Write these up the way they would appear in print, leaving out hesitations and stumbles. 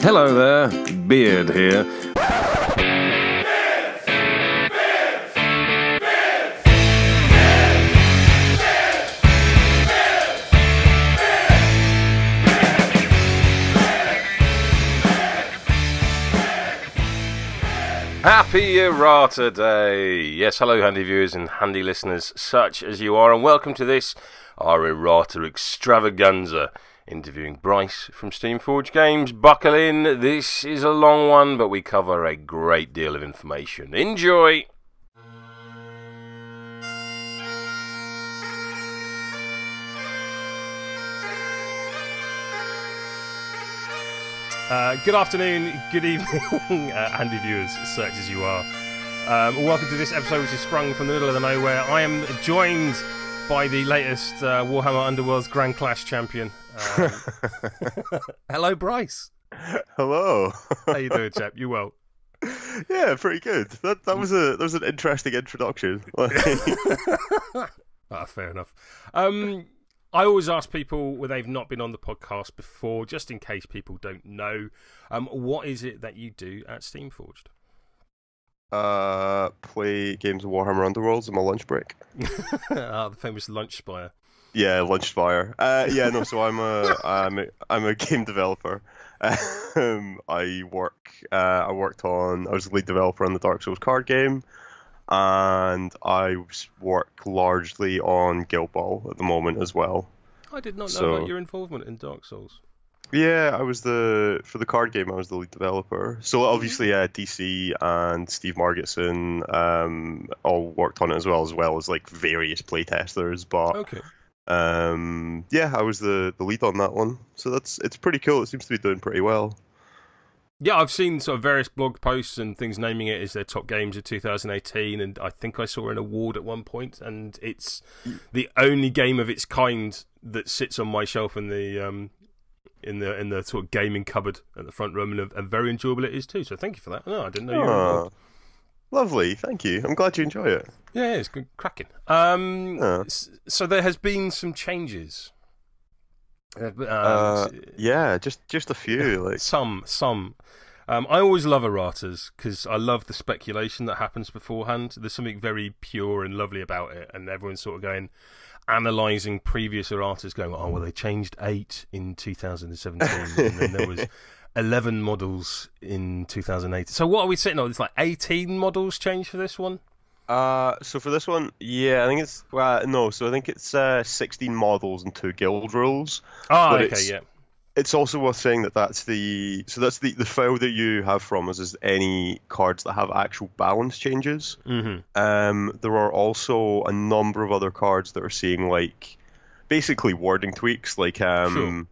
Hello there, Beard here. Happy Errata Day! Yes, hello handy viewers and handy listeners such as you are, and welcome to this, our Errata extravaganza, interviewing Bryce from Steamforge Games. Buckle in, this is a long one, but we cover a great deal of information. Enjoy! Good afternoon, good evening, handy viewers, such as you are. Welcome to this episode, which is sprung from the middle of the nowhere. I am joined by the latest Warhammer Underworld's Grand Clash champion. Hello, Bryce. Hello. How you doing, chap? You well? Yeah, pretty good. That was an interesting introduction. Fair enough. I always ask people when they've not been on the podcast before, just in case people don't know, what is it that you do at Steamforged? Play games of Warhammer Underworlds on my lunch break. The famous lunch spire. Yeah, lunch spire. So I'm a game developer. I was the lead developer on the Dark Souls card game, and I work largely on Guild Ball at the moment as well. I did not know about your involvement in Dark Souls. Yeah, for the card game I was the lead developer. So obviously DC and Steve Margetson all worked on it as well as like various playtesters. But okay. I was the lead on that one. So it's pretty cool. It seems to be doing pretty well. Yeah, I've seen sort of various blog posts and things naming it as their top games of 2018, and I think I saw an award at one point, and it's the only game of its kind that sits on my shelf in the sort of gaming cupboard at the front room, and very enjoyable it is too. So thank you for that. No, I didn't know you were involved. Lovely, thank you. I'm glad you enjoy it. Yeah, it's good, cracking. So there has been some changes. Just a few. Like some. I always love erratas because I love the speculation that happens beforehand. There's something very pure and lovely about it, and everyone's sort of analysing previous erratas, going, "Oh, well, they changed 8 in 2017, and then there was 11 models in 2018." So what are we sitting on? It's like 18 models changed for this one. So for this one, yeah, I think it's So I think it's 16 models and 2 guild rules. Oh, okay, yeah. It's also worth saying that's the file that you have from us is any cards that have actual balance changes. Mm-hmm. There are also a number of other cards that are seeing like basically wording tweaks, like Sure.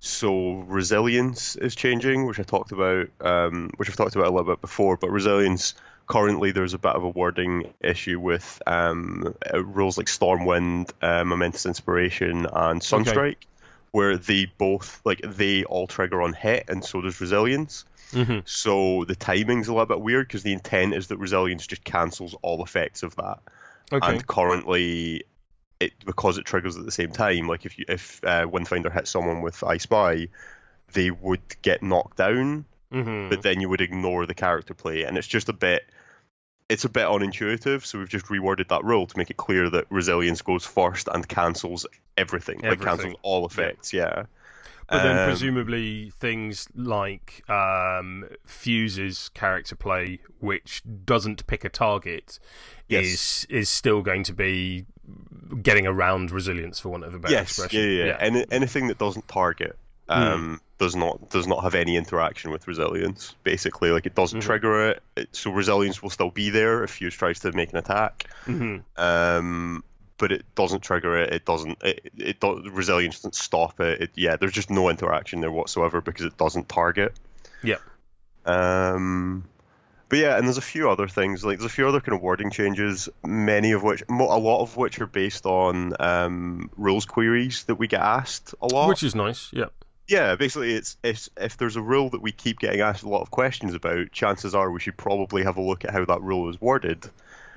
So resilience is changing, which I've talked about a little bit before. But resilience, currently there's a bit of a wording issue with rules like Stormwind, Momentous Inspiration, and Sunstrike, where they all trigger on hit, and so does resilience. Mm-hmm. So the timing's a little bit weird because the intent is that resilience just cancels all effects of that. Okay. And currently, because it triggers at the same time, like if Windfinder hits someone with I Spy, they would get knocked down, but then you would ignore the character play, and it's a bit unintuitive. So we've just reworded that rule to make it clear that resilience goes first and cancels everything. Like cancels all effects. Yeah. But then presumably things like Fuse's character play, which doesn't pick a target, is still going to be getting around resilience, for want of a better expression. Yeah. Anything that doesn't target does not have any interaction with resilience. Basically, like it doesn't trigger it, so resilience will still be there if Fuse tries to make an attack. But it doesn't trigger it. Resilience doesn't stop it. There's just no interaction there whatsoever because it doesn't target. Yeah. But yeah, and there's a few other things. Like there's a few other kind of wording changes. A lot of which are based on rules queries that we get asked a lot. Which is nice. Yeah. Yeah, basically, it's if there's a rule that we keep getting asked a lot of questions about, chances are we should probably have a look at how that rule is worded.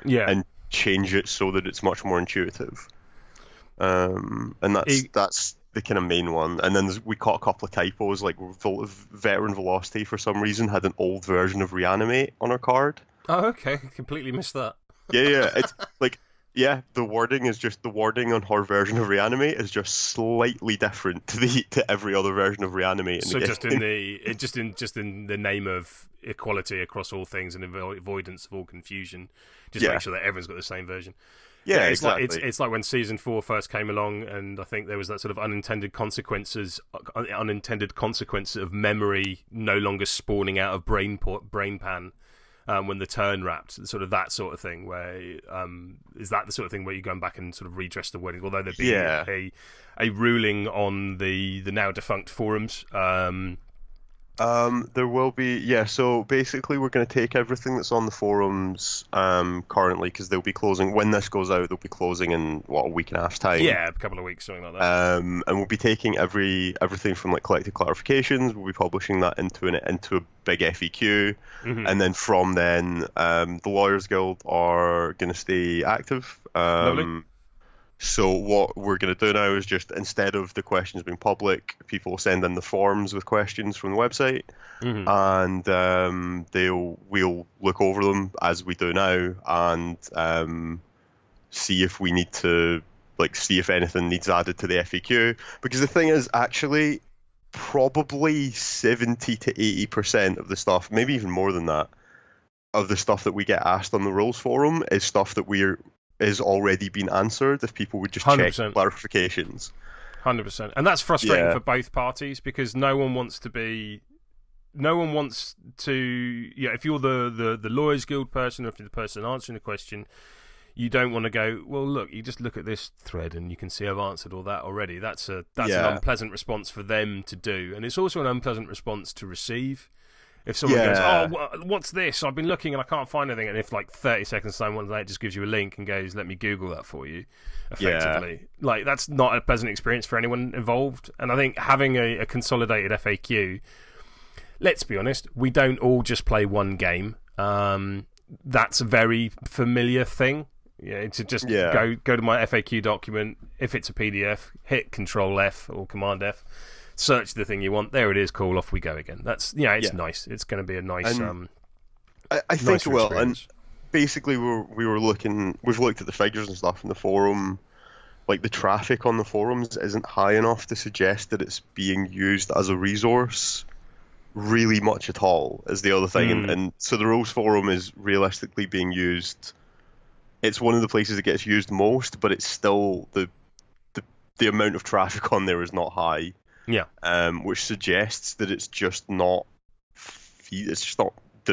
Yeah. And change it so that it's much more intuitive. And that's the kind of main one. And then we caught a couple of typos, like Veteran Velocity for some reason had an old version of Reanimate on her card. Oh, okay. Completely missed that. Yeah. It's like, yeah, the wording on her version of Reanimate is just slightly different to every other version of Reanimate. So just in the name of equality across all things and avoidance of all confusion, just make sure that everyone's got the same version. Yeah, it's exactly. It's like when Season 4 first came along, and I think there was that sort of unintended consequence of memory no longer spawning out of brain pan when the turn wrapped, sort of that sort of thing. Where is that the sort of thing where you're going back and sort of redress the wording? Although there'd be a ruling on the now defunct forums. There will be, so basically we're going to take everything that's on the forums currently, because they'll be closing, when this goes out, they'll be closing in, a week and a half's time? Yeah, a couple of weeks, something like that. And we'll be taking everything from like collected clarifications, we'll be publishing that into a big FAQ, and then from then, the Lawyers Guild are going to stay active. Lovely. So what we're going to do now is just, instead of the questions being public, people will send in the forms with questions from the website, and we'll look over them as we do now, and see if we need to, see if anything needs added to the FAQ. Because the thing is, actually, probably 70 to 80% of the stuff, maybe even more than that, of the stuff that we get asked on the rules forum is stuff that is already been answered if people would just 100%. check clarifications. 100%. And that's frustrating for both parties, because no one wants to, if you're the Lawyers Guild person, or if you're the person answering the question, you don't want to go, well, look, you just look at this thread and you can see I've answered all that already. That's an unpleasant response for them to do. And it's also an unpleasant response to receive. If someone goes, what's this? I've been looking and I can't find anything. And if 30 seconds time, one day just gives you a link and goes, let me Google that for you, effectively. That's not a pleasant experience for anyone involved. And I think having a consolidated FAQ, let's be honest, we don't all just play one game. That's a very familiar thing. To just go to my FAQ document. If it's a PDF, hit Control F or Command F. Search the thing you want. There it is. Cool. Off we go again. That's it's nice. It's going to be a nice. I think it will. And basically, we've looked at the figures and stuff in the forum. Like, the traffic on the forums isn't high enough to suggest that it's being used as a resource really much at all. Is the other thing, and so the rules forum is realistically being used. It's one of the places that gets used most, but it's still the amount of traffic on there is not high. Yeah. Which suggests that it's just not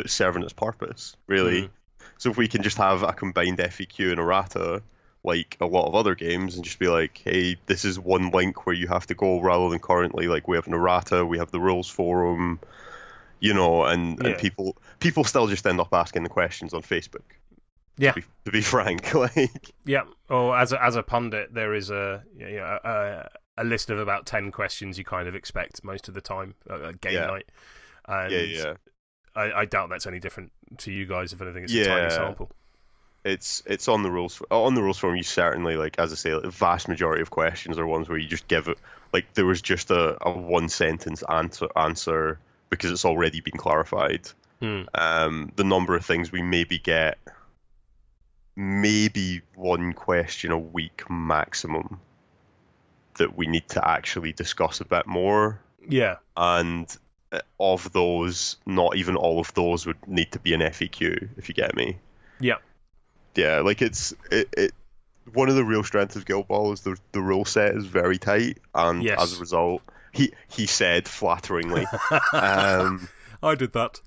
serving its purpose, really. So if we can just have a combined FAQ and errata, like a lot of other games, and just be like, hey, this is one link where you have to go, rather than currently, like, we have an errata, we have the rules forum, and people still just end up asking the questions on Facebook. Yeah. To be frank, Yeah. Or as a pundit, there is a list of about 10 questions you kind of expect most of the time at game night. And I doubt that's any different to you guys. If anything, it's a tiny sample. It's on the rules forum. You certainly, like, as I say, the vast majority of questions are ones where you just give it, like, there was just a one sentence answer because it's already been clarified. The number of things we maybe get, maybe one question a week maximum that we need to actually discuss a bit more. Yeah. And of those, not even all of those would need to be an FAQ, if you get me. Yeah. Yeah, like, it one of the real strengths of Guild Ball is the rule set is very tight, and as a result, he said flatteringly, I did that.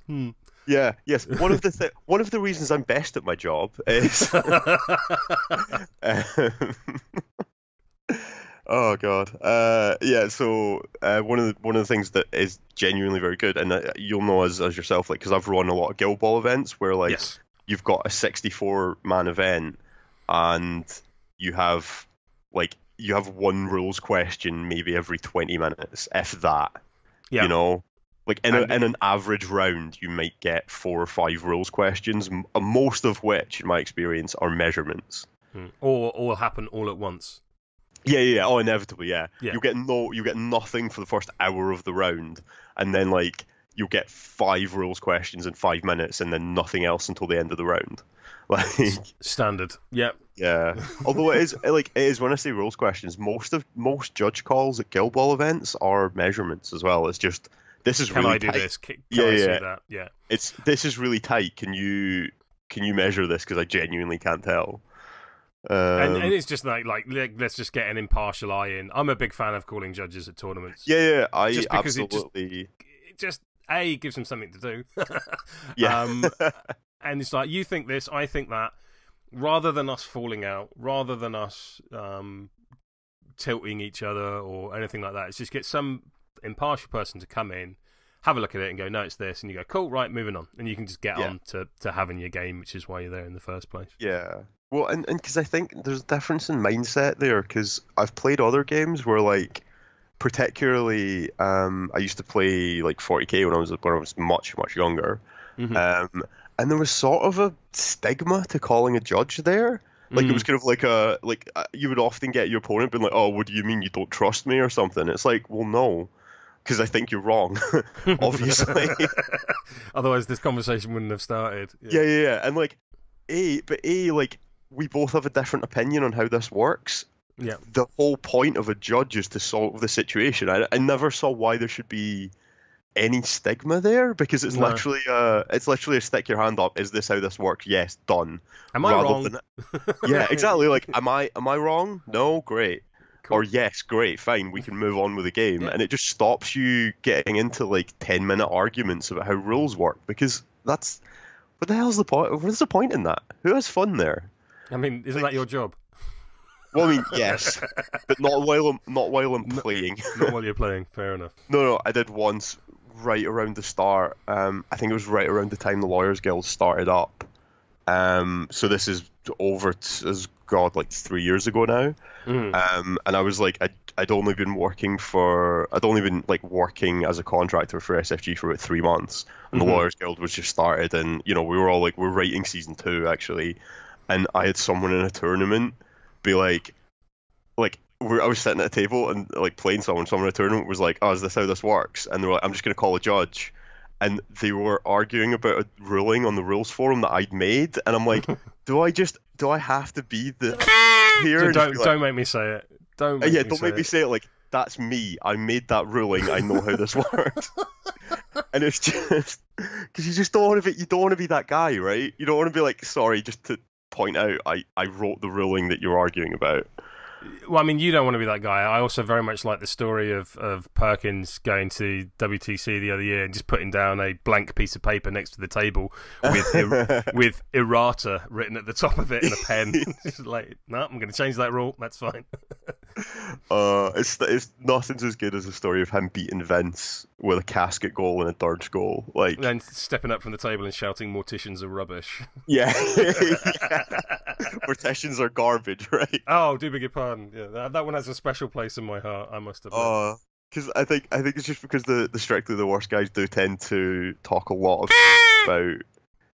Yeah, yes. One of the reasons I'm best at my job is oh god. So one of the things that is genuinely very good, and you'll know as yourself, like, because I've run a lot of Guild Ball events where, like, you've got a 64-man event, and you have one rules question maybe every 20 minutes, if that. Yeah. Like, in an average round, you might get 4 or 5 rules questions, most of which, in my experience, are measurements. Or happen all at once. Yeah. Oh, inevitably, yeah. Yeah. You get nothing for the first hour of the round, and then like you'll get 5 rules questions in 5 minutes, and then nothing else until the end of the round. Like standard. Yep. yeah. Although it is when I say rules questions, most judge calls at Guild Ball events are measurements as well. It's just this is Can really I do tight. this? Can I see that? Yeah. This is really tight. Can you measure this? Because I genuinely can't tell. And it's just like let's just get an impartial eye in. I'm a big fan of calling judges at tournaments. Yeah, I just because absolutely. It just A, gives them something to do. Yeah. And it's like, you think this, I think that. Rather than us falling out, rather than us tilting each other or anything like that, it's just get some impartial person to come in, have a look at it and go, no, it's this. And you go, cool, right, moving on. And you can just get on to having your game, which is why you're there in the first place. Yeah. Well, and because I think there's a difference in mindset there, because I've played other games where, like, particularly, I used to play, like, 40k when I was much, much younger. Mm-hmm. And there was sort of a stigma to calling a judge there. Like, it was kind of like you would often get your opponent being like, oh, what do you mean you don't trust me or something? It's like, well, no, because I think you're wrong, obviously. Otherwise, this conversation wouldn't have started. Yeah. And, like, like, we both have a different opinion on how this works. Yeah. The whole point of a judge is to solve the situation. I never saw why there should be any stigma there, because it's literally a stick your hand up. Is this how this works? Yes, done. Am I wrong? Yeah, exactly. Like, am I wrong? No, great. Cool. Or yes, great, fine. We can move on with the game, and it just stops you getting into like 10-minute arguments about how rules work, because that's what the hell's the point? What's the point in that? Who has fun there? I mean, isn't that your job? Well, I mean, yes, but not while I'm playing. Not while you're playing. Fair enough. No, I did once right around the start. I think it was right around the time the Lawyers Guild started up. So this is over like 3 years ago now. And I was like, I'd only been working as a contractor for SFG for about 3 months, and the Lawyers Guild was just started, and we were all like, we're writing season 2 actually, and I had someone in a tournament be like I was sitting at a table and like playing someone in a tournament was like, oh, is this how this works? And they were like, I'm just going to call a judge. And they were arguing about a ruling on the rules forum that I'd made, and I'm like, do I have to be the here? Don't make me say it. Don't make me say it. Like, that's me. I made that ruling. I know how this works. And it's just because you just don't want to be that guy, right? You don't want to be like, sorry, just to point out, I wrote the ruling that you're arguing about. Well, I mean, you don't want to be that guy. I also very much like the story of Perkins going to WTC the other year and just putting down a blank piece of paper next to the table with errata written at the top of it in a pen. It's like, no, I'm going to change that rule. That's fine. It's nothing's as good as the story of him beating Vince with a casket goal and a dirge goal. Like, then stepping up from the table and shouting, "Morticians are rubbish." Yeah. Morticians are garbage, right? Oh, do beg your pardon. Yeah, that one has a special place in my heart, I must admit. Because I think it's just because the strictly the worst guys do tend to talk a lot about.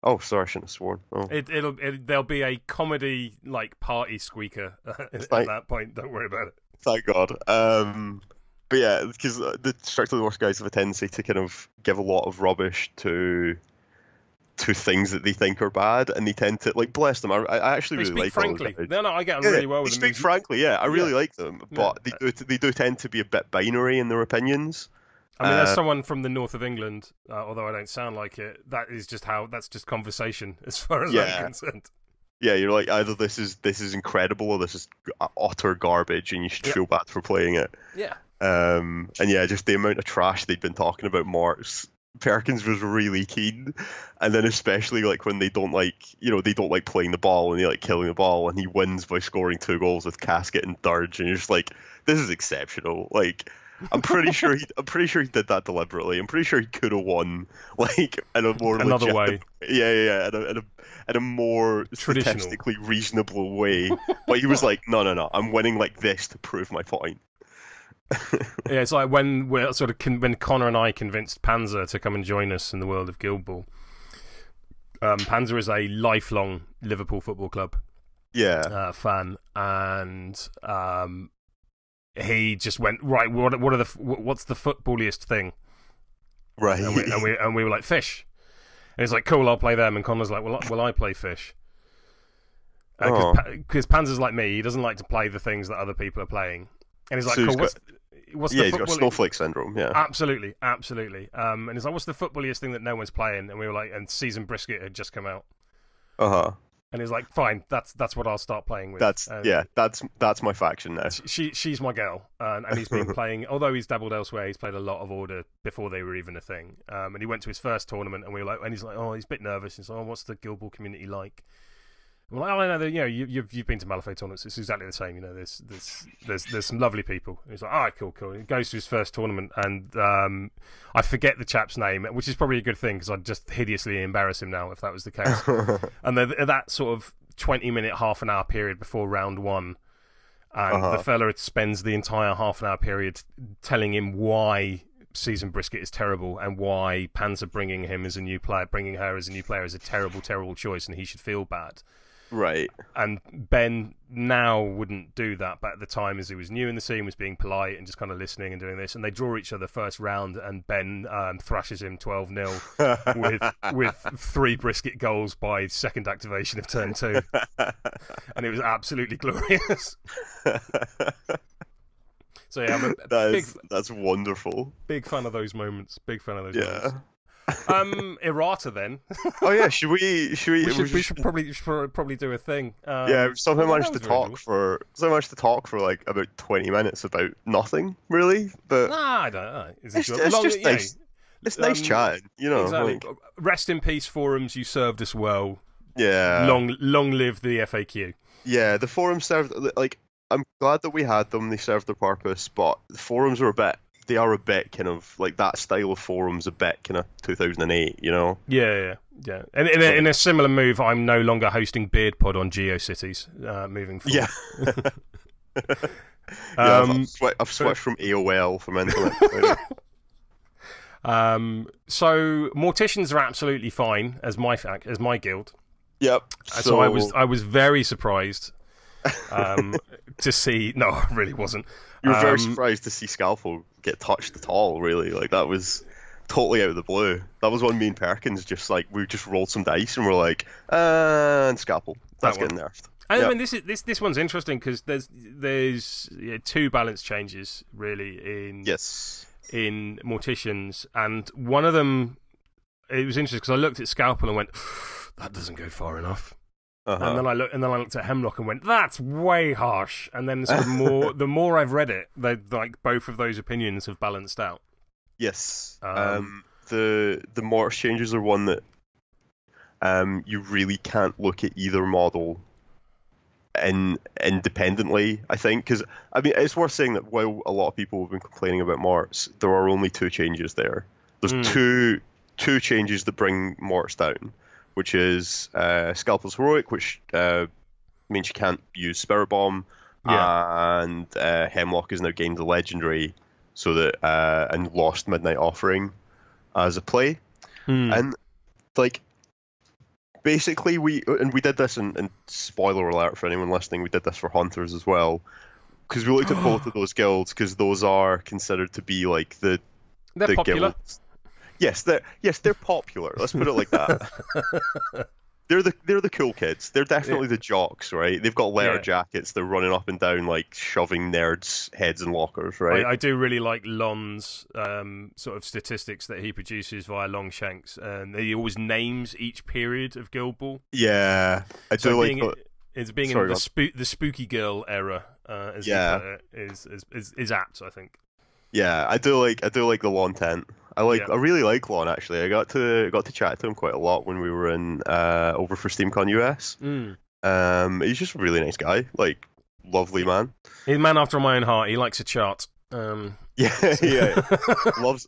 Oh, sorry, I shouldn't have sworn. Oh. There'll be a comedy like party squeaker at that point. Don't worry about it. Thank God. But yeah, because the strictly the worst guys have a tendency to kind of give a lot of rubbish to things that they think are bad, and they tend to, like, bless them. I actually really like them. Frankly, no, I get on really well with them. They speak frankly, I really like them, but they do tend to be a bit binary in their opinions. I mean, as someone from the north of England, although I don't sound like it, that's just conversation as far as I'm concerned. Yeah, you're like, either this is incredible or this is utter garbage, and you should feel bad for playing it. Yeah. And yeah, just the amount of trash they'd been talking about Marks. Perkins was really keen, and then especially like when they don't like playing the ball and they like killing the ball, and he wins by scoring 2 goals with casket and dirge, and you're just like, this is exceptional. Like, I'm pretty sure he did that deliberately. I'm pretty sure he could have won like in a more another way. Yeah, in a more statistically reasonable way. But he was like, no, I'm winning like this to prove my point. Yeah, it's like when when Connor and I convinced Panzer to come and join us in the world of Guild Ball. Panzer is a lifelong Liverpool Football Club fan, and he just went, right, what's the footballiest thing? Right. And we were like, fish. And he's like, cool, I'll play them. And Connor's like, well, I play fish. Because Panzer's like me, he doesn't like to play the things that other people are playing. And he's like, so cool, what's the he's got snowflake syndrome, yeah. Absolutely. And he's like, what's the footballiest thing that no one's playing? And we were like, and Seasoned Brisket had just come out. Uh-huh. And he's like, fine, that's what I'll start playing with. That's my faction now. She's my girl, and he's been playing. Although he's dabbled elsewhere, he's played a lot of Order before they were even a thing. And he went to his first tournament, and we were like, and he's like, oh, he's a bit nervous. He's like, oh, what's the Guild Ball community like? Well, I don't know. You've been to Malifaux tournaments. It's exactly the same. There's some lovely people. And he's like, all right, cool. He goes to his first tournament, and I forget the chap's name, which is probably a good thing because I'd just hideously embarrass him now if that was the case. And then that sort of 20-minute, half an hour period before round one, and the fella spends the entire half an hour period telling him why Seasoned Brisket is terrible and why Panzer bringing her as a new player is a terrible, terrible choice, and he should feel bad. Right. And Ben now wouldn't do that, but at the time, as he was new in the scene, was being polite and just kind of listening and doing this. And they draw each other first round, and Ben thrashes him 12-0 with 3 Brisket goals by second activation of turn 2. And it was absolutely glorious. So yeah, I'm that's wonderful. Big fan of those moments. Moments. Errata then. Oh yeah, should we should probably do a thing. Yeah, somehow managed to talk for like about 20 minutes about nothing really, but I don't know. It's just nice. It's nice chatting, Exactly. Like... Rest in peace, forums. You served us well. Yeah. Long live the FAQ. Yeah, the forums served. Like, I'm glad that we had them. They served their purpose, but the forums are a bit kind of like that style of forums, a bit kind of 2008, Yeah. And in a similar move, I'm no longer hosting Beard Pod on GeoCities. Moving forward. Yeah. I've switched from AOL from internet. So Morticians are absolutely fine as my guild. Yep. So I was very surprised to see. No, I really wasn't. You were very surprised to see Scalpel get touched at all, really. Like, that was totally out of the blue. That was when me and Perkins we just rolled some dice and we're like, and Scalpel. That's getting nerfed. I mean, this one's interesting because there's 2 balance changes, really, in Morticians. And one of them, it was interesting because I looked at Scalpel and went, that doesn't go far enough. And then I looked at Hemlock and went, "That's way harsh." And then sort of the more I've read it, like both of those opinions have balanced out. Yes. The Mortis changes are one that you really can't look at either model independently. I think because I mean it's worth saying that while a lot of people have been complaining about Mortis, there are only 2 changes there. There's two changes that bring Mortis down, which is Scalpel's Heroic, which means you can't use Spirit Bomb, and Hemlock has now gained the Legendary, so that and lost Midnight Offering as a play, and like basically we did this, and spoiler alert for anyone listening, we did this for Hunters as well, because we looked at both of those guilds because those are considered to be like they're popular. Guilds. Yes, they're popular. Let's put it like that. They're the cool kids. They're definitely the jocks, right? They've got leather jackets. They're running up and down like shoving nerds' heads in lockers, right? I do really like Lon's sort of statistics that he produces via Longshanks, and he always names each period of Guild Ball. Yeah, I do like. It's being in the spooky girl era, as you put it, is apt, I think. Yeah, I do like the Lontent. I really like Lon, actually. I got to chat to him quite a lot when we were in over for SteamCon US. He's just a really nice guy, like lovely man. He's a man after my own heart. He likes a chart. Yeah.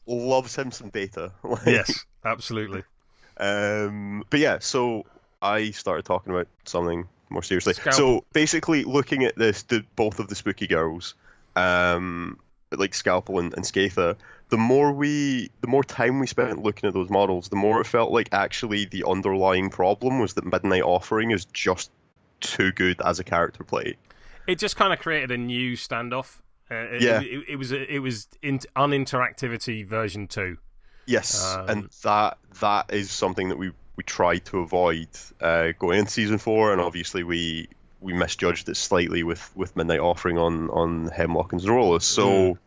loves him some data. Yes, absolutely. But yeah, so I started talking about something more seriously. Scalpel. So basically, looking at both of the spooky girls, like Scalpel and Skatha, the more time we spent looking at those models, the more it felt like actually the underlying problem was that Midnight Offering is just too good as a character play. It just kind of created a new standoff, It was uninteractivity version 2. Yes, and that is something that we tried to avoid going into season 4, and obviously we misjudged it slightly with Midnight Offering on Hemlock and Zorolus. So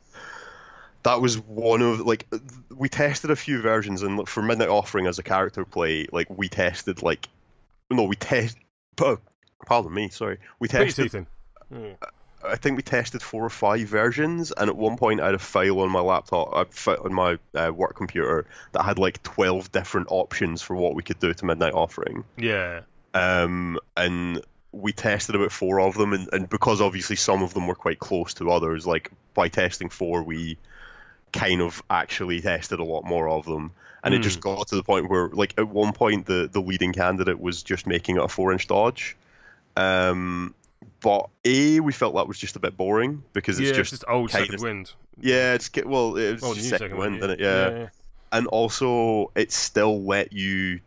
that was one of, like, we tested a few versions, and for Midnight Offering as a character play, like, we tested pardon me, sorry. We tested I think we tested 4 or 5 versions, and at one point I had a file on my laptop, on my work computer, that had like 12 different options for what we could do to Midnight Offering. Yeah. And we tested about 4 of them, and because obviously some of them were quite close to others, like by testing 4, we kind of actually tested a lot more of them. And it just got to the point where, like, at one point the leading candidate was just making it a 4-inch dodge. But we felt that was just a bit boring because it's just old second wind. Yeah, it was just second wind, isn't it? Yeah. And also it still let you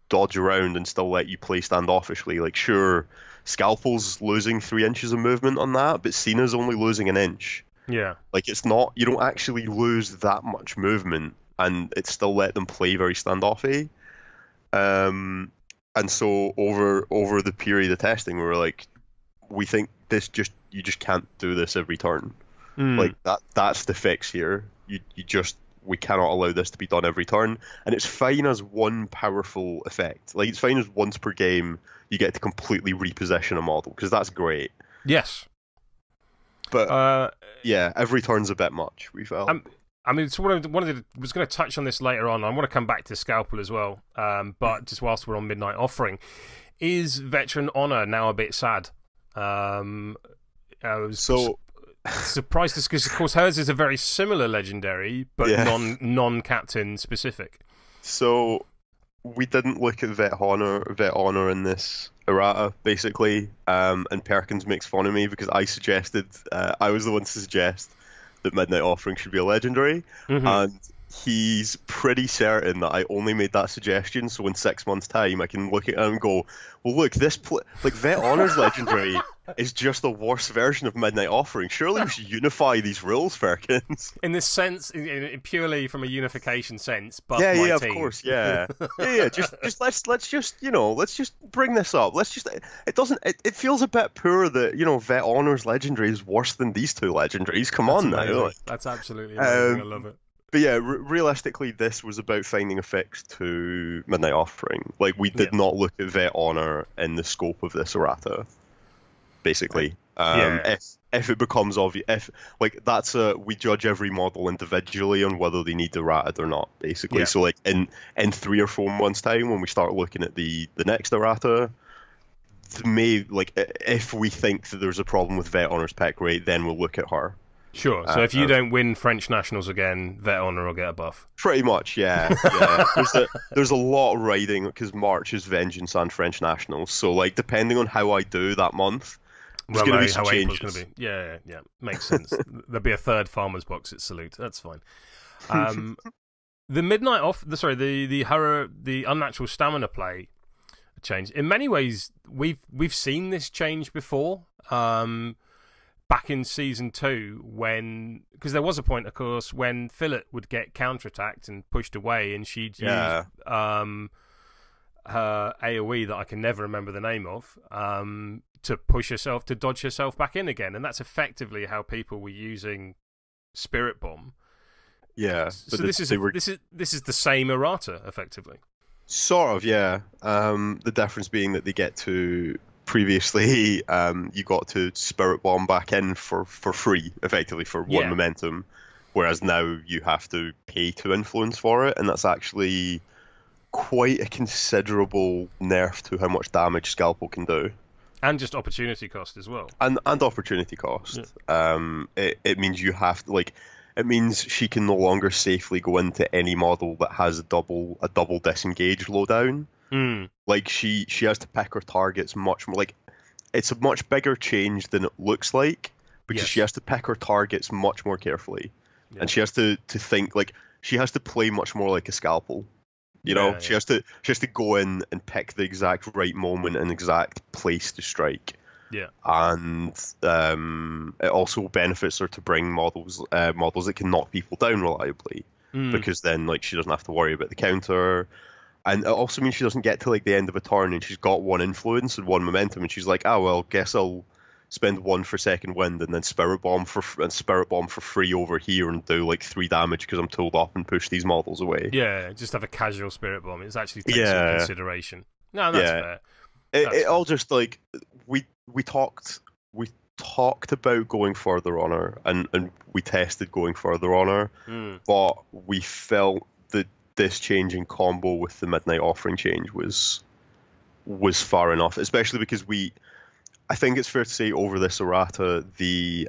dodge around and still let you play standoffishly. Like, sure, Scalpel's losing 3 inches of movement on that, but Cena's only losing 1 inch. Yeah. Like, it's not, you don't actually lose that much movement, and it still let them play very standoffy. And so over the period of testing, we were like, we think you just can't do this every turn. Like, that's the fix here. We cannot allow this to be done every turn, and it's fine as one powerful effect. Like, it's fine as once per game you get to completely reposition a model, because that's great. Yes. But yeah, every turn's a bit much, we felt. I mean, so what I was going to touch on this later on. I want to come back to Scalpel as well, but just whilst we're on Midnight Offering, is Veteran Honor now a bit sad? I was surprised because, of course, hers is a very similar legendary, but non-captain specific. So we didn't look at Vet Honor in this errata, basically, and Perkins makes fun of me because I was the one to suggest that Midnight Offering should be a legendary, and he's pretty certain that I only made that suggestion so in 6 months' time I can look at it and go, well, look, like, Vet Honor's legendary is just a worse version of Midnight Offering. Surely we should unify these rules, Perkins. In this sense, purely from a unification sense, but yeah, of course, yeah. Just let's just bring this up. It feels a bit poor that, Vet Honor's legendary is worse than these 2 legendaries. Come on now. That's absolutely amazing. I love it. But yeah, realistically, this was about finding a fix to Midnight Offering. Like, we did not look at Vet Honor in the scope of this errata, basically. If it becomes obvious, we judge every model individually on whether they need errata or not, basically. So, like, in 3 or 4 months' time, when we start looking at the next errata, if we think that there's a problem with Vet Honor's pick rate, then we'll look at her. Sure, so if you don't win French Nationals again, Vet Honor will get a buff. Pretty much, yeah. There's a lot of riding, because March is Vengeance and French Nationals, so, like, depending on how I do that month, there's going to be some changes. April's going to be. Yeah, makes sense. There'll be a 3rd Farmer's Box at Salute, that's fine. The Midnight the Unnatural Stamina play change. In many ways, we've seen this change before. Back in season 2, because there was a point, of course, when Philip would get counterattacked and pushed away, and she'd use her AoE that I can never remember the name of, to dodge herself back in again, and that's effectively how people were using Spirit Bomb. Yeah. So this is the same errata, effectively. Sort of, yeah. The difference being that they get to. Previously, you got to Spirit Bomb back in for free, effectively, for 1 momentum, whereas now you have to pay 2 influence for it, and that's actually quite a considerable nerf to how much damage Scalpel can do. And just opportunity cost as well. And opportunity cost. Yeah. It means you have to, like, it means she can no longer safely go into any model that has a double disengage lowdown. Like, she has to pick her targets much more. Like, it's a much bigger change than it looks like, because she has to pick her targets much more carefully, and she has to think, like, she has to play much more like a Scalpel. She has to go in and pick the exact right moment and exact place to strike. Yeah. And it also benefits her to bring models that can knock people down reliably, because then like she doesn't have to worry about the counter. And it also means she doesn't get to like the end of a turn and she's got one influence and one momentum, and she's like, oh well, guess I'll spend one for second wind and then spirit bomb for free over here and do like 3 damage because I'm tooled up and push these models away. Yeah, just have a casual spirit bomb. It's actually takes into consideration. No, that's fair. It all just like we talked about going further on her, and we tested going further on her, but we felt that this change in combo with the Midnight Offering change was far enough, especially because I think it's fair to say over this errata the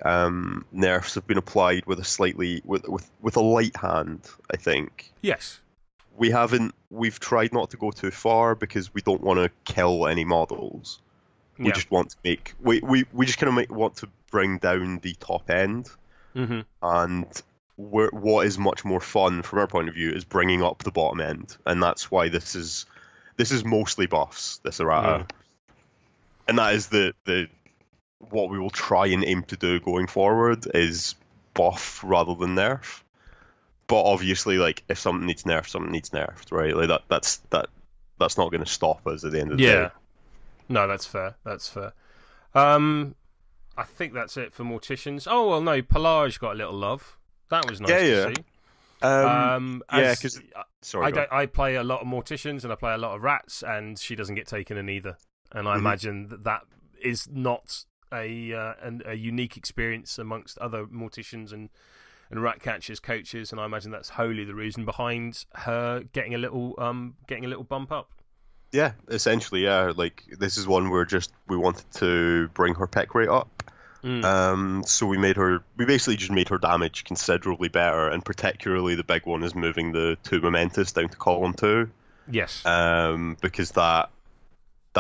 nerfs have been applied with a slightly with a light hand. I think. Yes. We've tried not to go too far because we don't want to kill any models. We just want to make we just kind of want to bring down the top end, and what is much more fun from our point of view is bringing up the bottom end, and that's why this is mostly buffs, this errata, and that is the what we will try and aim to do going forward is buff rather than nerf. But obviously, like if something needs nerfed, something needs nerfed, right? Like that's not going to stop us at the end of the day. No, that's fair. That's fair. I think that's it for Morticians. Oh well, no, Pelage got a little love. That was nice to see. Because I play a lot of Morticians and I play a lot of Rats, and she doesn't get taken in either. And I imagine that is not a unique experience amongst other Morticians and rat catchers coaches, and I imagine that's wholly the reason behind her getting a little bump up. Yeah, essentially, yeah. Like this is one where we wanted to bring her pick rate up. So we basically just made her damage considerably better, and particularly the big one is moving the 2 momentous down to column 2. Yes. Because that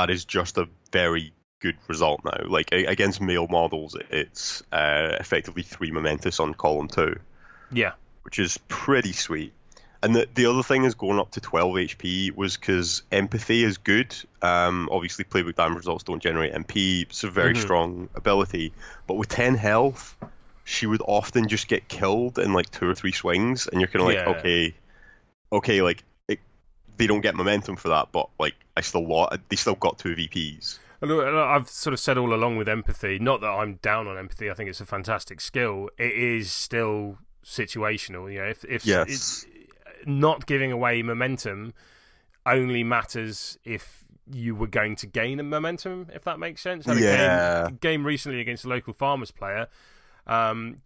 is just a very good result now. Like against male models, it's effectively 3 momentous on column 2. Yeah. Which is pretty sweet. And the other thing is going up to 12 HP was because empathy is good. Obviously, playbook damage results don't generate MP. It's a very strong ability. But with 10 health, she would often just get killed in like 2 or 3 swings, and you're kind of like, okay, like they don't get momentum for that, but like they still got 2 VPs. I've sort of said all along with empathy, not that I'm down on empathy. I think it's a fantastic skill. It is still situational. You know, if it's not giving away momentum only matters if you were going to gain a momentum, if that makes sense. I had a game recently against a local farmers player.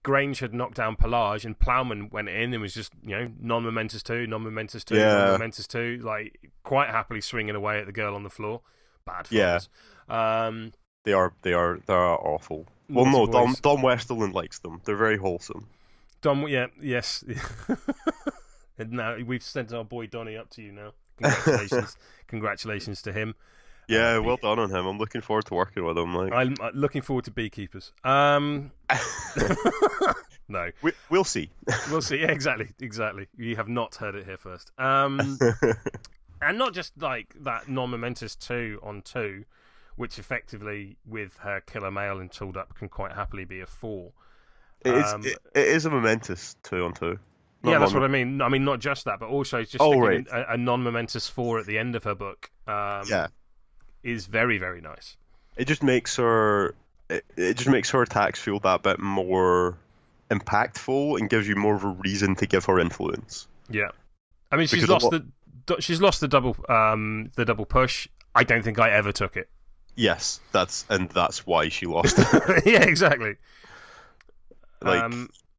Grange had knocked down Pelage, and Plowman went in and was just, non-momentous 2, non-momentous 2, non-momentous 2, like quite happily swinging away at the girl on the floor. Bad farmers. They are awful. Well, no, Dom Westerland likes them. They're very wholesome. Yes. And now we've sent our boy Donny up to you now. Congratulations to him. Yeah, well done on him. I'm looking forward to working with him. Like, I'm looking forward to beekeepers. No, we'll see. We'll see. Yeah, exactly. You have not heard it here first. And not just like that non-momentous 2 on 2, which effectively with her killer male and tooled up can quite happily be a 4. It is a momentous 2 on 2. Yeah, that's what I mean. I mean, not just that, but also just sticking a non-momentous 4 at the end of her book. Is very, very nice. It just makes her attacks feel that bit more impactful and gives you more of a reason to give her influence. Yeah, I mean, she's lost the double push. I don't think I ever took it. Yes, that's why she lost it. Yeah, exactly.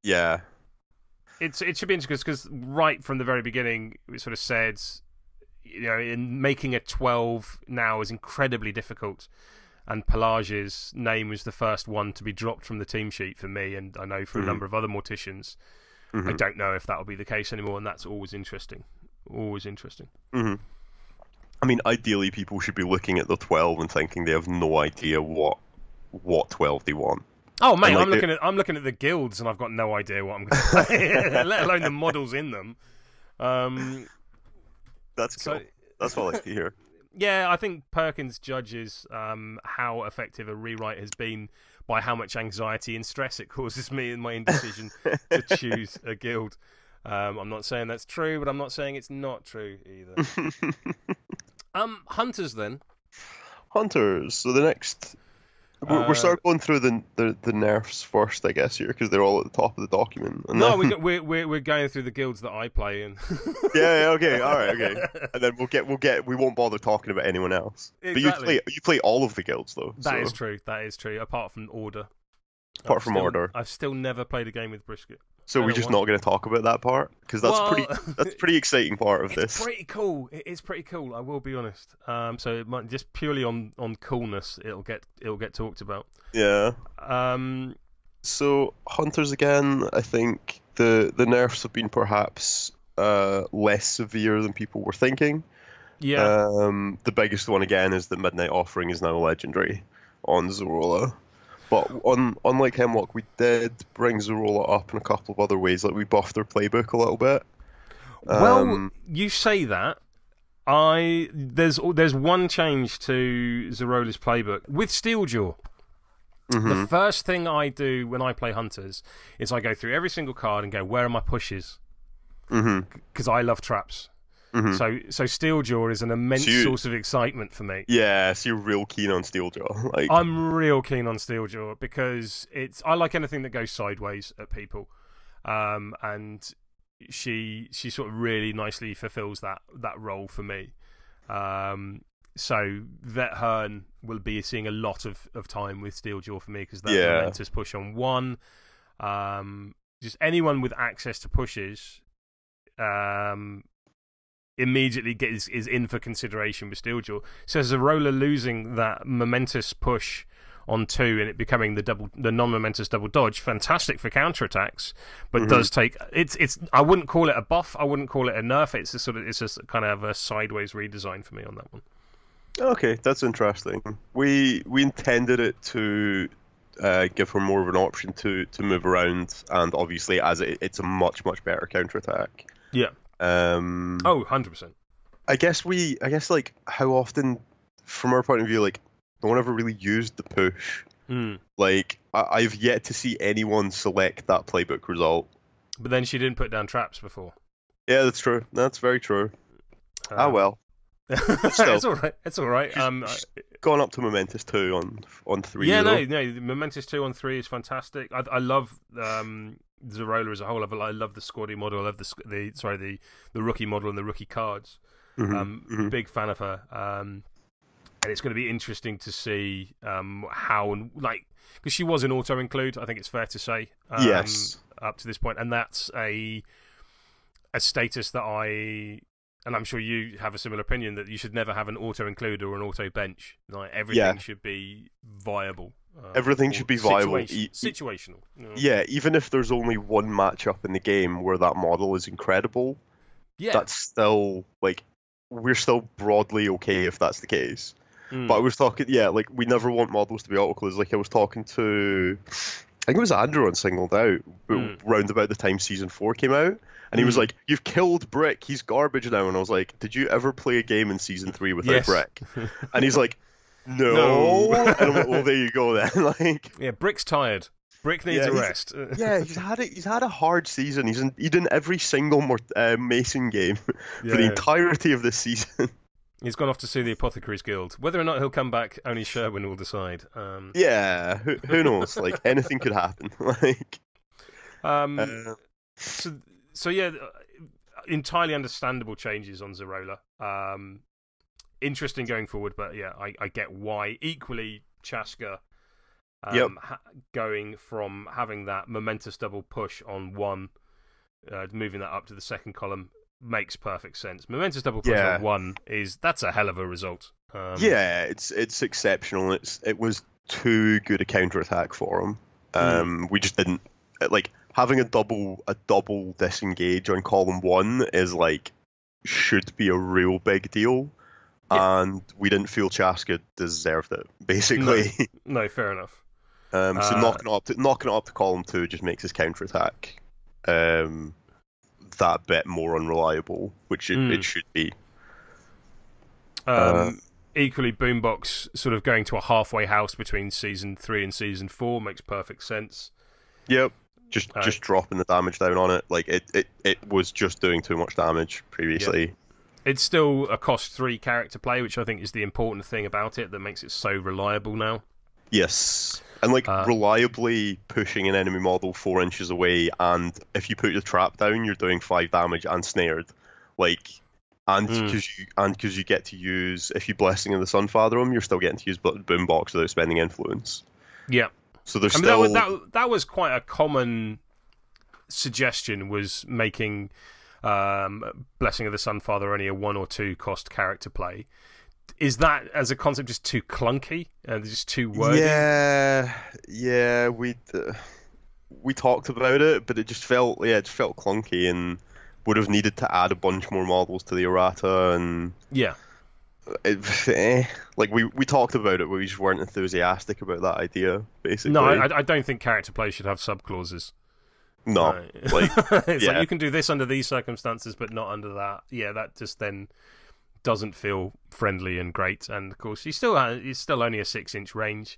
Yeah. It should be interesting because right from the very beginning, it sort of said, in making a 12 now is incredibly difficult, and Pelage's name was the first one to be dropped from the team sheet for me, and I know for a number of other Morticians. I don't know if that will be the case anymore, and that's always interesting. Always interesting. I mean, ideally, people should be looking at the 12 and thinking they have no idea what 12 they want. Oh mate, I'm looking at the guilds and I've got no idea what I'm going to play, let alone the models in them. That's cool. That's what I like to hear. Yeah, I think Perkins judges how effective a rewrite has been by how much anxiety and stress it causes me in my indecision to choose a guild. I'm not saying that's true, but I'm not saying it's not true either. Hunters then. Hunters. So the next, we're start going through the nerfs first, I guess, here, because they're all at the top of the document. And no, then... we're going through the guilds that I play in. yeah, okay, all right, okay. And then we won't bother talking about anyone else. Exactly. But you play all of the guilds though. That is true. That is true. Apart from Order. Order, I've still never played a game with Brisket. So we're just not going to talk about that part because that's pretty exciting part of this. It's pretty cool. It is pretty cool. I will be honest. So it might, just purely on coolness, it'll get talked about. Yeah. So Hunters again, I think the nerfs have been perhaps less severe than people were thinking. Yeah. The biggest one again is that Midnight Offering is now legendary on Zorola. But unlike Hemlock, we did bring Zorola up in a couple of other ways. Like, we buffed their playbook a little bit. Well, you say that. There's one change to Zorola's playbook. With Steeljaw, the first thing I do when I play Hunters is I go through every single card and go, where are my pushes? Because I love traps. So Steeljaw is an immense source of excitement for me. Yeah, so you're real keen on Steeljaw. Like... I'm real keen on Steeljaw because I like anything that goes sideways at people, and she sort of really nicely fulfills that role for me. So Vet Hearn will be seeing a lot of time with Steeljaw for me because that momentous push on 1. Just anyone with access to pushes. Immediately is in for consideration with Steeljaw. So Zorola losing that momentous push on 2 and it becoming the non-momentous double dodge, fantastic for counterattacks, but does take it's. I wouldn't call it a buff. I wouldn't call it a nerf. It's just kind of a sideways redesign for me on that one. Okay, that's interesting. We intended it to give her more of an option to move around, and obviously as it's a much better counterattack. Yeah. 100%. I guess like how often, from our point of view, like no one ever really used the push. Like I've yet to see anyone select that playbook result. But then she didn't put down traps before. Yeah, that's true. That's very true. Well. It's all right. It's all right. She's gone up to Momentous 2 on 3. Yeah, no. Momentous 2 on 3 is fantastic. I love Zorola as a whole. I love the squaddy model. I love the rookie model and the rookie cards. Big fan of her. And it's going to be interesting to see how, like, because she was an auto include. I think it's fair to say. Yes. Up to this point, and that's a status that and I'm sure you have a similar opinion, that you should never have an auto include or an auto bench. Like everything should be viable. Everything should be viable. Situational. Yeah, even if there's only one matchup in the game where that model is incredible, that's still, like, we're still broadly okay if that's the case. But I was talking, like, we never want models to be auto-closed. Like, I was talking to, I think it was Andrew on Singled Out, round about the time Season 4 came out. And he was like, "You've killed Brick. He's garbage now." And I was like, "Did you ever play a game in Season 3 without Brick?" And he's like, "No." And I'm like, "Well, there you go then." Like, yeah, Brick's tired. Brick needs a rest. He's had a hard season. He's in every single Mason game for the entirety of this season. He's gone off to see the Apothecaries Guild. Whether or not he'll come back, only Sherwin will decide. Who knows? Like, anything could happen. Like, So yeah, entirely understandable changes on Zorola. Interesting going forward, but yeah, I get why. Equally, Chaska going from having that momentous double push on 1, moving that up to the second column makes perfect sense. Momentous double push on 1 that's a hell of a result. It's exceptional. It was too good a counterattack for him. We just didn't like. Having a double disengage on column 1 is like should be a real big deal, and we didn't feel Chaska deserved it. Basically, no, fair enough. So knocking it up to column 2 just makes his counterattack that bit more unreliable, which it should be. equally, Boombox sort of going to a halfway house between Season 3 and Season 4 makes perfect sense. Yep. Just dropping the damage down on it. Like, it was just doing too much damage previously. Yeah. It's still a cost 3 character play, which I think is the important thing about it that makes it so reliable now. Yes. And, like, reliably pushing an enemy model 4 inches away, and if you put your trap down, you're doing 5 damage and snared. Like, and because you get to use, if you Blessing of the Sunfather them, you're still getting to use Boombox without spending influence. Yeah. So there's still... that was quite a common suggestion, was making Blessing of the Sunfather only a 1 or 2 cost character play. Is that, as a concept, just too clunky and just too wordy? Yeah, we talked about it, but it just felt clunky and would have needed to add a bunch more models to the errata, and like we talked about it, but we just weren't enthusiastic about that idea. Basically, no, I don't think character play should have sub clauses. No, like it's like you can do this under these circumstances, but not under that. Yeah, that just then doesn't feel friendly and great. And of course, he's still only a 6-inch range.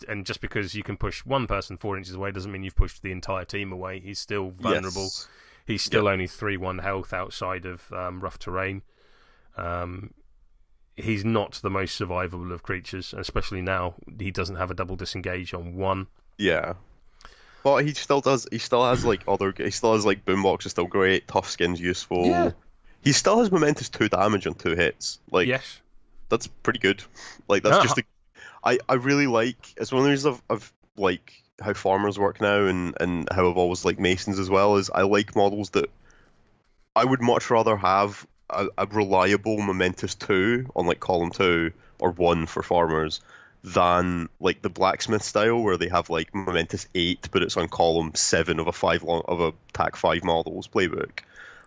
And just because you can push one person 4 inches away doesn't mean you've pushed the entire team away. He's still vulnerable. Yes. He's still only 3-1 health outside of rough terrain. He's not the most survivable of creatures, especially now. He doesn't have a double disengage on 1. Yeah. But he still does. He still has like Boombox is still great. Tough Skin's useful. Yeah. He still has Momentous 2 damage on 2 hits. Like, yes, that's pretty good. Like, that's just I really like. It's one of the reasons I've like how farmers work now, and how I've always liked Masons as well. Is I like models that I would much rather have a reliable Momentous 2 on like column 2 or 1 for farmers than like the blacksmith style where they have like Momentous 8 but it's on column 7 of a attack 5 models playbook.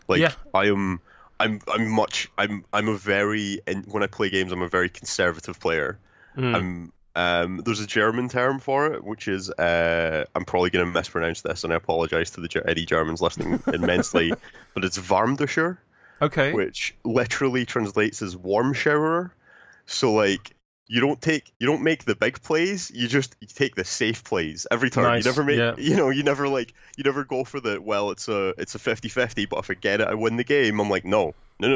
Like, yeah. I'm a very, when I play games, I'm a very conservative player. There's a German term for it, which is I'm probably going to mispronounce this, and I apologize to any Germans listening immensely, but it's Warmduscher, okay, which literally translates as warm showerer. So like, you don't make the big plays, you take the safe plays every turn. Nice. You never make, yeah. you never go for the, well, it's a 50-50, but if I get it, I win the game. I'm like, no. I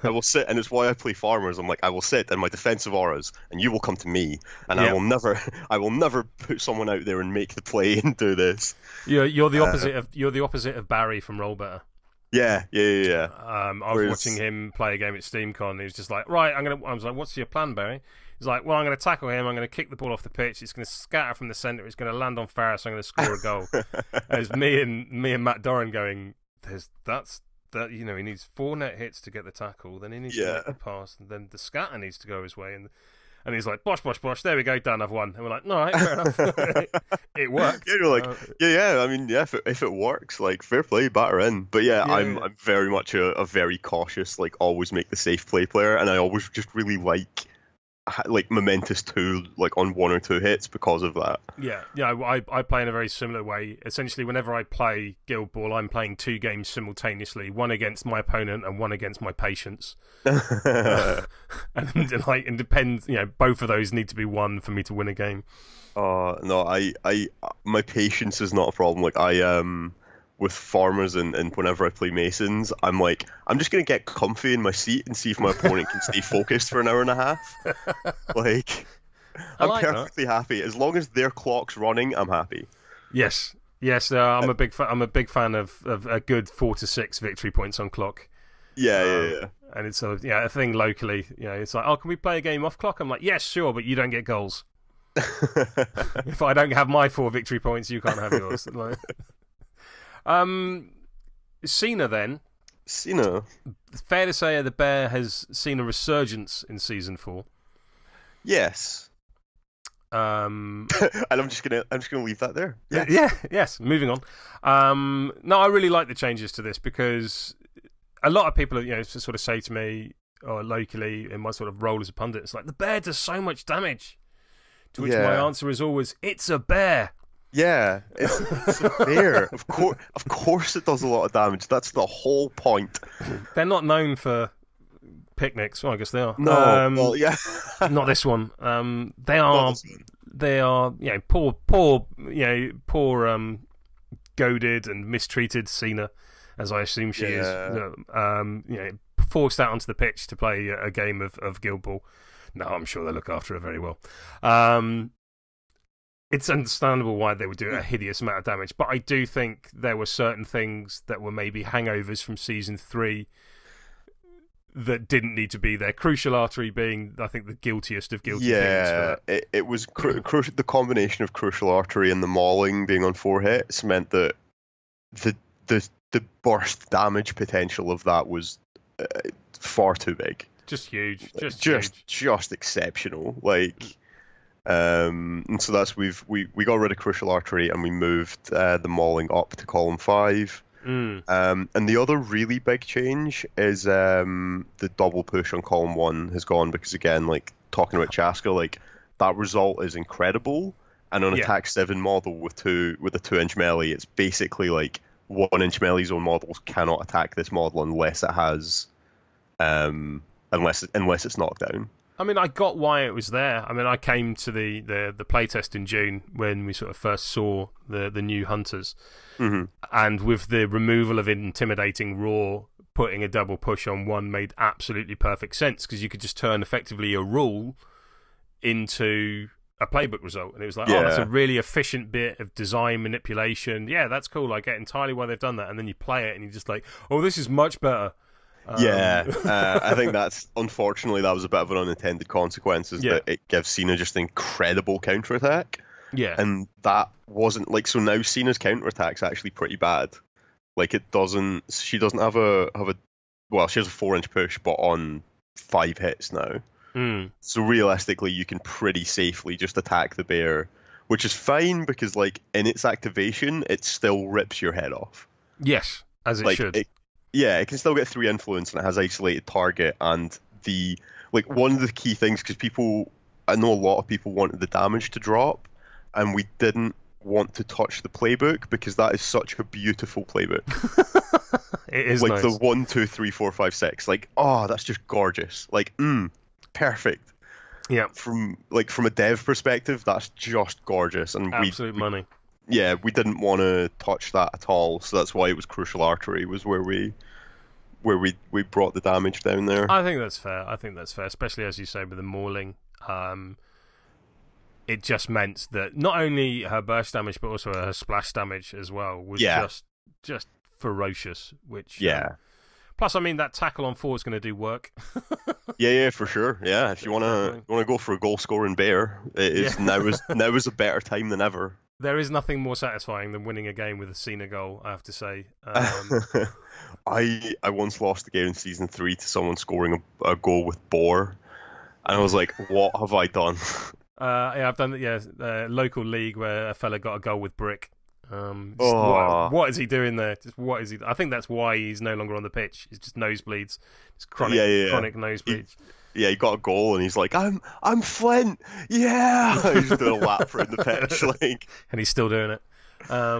will sit, and it's why I play farmers. I'm like, I will sit in my defensive auras, and you will come to me, and I will never put someone out there and make the play and do this. You're the opposite of Barry from Roll Better. Yeah. I was watching him play a game at SteamCon. He was just like, right, I was like, what's your plan, Barry? He's like, well, I'm going to tackle him. I'm going to kick the ball off the pitch. It's going to scatter from the centre. It's going to land on Ferris. I'm going to score a goal. And it's me and Matt Doran going, he needs 4 net hits to get the tackle. Then he needs to make the pass. And then the scatter needs to go his way. And he's like, bosh, there we go, done, I've won. And we're like, no, right, fair enough. It worked. Yeah, you're like, I mean, if it works, like, fair play, batter in. But I'm very much a very cautious, like, always make the safe play player, and I always just really like Momentous 2, like, on 1 or 2 hits because of that. Yeah, I play in a very similar way. Essentially, whenever I play Guild Ball, I'm playing 2 games simultaneously, one against my opponent and one against my patience. And like, it depends, both of those need to be won for me to win a game. No, my patience is not a problem. Like, with farmers and whenever I play Masons, I'm like, I'm just going to get comfy in my seat and see if my opponent can stay focused for an hour and a half. Like, I'm perfectly happy. As long as their clock's running, I'm happy. Yes. I'm a big fan of a good 4 to 6 victory points on clock. Yeah. And it's a thing locally. It's like, oh, can we play a game off clock? I'm like, yes, sure, but you don't get goals. If I don't have my 4 victory points, you can't have yours. Cena then. Cena. Fair to say the bear has seen a resurgence in season 4. Yes. And I'm just gonna leave that there. Yes. Moving on. No, I really like the changes to this because a lot of people, sort of say to me, or locally in my sort of role as a pundit, it's like, the bear does so much damage. To which my answer is always, it's a bear. Yeah, it's a bear. Of course, it does a lot of damage. That's the whole point. They're not known for picnics. Oh, I guess they are. No, well, yeah. Not this one. They Not are. this one. They are. Poor. Goaded and mistreated Cena, as I assume she is. Forced out onto the pitch to play a game of Guild Ball. No, I'm sure they look after her very well. It's understandable why they would do a hideous amount of damage, but I do think there were certain things that were maybe hangovers from Season 3 that didn't need to be there. Crucial Artery being, I think, the guiltiest of guilty things. Yeah, it was the combination of Crucial Artery and the mauling being on 4 hits meant that the burst damage potential of that was far too big. Just huge. Just exceptional. Like, and so that's we got rid of Crucial Artery and we moved the mauling up to column 5. And the other really big change is the double push on column 1 has gone, because again, like talking about Chaska, like that result is incredible. And on attack 7 model with a 2-inch melee, it's basically like 1-inch melee zone models cannot attack this model unless it has unless it's knocked down. I mean, I got why it was there. I mean, I came to the playtest in June when we sort of first saw the new hunters. Mm-hmm. And with the removal of intimidating roar, putting a double push on 1 made absolutely perfect sense, because you could just turn effectively a rule into a playbook result, and it was like, oh, that's a really efficient bit of design manipulation. Yeah, that's cool. I get entirely why they've done that. And then you play it and you're just like, oh, this is much better. I think unfortunately that was a bit of an unintended consequence, is that it gives Cena just an incredible counterattack. Yeah. And that wasn't like, so now Cena's counterattack's actually pretty bad. Like she doesn't have she has a 4-inch push, but on 5 hits now. So realistically you can pretty safely just attack the bear, which is fine, because like in its activation it still rips your head off. Yes, as it should. It can still get 3 influence, and it has isolated target, and one of the key things, because I know a lot of people wanted the damage to drop, and we didn't want to touch the playbook, because that is such a beautiful playbook. It is like nice. The 1, 2, 3, 4, 5, 6. Like, oh, that's just gorgeous. Like, perfect. Yeah. From a dev perspective, that's just gorgeous, and absolute money. Yeah, we didn't want to touch that at all, so that's why it was Crucial Artery was where we brought the damage down there. I think that's fair, especially as you say with the mauling. It just meant that not only her burst damage but also her splash damage as well was just ferocious. Which plus, I mean, that tackle on 4 is going to do work. Yeah, for sure. Yeah, if you want to go for a goal scoring bear, it is now is a better time than ever. There is nothing more satisfying than winning a game with a Cena goal, I have to say. I once lost a game in Season 3 to someone scoring a goal with Boar, and I was like, what have I done? I've done local league where a fella got a goal with Brick. What is he doing there? What is he? I think that's why he's no longer on the pitch. It's just nosebleeds. It's chronic nosebleeds. He got a goal and he's like, I'm Flint. Yeah, he's doing a lap around the pitch, like, and he's still doing it.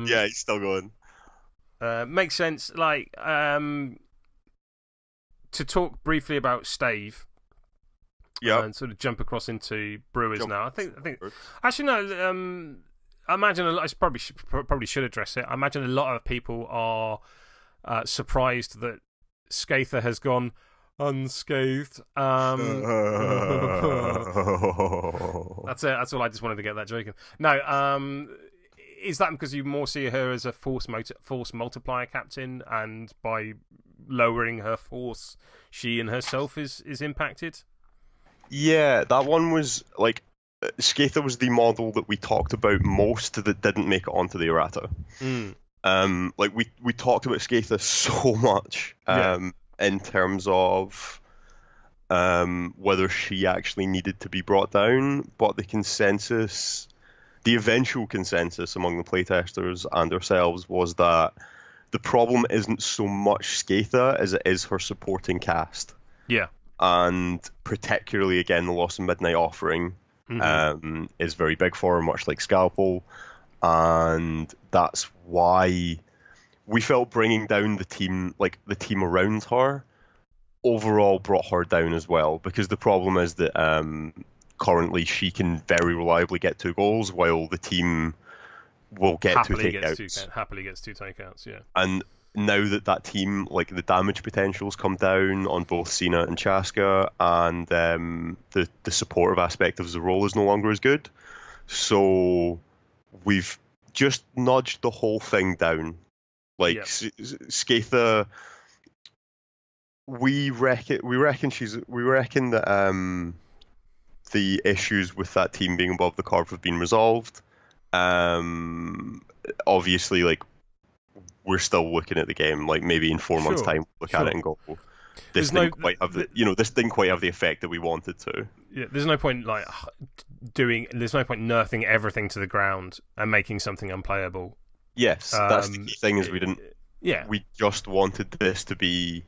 He's still going. Makes sense. Like, to talk briefly about Stave. Yeah, and sort of jump across into Brewers now. I think. Actually, no. I imagine I probably should address it. I imagine a lot of people are surprised that Skather has gone unscathed. That's it. That's all. I just wanted to get that joke in. No. Is that because you more see her as a force multiplier captain, and by lowering her force, she and herself is impacted? Yeah, that one was like, Skather was the model that we talked about most that didn't make it onto the errata. Like we talked about Skather so much in terms of whether she actually needed to be brought down, but the eventual consensus among the playtesters and ourselves was that the problem isn't so much Skather as it is her supporting cast. Yeah. And particularly, again, the Lost in Midnight offering is very big for her, much like Scalpel. And that's why we felt bringing down the team around her overall brought her down as well, because the problem is that currently she can very reliably get 2 goals, while the team will get 2 takeouts. Happily gets 2 takeouts, yeah. And now that team, like, the damage potential's come down on both Cena and Chaska, and the supportive aspect of the role is no longer as good. So we've just nudged the whole thing down. Like, yep. Skatha, we reckon that the issues with that team being above the curve have been resolved. Obviously, like, we're still looking at the game. Like, maybe in 4 months' time, look at it and go, this didn't quite have the effect that we wanted to. Yeah, there's no point there's no point nerfing everything to the ground and making something unplayable. Yes, that's the key thing. Is we didn't. Yeah, we just wanted this to be.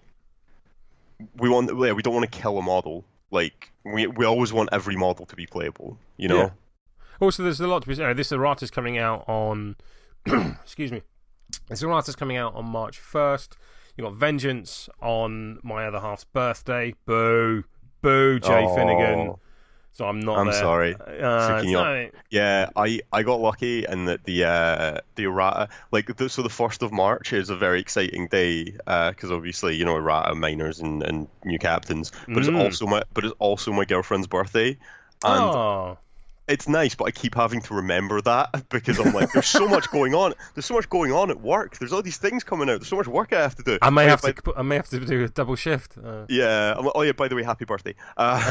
We don't want to kill a model. Like, we always want every model to be playable. You know. Yeah. Also, there's a lot to be said. This errata's coming out on. Excuse me. This errata's coming out on March 1st. You got Vengeance on my other half's birthday. Boo, Jay Finnegan. So I'm there. Sorry. Yeah, I got lucky in that the errata, so the 1st of March is a very exciting day, because obviously, you know, errata minors and new captains, but it's also my girlfriend's birthday, and it's nice, but I keep having to remember that, because I'm like, there's so much going on. There's so much going on at work. There's all these things coming out. There's so much work I have to do. I may have to do a double shift. Yeah. I'm like, oh yeah, by the way, happy birthday. I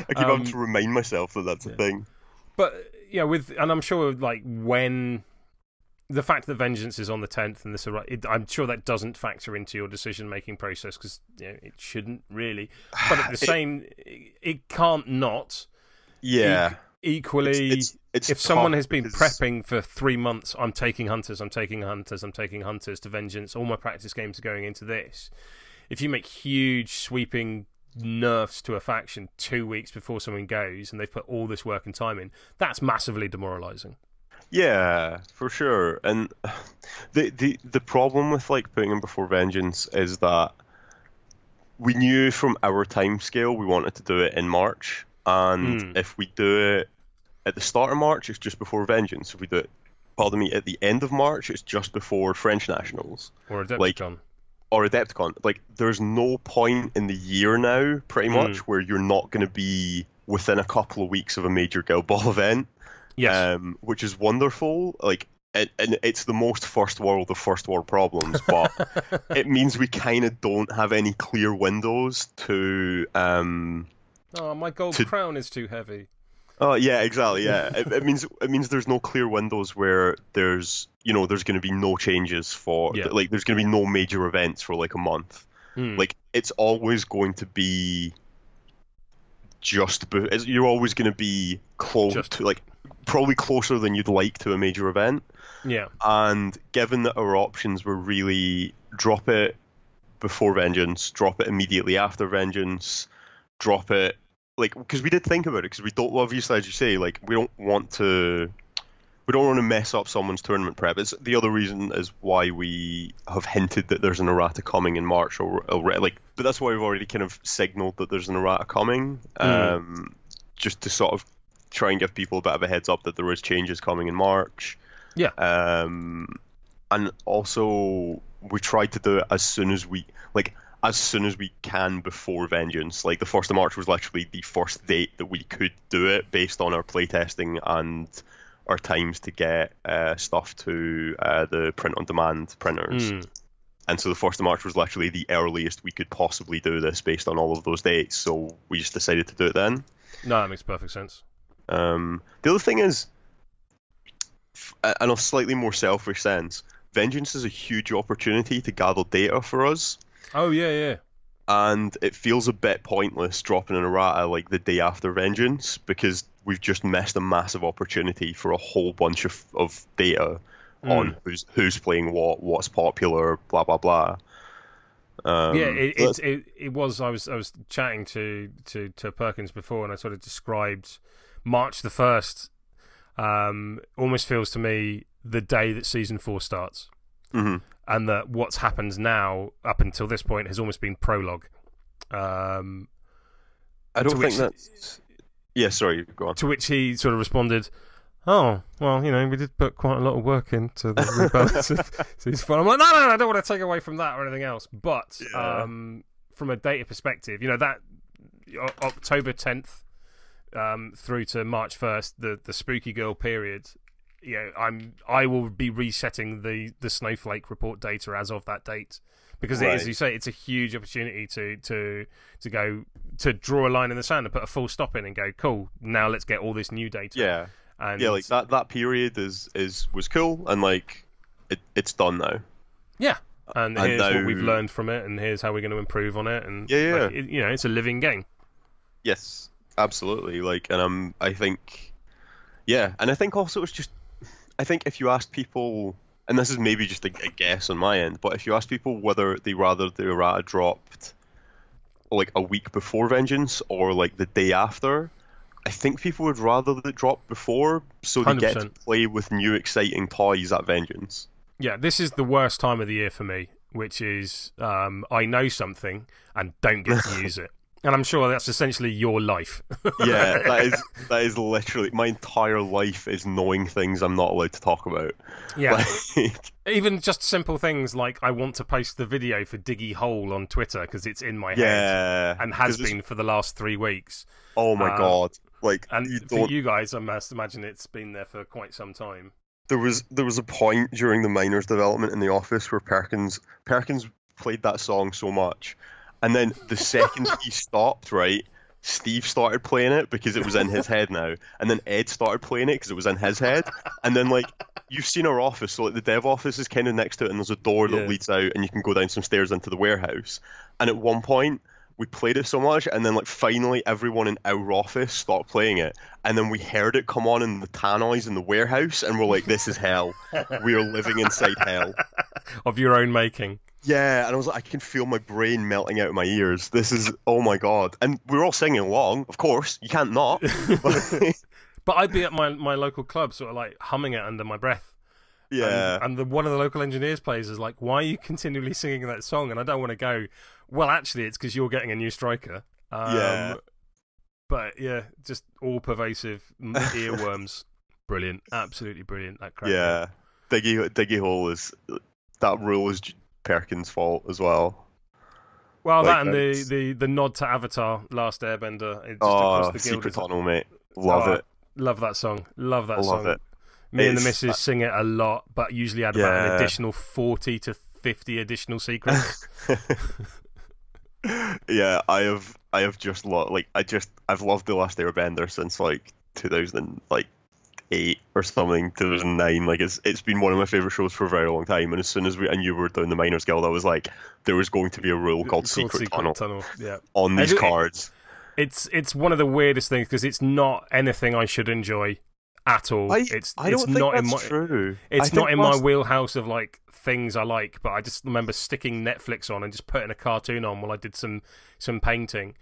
keep having to remind myself that that's a thing. But yeah, and I'm sure, like, when the fact that Vengeance is on the 10th and this, I'm sure that doesn't factor into your decision-making process, because, you know, it shouldn't really. But at the same, it can't not. Yeah. Equally, it's if someone has been prepping for 3 months, I'm taking hunters to Vengeance, all my practice games are going into this. If you make huge sweeping nerfs to a faction 2 weeks before someone goes, and they've put all this work and time in, that's massively demoralizing. Yeah, for sure. And the problem with, like, putting in before Vengeance is that we knew from our time scale we wanted to do it in March. And if we do it at the start of March, it's just before Vengeance. If we do it, at the end of March, it's just before French Nationals. Or Adepticon. Like, there's no point in the year now, pretty much, where you're not going to be within a couple of weeks of a major Guild Ball event. Yes. Which is wonderful. Like, and it's the most first world of first world problems, but it means we kind of don't have any clear windows to... Oh, my gold crown is too heavy. Oh yeah, exactly. Yeah, it means there's no clear windows where there's going to be no changes for like, there's going to be no major events for like a month. Like, it's always going to be you're always going to be close to, like, probably closer than you'd like to a major event. Yeah. And given that our options were really drop it before Vengeance, drop it immediately after Vengeance, drop it, like, because we did think about it, because we don't, obviously, as you say, like, we don't want to mess up someone's tournament prep. It's the other reason is why we have hinted that there's an errata coming in March, but that's why we've already kind of signaled that there's an errata coming, just to sort of try and give people a bit of a heads up that there is changes coming in March. Yeah. And also we tried to do it as soon as we can before Vengeance. Like, the 1st of March was literally the first date that we could do it based on our playtesting and our times to get stuff to the print-on-demand printers. And so the 1st of March was literally the earliest we could possibly do this based on all of those dates, so we just decided to do it then. No, that makes perfect sense. The other thing is, in a slightly more selfish sense, Vengeance is a huge opportunity to gather data for us. Oh, yeah. And it feels a bit pointless dropping an errata like the day after Vengeance, because we've just missed a massive opportunity for a whole bunch of data on who's playing what's popular, blah blah blah. It was. I was chatting to Perkins before, and I sort of described March the 1st. Almost feels to me the day that season 4 starts. and that what's happened now up until this point has almost been prologue. I don't think that's... Yeah, sorry, go on. To which he sort of responded, "Oh, well, you know, we did put quite a lot of work into the rebalance of season 4." I'm like, no, I don't want to take away from that or anything else. But from a data perspective, you know, that October 10th through to March 1st, the Spooky Girl period, you know, I will be resetting the Snowflake report data as of that date. Because it is, as you say, it's a huge opportunity to go to draw a line in the sand and put a full stop in and go, cool, now let's get all this new data. Yeah. And like that period was cool, and like it's done now. Yeah. And here's what we've learned from it, and here's how we're going to improve on it, and like, you know, it's a living game. Yes, absolutely. Like, and I think, yeah, and I think also it's just, I think if you ask people, and this is maybe just a guess on my end, but if you ask people whether they rather the errata dropped like a week before Vengeance or like the day after, I think people would rather that it dropped before, so they 100%. Get to play with new exciting toys at Vengeance. Yeah, this is the worst time of the year for me, which is I know something and don't get to use it. And I'm sure that's essentially your life. Yeah, that is literally my entire life is knowing things I'm not allowed to talk about. Yeah. Like... Even just simple things like I want to post the video for Diggy Hole on Twitter because it's in my head and has been for the last 3 weeks. Oh my god. Like, and for you guys, I must imagine it's been there for quite some time. There was a point during the miners development in the office where Perkins played that song so much. And then the second he stopped, right, Steve started playing it because it was in his head now. And then Ed started playing it because it was in his head. And then, like, you've seen our office. So, like, the dev office is kind of next to it, and there's a door that leads out, and you can go down some stairs into the warehouse. And at one point, we played it so much, and then, like, finally everyone in our office stopped playing it. And then we heard it come on in the tannoys in the warehouse, and we're like, this is hell. We are living inside hell. Of your own making. Yeah, and I was like, I can feel my brain melting out of my ears. This is, oh my god. And we were all singing along, of course. You can't not. But I'd be at my local club, sort of like humming it under my breath. Yeah. And one of the local engineers plays is like, why are you continually singing that song? And I don't want to go, well, actually, it's because you're getting a new striker. Yeah. But yeah, just all pervasive earworms. Brilliant. Absolutely brilliant. That crap. Yeah. Diggy Hole is, that rule is Perkins' fault as well. Well, like, that and the nod to Avatar, Last Airbender. Just across the Secret Tunnel, mate. Love it. Love that song. Love that song. Love it. Me and the missus sing it a lot, but usually add about an additional 40 to 50 additional secrets. Yeah, I have just I've loved The Last Airbender since like 2008 or something, 2009. Like it's been one of my favorite shows for a very long time. And as soon as you were doing the Miners Guild, I was like, there was going to be a rule called Secret Tunnel. Yeah. On these cards. It's one of the weirdest things because it's not anything I should enjoy at all. I don't think that's true. It's not in my wheelhouse of like things I like, but I just remember sticking Netflix on and just putting a cartoon on while I did some painting,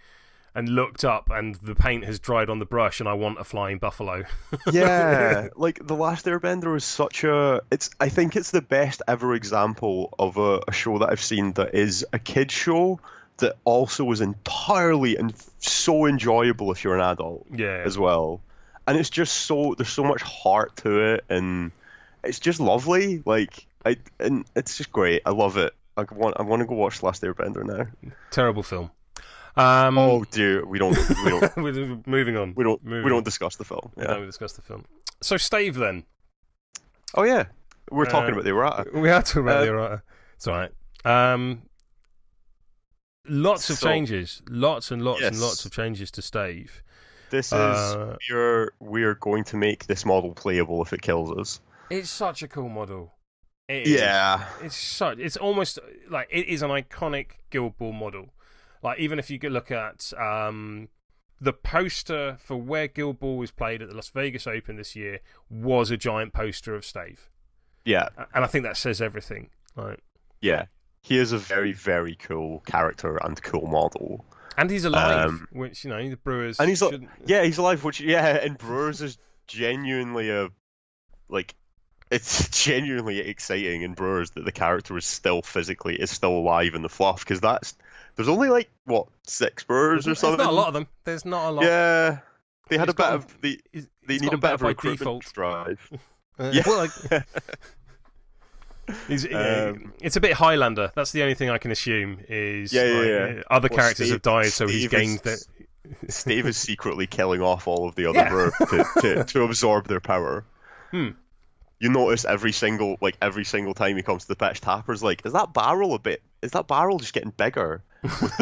and looked up and the paint has dried on the brush and I want a flying buffalo. Yeah, like The Last Airbender is such a... I think it's the best ever example of a show that I've seen that is a kid's show that also is entirely and so enjoyable if you're an adult as well. And it's just there's so much heart to it, and it's just lovely. Like, and it's just great. I love it. I want to go watch Last Airbender now. Terrible film. Oh dear, we don't. We're moving on. We don't discuss the film. Yeah. We don't discuss the film. So Stave then. Oh yeah, we're talking about the errata. We are talking about the errata. It's all right. Lots of changes, lots and lots of changes to Stave. This is we're going to make this model playable if it kills us. It's such a cool model. It's almost like it is an iconic Guild Ball model. Like, even if you could look at the poster for where Guild Ball was played at the Las Vegas Open this year was a giant poster of Stave. Yeah, and I think that says everything. Right? Yeah, he is a very, very cool character and cool model. And he's alive, which, you know, the Brewers... And he's alive, which, and Brewers is genuinely it's genuinely exciting in Brewers that the character is still alive in the fluff, because there's only like what 6 Brewers or something. There's not a lot of them. There's not a lot. Yeah, they had a bit of they need a bit of by recruitment default drive. Yeah. Well, like, it's a bit Highlander. That's the only thing I can assume is other characters have died, so he's gained that. Stave is secretly killing off all of the other Brewer to absorb their power. You notice every single time he comes to the pitch, Tapper's like, is that barrel just getting bigger? With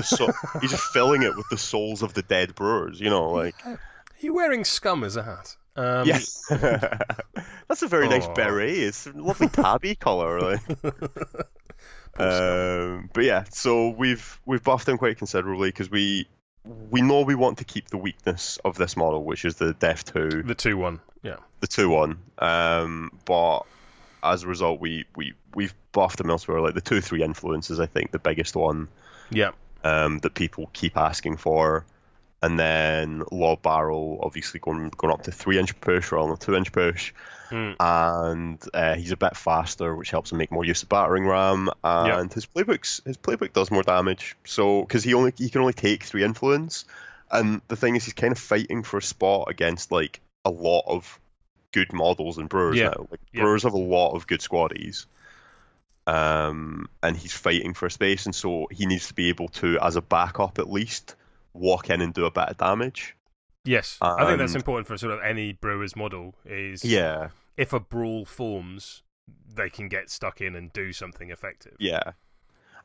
he's just filling it with the souls of the dead brewers, like. Are you wearing scum as a hat? Yes. That's a very nice beret. It's a lovely tabby colour. But yeah, so we've buffed him quite considerably because we know we want to keep the weakness of this model, which is the Def 2. The 2-1, yeah. The 2-1. But as a result, we've buffed him elsewhere. Like the 2-3 influence is, I think, the biggest one. Yeah. That people keep asking for. And then Lob Barrel, obviously going up to 3-inch push rather than 2-inch push. And he's a bit faster, which helps him make more use of battering ram. And his playbook does more damage. So because he can only take 3 influence. And the thing is, he's kind of fighting for a spot against like a lot of good models in Brewers now. Like Brewers have a lot of good squaddies. And he's fighting for a space, and so he needs to be able to, as a backup at least, walk in and do a bit of damage. Yes, I think that's important for sort of any Brewers model. Is if a brawl forms, they can get stuck in and do something effective. Yeah,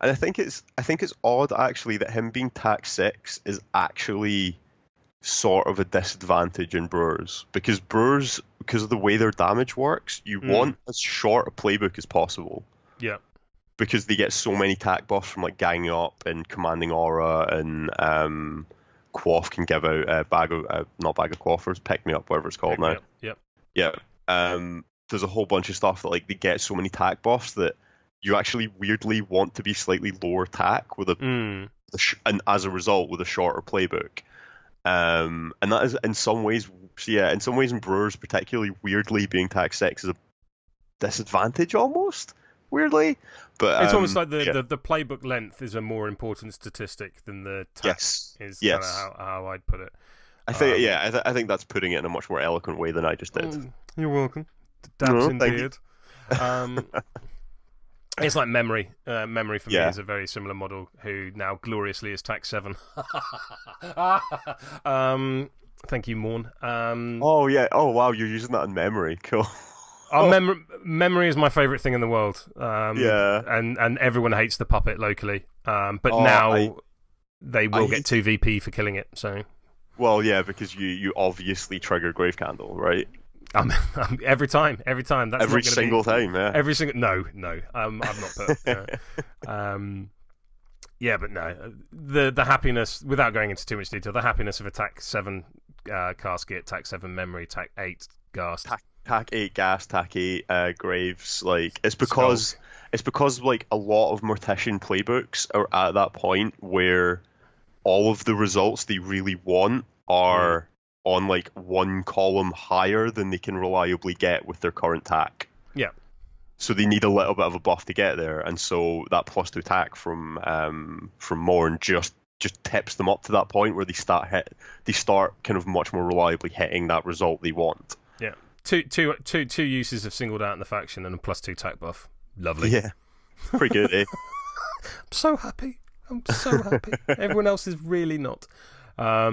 and I think it's odd actually that him being tax 6 is actually sort of a disadvantage in Brewers, because of the way their damage works, you want as short a playbook as possible. Yeah. Because they get so many tack buffs from like ganging up and commanding aura, and Quaff can give out a not bag of quaffers, pick me up, whatever it's called now. Yep. Yeah. There's a whole bunch of stuff that like they get so many tack buffs that you actually weirdly want to be slightly lower tack with and as a result with a shorter playbook. And that is in some ways in Brewers particularly, weirdly being tack 6 is a disadvantage almost. Weirdly, but it's almost like the playbook length is a more important statistic than the tack. Is kind of how I'd put it. I think I think that's putting it in a much more eloquent way than I just did. You're welcome. Dabs in beard. It's like memory. Memory for me is a very similar model, who now gloriously is tack 7. Thank you, Morn. Oh yeah. Oh wow, you're using that in memory. Cool. Memory is my favourite thing in the world. And everyone hates the puppet locally. But now they will get 2 VP for killing it. So. Well, yeah, because you obviously trigger Grave Candle, right? Every time. That's every single time. Yeah. Every single. No. I've not put. Yeah, but no. The happiness, without going into too much detail, the happiness of a tack 7 casket, tack 7 memory, tack 8 ghast. Tack 8 gas, tack 8 graves, like it's because like a lot of Mortician playbooks are at that point where all of the results they really want are on like one column higher than they can reliably get with their current tack. Yeah. So they need a little bit of a buff to get there, and so that +2 tack from Morn just tips them up to that point where they start kind of much more reliably hitting that result they want. Yeah. Two uses of singled out in the faction and a +2 tack buff. Lovely. Yeah. Pretty good, eh? I'm so happy. Everyone else is really not. I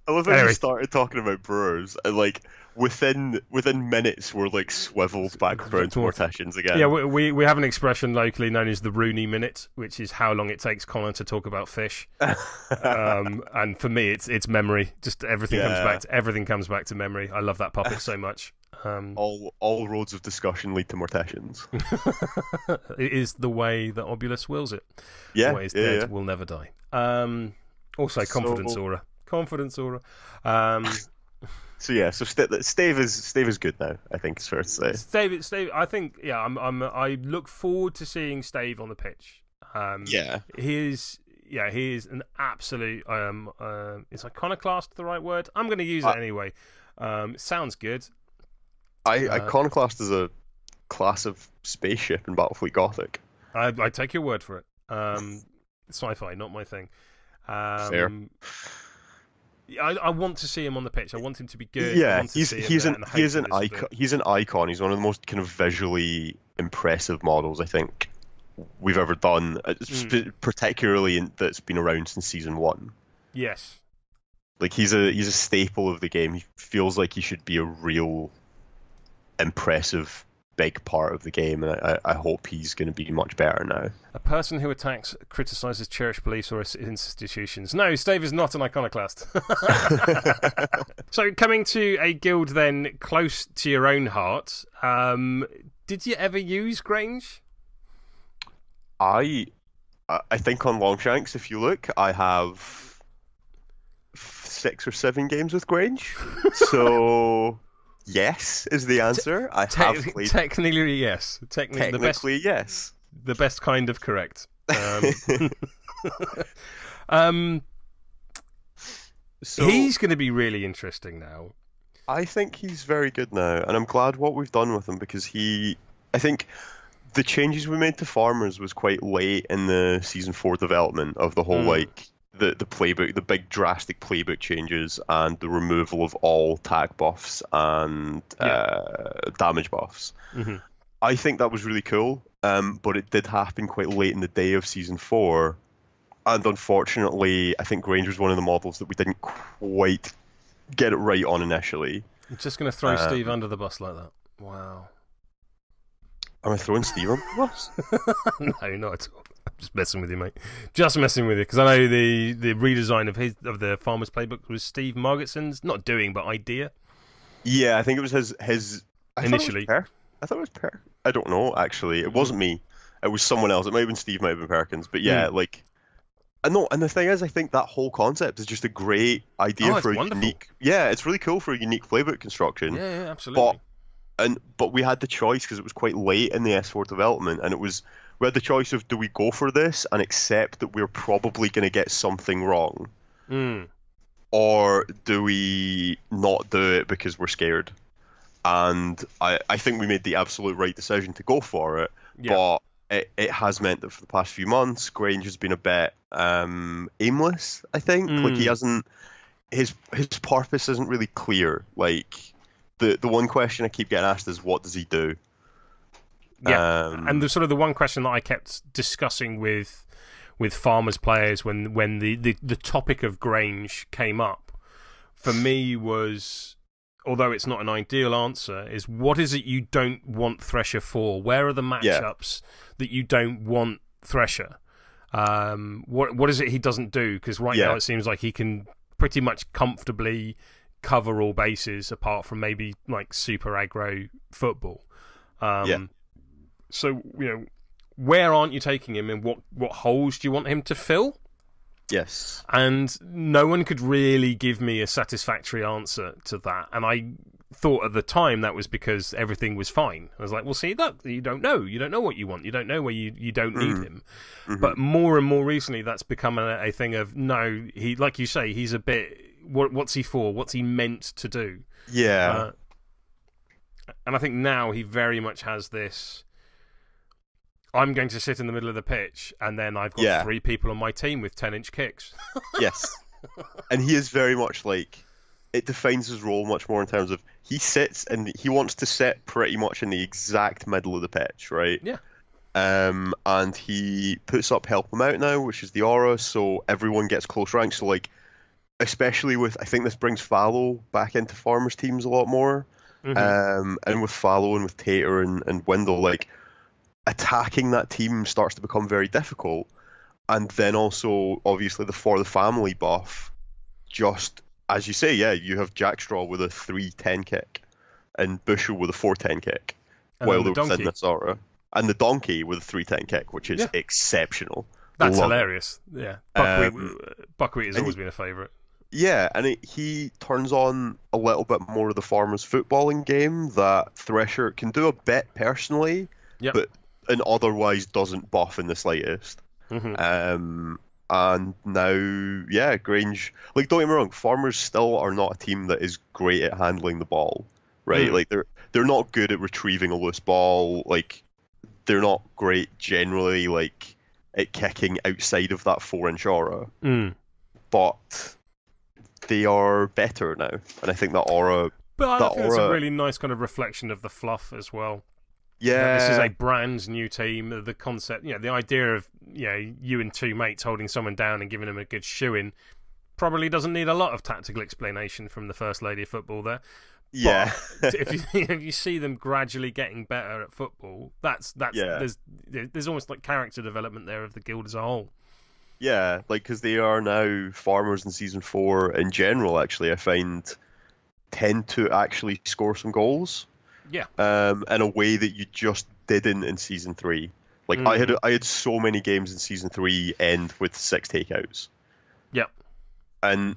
love how you started talking about Brewers, and like within minutes we're like swiveled back around to Morticians again. Yeah, we have an expression locally known as the Rooney minute, which is how long it takes Colin to talk about fish. And for me, it's memory. Just everything comes back to memory. I love that puppet so much. All roads of discussion lead to Morticians. It is the way that Obulus wills it. Yeah, the way it's dead will never die. Also, confidence aura. So Stave is good now. I think it's fair to say. Stave. I think I look forward to seeing Stave on the pitch. He is an absolute. Is iconoclast the right word? I'm going to use it anyway. Sounds good. Iconoclast is class of spaceship in Battlefleet Gothic. I take your word for it. Sci-fi, not my thing. Fair. I want to see him on the pitch. I want him to be good. Yeah, he's an icon. He's an icon. He's one of the most kind of visually impressive models I think we've ever done, particularly that's been around since season 1. Yes. Like he's a staple of the game. He feels like he should be a real impressive big part of the game, and I hope he's going to be much better now. A person who attacks, criticises cherished beliefs or institutions. No, Stave is not an iconoclast. So, coming to a guild then close to your own heart, did you ever use Grange? I think on Longshanks, if you look, I have 6 or 7 games with Grange. So yes is the answer. I have played. Technically, yes. Technically, yes. The best kind of correct. So he's going to be really interesting now. I think he's very good now, and I'm glad what we've done with him, because I think the changes we made to farmers was quite late in the season 4 development of the whole like the playbook, the big drastic playbook changes, and the removal of all tag buffs and damage buffs. Mm-hmm. I think that was really cool, but it did happen quite late in the day of season 4, and unfortunately, I think Grange was one of the models that we didn't quite get it right on initially. You're just going to throw Steve under the bus like that? Wow. Am I throwing Steve under the bus? No, not at all. I'm just messing with you, mate. Just messing with you, because I know the redesign of the Farmer's Playbook was Steve Margetson's, not doing, but idea. Yeah, I think it was his initially. I thought it was Per. I don't know, actually. It wasn't me. It was someone else. It might have been Steve, might have been Perkins. But yeah, like... I know, and the thing is, I think that whole concept is just a great idea for a unique... Yeah, it's really cool for a unique playbook construction. Yeah, absolutely. But we had the choice, because it was quite late in the S4 development, and we had the choice of, do we go for this and accept that we're probably going to get something wrong? Or do we not do it because we're scared? And I think we made the absolute right decision to go for it, but it has meant that for the past few months, Grange has been a bit aimless, I think. Like, he hasn't... His purpose isn't really clear. Like, the one question I keep getting asked is, what does he do? Yeah, and the sort of the one question that I kept discussing with farmers players when the topic of Grange came up, for me was, although it's not an ideal answer, is what is it you don't want Thresher for? Where are the matchups that you don't want Thresher? What is it he doesn't do? Because right now it seems like he can pretty much comfortably cover all bases, apart from maybe like super aggro football. So, where aren't you taking him, and what holes do you want him to fill? Yes. And no one could really give me a satisfactory answer to that. And I thought at the time that was because everything was fine. I was like, well, see, that you don't know. You don't know what you want. You don't know where you don't need him. Mm-hmm. But more and more recently, that's become a thing of, no, he, like you say, he's a bit... What's he for? What's he meant to do? Yeah. And I think now he very much has this... I'm going to sit in the middle of the pitch, and then I've got 3 people on my team with 10-inch kicks. Yes. And he is very much like... It defines his role much more in terms of he sits and he wants to sit pretty much in the exact middle of the pitch, right? Yeah. And he puts up help him out now, which is the aura, so everyone gets close ranks. So, like, especially with... I think this brings Fallow back into farmers' teams a lot more. Mm-hmm. And with Fallow and with Tater and Windle, like... attacking that team starts to become very difficult, and then also obviously for the family buff, just as you say, you have Jackstraw with a 3-10 kick and Bushel with a 4-10 kick, and while they're within this aura, and the Donkey with a 3-10 kick, which is exceptional. That's hilarious. Yeah, Buckwheat has always been a favourite. Yeah, and he turns on a little bit more of the farmers' footballing game that Thresher can do a bit personally, but and otherwise doesn't buff in the slightest. Mm-hmm. And now, Grange... Like, don't get me wrong, farmers still are not a team that is great at handling the ball, right? Like, they're not good at retrieving a loose ball. Like, they're not great generally, like, at kicking outside of that 4-inch aura. But they are better now, and I think that aura. But I think it's a really nice kind of reflection of the fluff as well. Yeah, this is a brand new team. The concept, the idea of you and two mates holding someone down and giving them a good shoe-in probably doesn't need a lot of tactical explanation from the First Lady of Football there. Yeah, but if you see them gradually getting better at football, there's almost like character development there of the guild as a whole. Yeah, like, because they are now farmers in Season 4 in general, actually, I find, tend to actually score some goals. Yeah. In a way that you just didn't in Season 3. Like, I had so many games in Season 3 end with 6 takeouts. Yep. And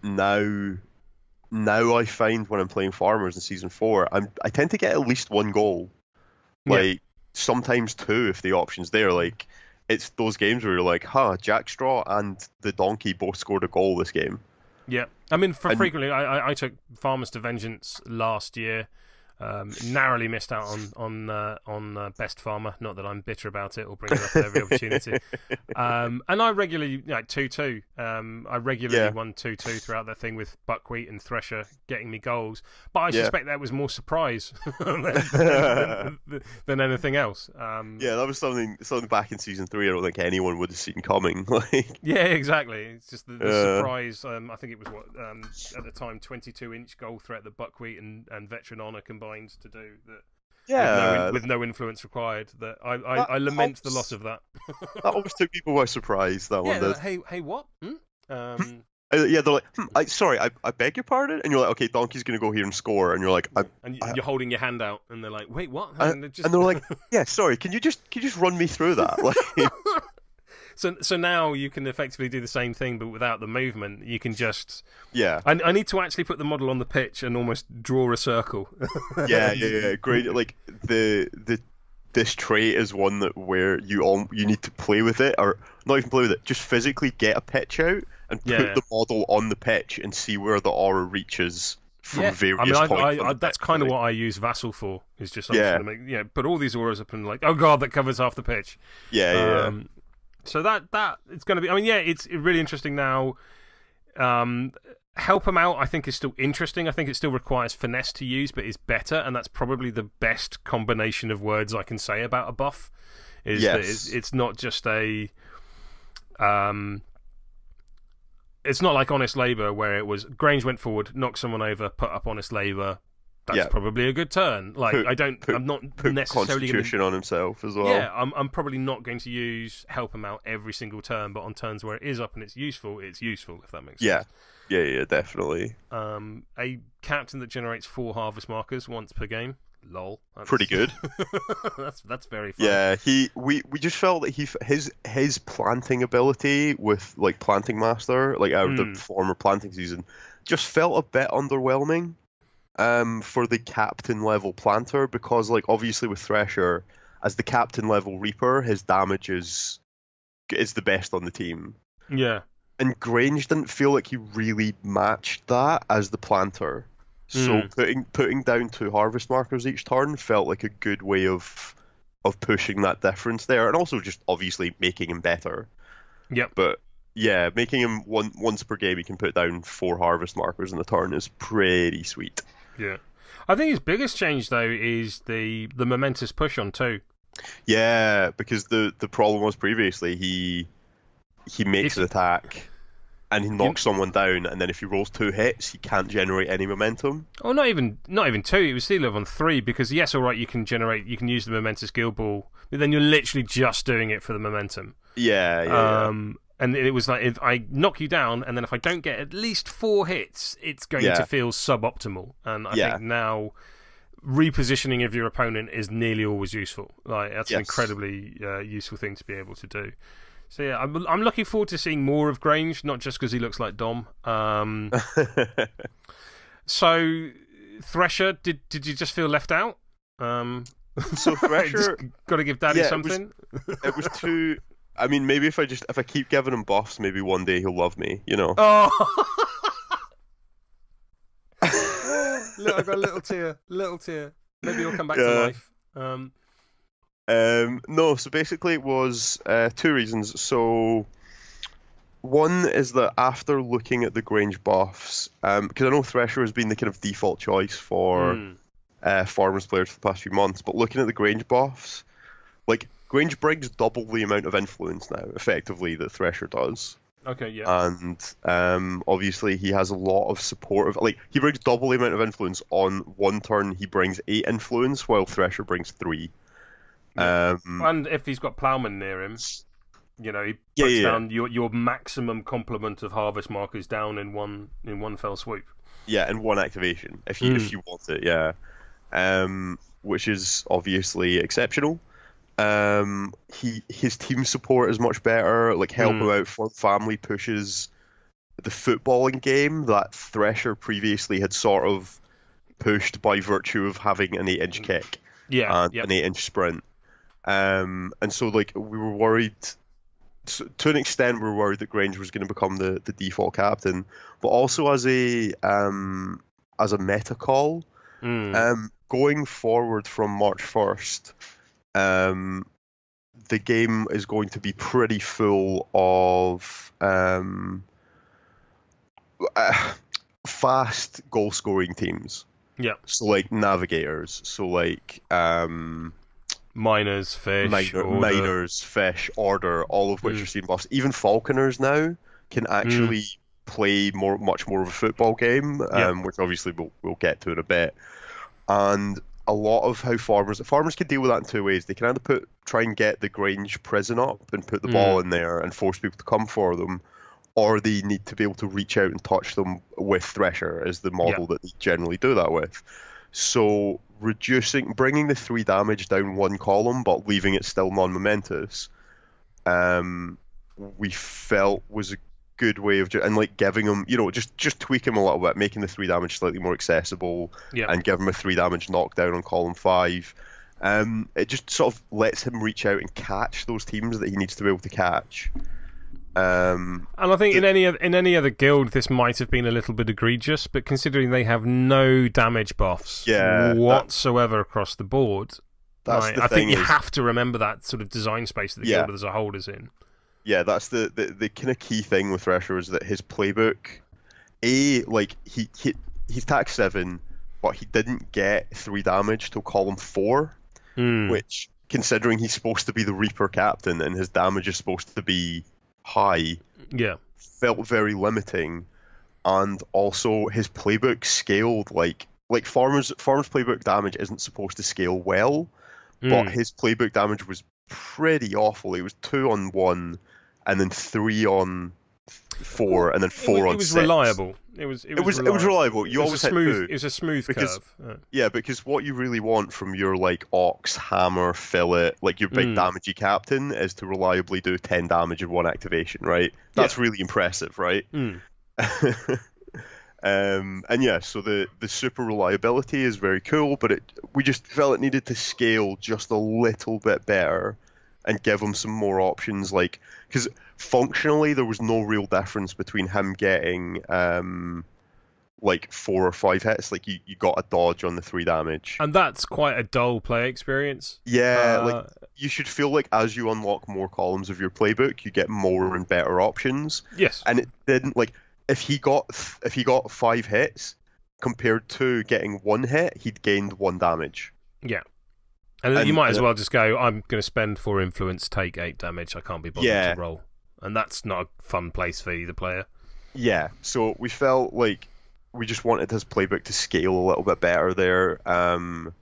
now I find when I'm playing farmers in Season 4, I tend to get at least 1 goal. Like, sometimes 2 if the option's there. Like, it's those games where you're like, Jackstraw and the Donkey both scored a goal this game. Yeah. I mean, frequently, I took Farmers to Vengeance last year. Narrowly missed out on Best Farmer. Not that I'm bitter about it or bring it up at every opportunity. And I regularly 2-2. I regularly won 2-2 throughout that thing with Buckwheat and Thresher getting me goals. But I suspect that was more surprise than anything else. That was something back in Season 3 I don't think anyone would have seen coming. Yeah, exactly. It's just the surprise. I think it was at the time 22-inch goal threat that Buckwheat and Veteran Honor combined to do that. With no influence required. That I lament the loss of that. That always took people by surprise. That one did. Hey, what? They're like, sorry, I beg your pardon, and you're like, okay, Donkey's gonna go here and score, and you're like, you're holding your hand out, and they're like, wait, what? And they're like, yeah, sorry, can you just run me through that? Like. So now you can effectively do the same thing, but without the movement. You can just... Yeah. I need to actually put the model on the pitch and almost draw a circle. Yeah. Great. Like, this trait is one where you need to play with it, or not even play with it, just physically get a pitch out and put the model on the pitch and see where the aura reaches from various points. That's kind of what I use Vassal for, is just put all these auras up and like, oh god, that covers half the pitch. So that it's going to be... I mean, it's really interesting now. Help them out, I think, is still interesting. I think it still requires finesse to use, but is better, and that's probably the best combination of words I can say about a buff. That it's not just a... it's not like Honest Labour, where it was Grange went forward, knocked someone over, put up Honest Labour. That's probably a good turn. Like, I'm not necessarily Constitution on himself as well. Yeah, I'm probably not going to use help him out every single turn, but on turns where it is up and it's useful, if that makes sense. Yeah, definitely. A captain that generates 4 harvest markers once per game. Lol. That's pretty good. that's very fun. Yeah, we just felt that his planting ability with like Planting Master, like out of the former planting season, just felt a bit underwhelming. For the captain level planter, because like obviously with Thresher as the captain level reaper, his damage is the best on the team. Yeah. And Grange didn't feel like he really matched that as the planter. So putting down 2 harvest markers each turn felt like a good way of pushing that difference there, and also just obviously making him better. Yep. But yeah, making him once per game he can put down 4 harvest markers in the turn is pretty sweet. Yeah, I think his biggest change though is the momentous push on 2. Yeah, because the problem was previously he makes an attack and he knocks someone down, and then if he rolls 2 hits, he can't generate any momentum. Oh, not even 2. It was still on 3 because yes, all right, you can use the momentous guild ball, but then you're literally just doing it for the momentum. Yeah. And it was like, if I knock you down, and then if I don't get at least 4 hits, it's going to feel suboptimal. And I think now repositioning of your opponent is nearly always useful. Like, that's an incredibly useful thing to be able to do. So yeah, I'm looking forward to seeing more of Grange, not just because he looks like Dom. So Thresher, did you just feel left out? So Thresher got to give Daddy something. It was too. I mean, maybe if I keep giving him buffs, maybe one day he'll love me, you know. Oh! Look, I got a little tear. Maybe he'll come back to life. No, so basically it was two reasons. So one is that after looking at the Grange buffs, because I know Thresher has been the kind of default choice for Farmers players for the past few months, but looking at the Grange buffs, like Grange brings double the amount of influence now, effectively, that Thresher does. Okay, yeah. And obviously he has a lot of support. Like, he brings double the amount of influence on one turn. He brings 8 influence, while Thresher brings 3. Yeah. And if he's got Plowman near him, you know, he puts down your maximum complement of harvest markers down in one fell swoop. Yeah, in one activation, if you want it, yeah. Which is obviously exceptional. His team support is much better. Like, help him out for family pushes the footballing game that Thresher previously had sort of pushed by virtue of having an 8-inch kick and an 8-inch sprint. And so, like, we were worried. To an extent, we were worried that Grange was going to become the default captain, but also as a meta call, going forward from March 1st. The game is going to be pretty full of fast goal-scoring teams. Yeah. So, like, navigators. So, like, miners, fish, miners, fish, order, all of which are seeing buffs. Even falconers now can actually play much more of a football game, which obviously we'll get to in a bit. And a lot of how farmers can deal with that in two ways. They can either try and get the Grange prison up and put the ball in there and force people to come for them, or they need to be able to reach out and touch them with Thresher is the model that they generally do that with. So bringing the 3 damage down one column but leaving it still non-momentous, we felt was a good way of and like giving him, you know, just tweak him a little bit, making the 3 damage slightly more accessible, and give him a 3 damage knockdown on column 5. It just sort of lets him reach out and catch those teams that he needs to be able to catch. And I think in any other guild this might have been a little bit egregious, but considering they have no damage buffs whatsoever across the board, I think you have to remember that sort of design space that the guild as a whole is in. Yeah, that's the kind of key thing with Thresher is that his playbook, like he's tax 7, but he didn't get 3 damage till column 4, which, considering he's supposed to be the Reaper captain and his damage is supposed to be high, felt very limiting. And also his playbook scaled like Farmer's playbook damage isn't supposed to scale well, but his playbook damage was pretty awful. It was 2 on 1, and then 3 on 4, and then 4 on 6. It was reliable. It was reliable. You always hit 2. It was a smooth curve. Yeah, because what you really want from your like Ox, Hammer, Fillet, like your big damagey captain, is to reliably do 10 damage in one activation, right? That's really impressive, right? And yeah, so the super reliability is very cool, but we just felt it needed to scale just a little bit better and give him some more options, like, because functionally there was no real difference between him getting like 4 or 5 hits. Like you got a dodge on the 3 damage, and that's quite a dull play experience. Like you should feel like as you unlock more columns of your playbook, you get more and better options. Yes, and it didn't, like, if he got 5 hits compared to getting 1 hit, he'd gained 1 damage. Yeah. And you might as well just go, I'm going to spend 4 influence, take 8 damage, I can't be bothered to roll. And that's not a fun place for either player. Yeah, so we felt like we just wanted his playbook to scale a little bit better there, and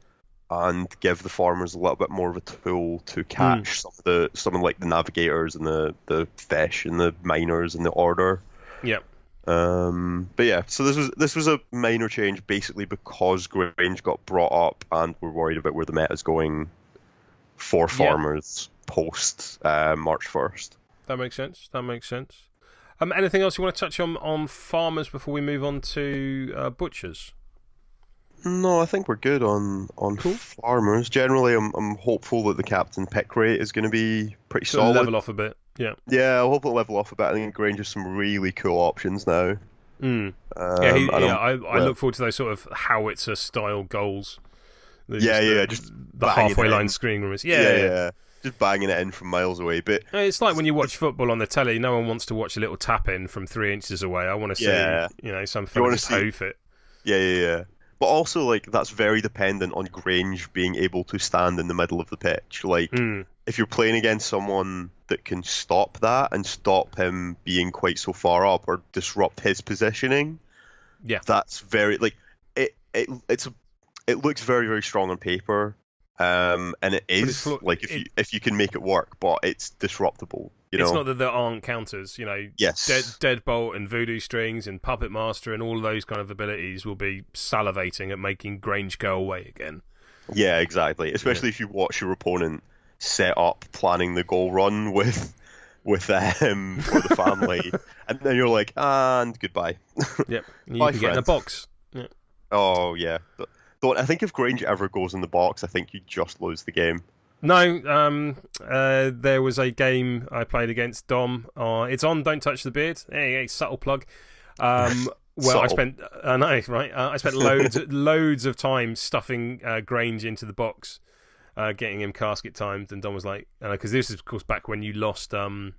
give the farmers a little bit more of a tool to catch some like the navigators and the fish and the miners and the order. Yep. But yeah, so this was a minor change basically because Grange got brought up and we're worried about where the meta's going for farmers post March 1st. That makes sense. Anything else you want to touch on farmers before we move on to butchers? No, I think we're good on farmers. Generally, I'm hopeful that the captain pick rate is going to be pretty solid. Level off a bit. Yeah, I hope it'll level off a bit. I think Grange has some really cool options now. I look forward to those sort of howitzer style goals Just the halfway line screening rooms. Yeah. Just banging it in from miles away. But it's like when you watch football on the telly. No one wants to watch a little tap in from 3 inches away. I want to see, some fella just hoof it. Yeah. But also, like, that's very dependent on Grange being able to stand in the middle of the pitch. Like, if you're playing against someone that can stop that and stop him being quite so far up or disrupt his positioning, that's very, like, it looks very, very strong on paper. And it is like if you can make it work, but it's disruptible. It's not that there aren't counters. Yes. Deadbolt and Voodoo Strings and Puppet Master and all those kind of abilities will be salivating at making Grange go away again. Yeah, exactly. Especially if you watch your opponent set up planning the goal run with them for the family, and then you're like, and goodbye. Yep. You can get in a box. Yeah. Oh yeah. I think if Grange ever goes in the box, I think you just lose the game. No, there was a game I played against Dom. It's on Don't Touch the Beard. Hey, subtle plug. Well, I spent loads of time stuffing Grange into the box, getting him casket timed, and Dom was like, because this is of course back when you lost the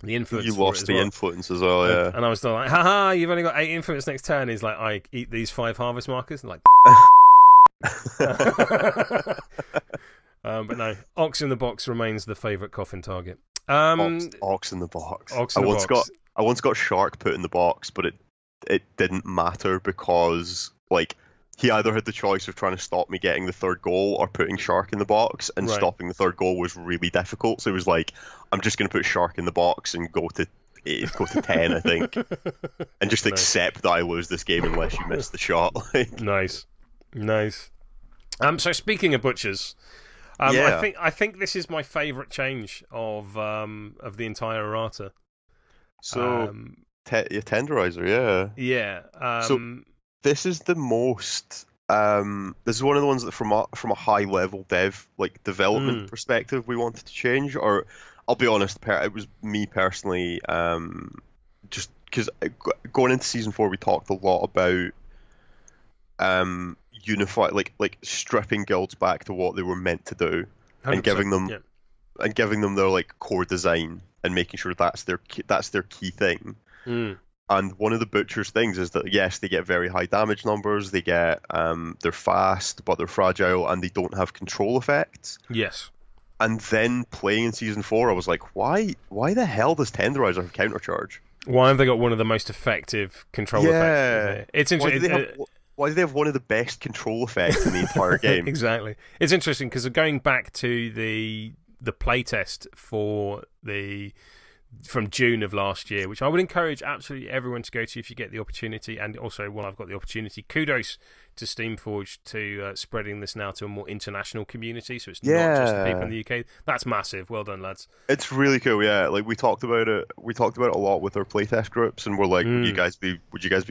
influence. You lost the influence as well, yeah. And I was still like, haha, you've only got 8 influence next turn. He's like, I eat these 5 harvest markers, and like. But no, Ox in the Box remains the favourite coffin target. Ox in the Box. I once got Shark put in the box, but it didn't matter because like he either had the choice of trying to stop me getting the 3rd goal or putting Shark in the box, and stopping the 3rd goal was really difficult. So it was like, I'm just going to put Shark in the box and go to 10, I think, and just accept that I lose this game unless you miss the shot. Nice. So speaking of butchers, I think this is my favourite change of the entire errata. So tenderizer, yeah. So this is the most. This is one of the ones that from a high level development perspective we wanted to change. Or I'll be honest, it was me personally. Just because going into season 4, we talked a lot about unify like stripping guilds back to what they were meant to do, and giving them their like core design and making sure that's their key thing. And one of the butcher's things is that yes, they get very high damage numbers, they get they're fast but they're fragile, and they don't have control effects. Yes. And then playing in season 4, I was like, why the hell does Tenderizer have countercharge? Why have they got one of the most effective control effects? It's interesting. Why do they have one of the best control effects in the entire game? Exactly. It's interesting because going back to the playtest from June of last year, which I would encourage absolutely everyone to go to if you get the opportunity, and also while I've got the opportunity, kudos to Steamforged to spreading this now to a more international community, so it's not just the people in the UK. That's massive. Well done, lads. It's really cool, yeah. Like we talked about it a lot with our playtest groups, and we're like, would you guys be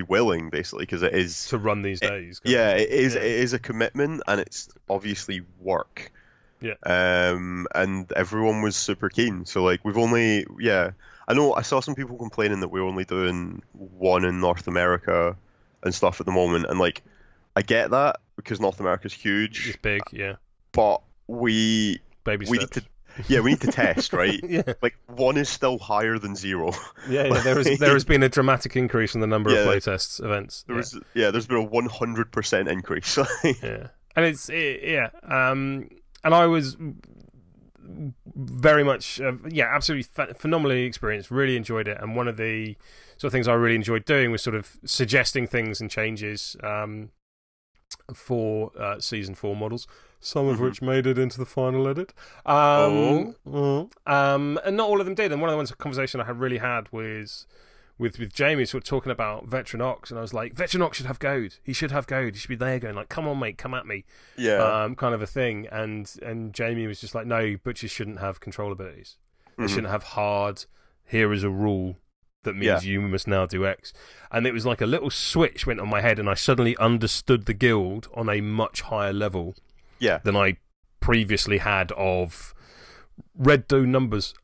willing, basically, because it is to run these days. It is a commitment, and it's obviously work. Yeah. And everyone was super keen. So like I know I saw some people complaining that we're only doing one in North America and stuff at the moment, and like I get that because North America's huge. It's big, yeah. But we need to test, right? Yeah. Like 1 is still higher than 0. Yeah, there has been a dramatic increase in the number of playtests events. There's been a 100% increase. Yeah. And and I was very much, absolutely phenomenally experienced, really enjoyed it. And one of the sort of things I really enjoyed doing was sort of suggesting things and changes for Season 4 models, some of which made it into the final edit. And not all of them did. And one of the ones, a conversation I had was with Jamie, sort of talking about Veteran Ox, and I was like, Veteran Ox should have goad. He should have goad. He should be there going like, come on, mate, come at me. Yeah. Kind of a thing. And Jamie was just like, no, butchers shouldn't have control abilities. They shouldn't have hard, here is a rule that means you must now do X. And it was like a little switch went on my head, and I suddenly understood the guild on a much higher level than I previously had of red do numbers.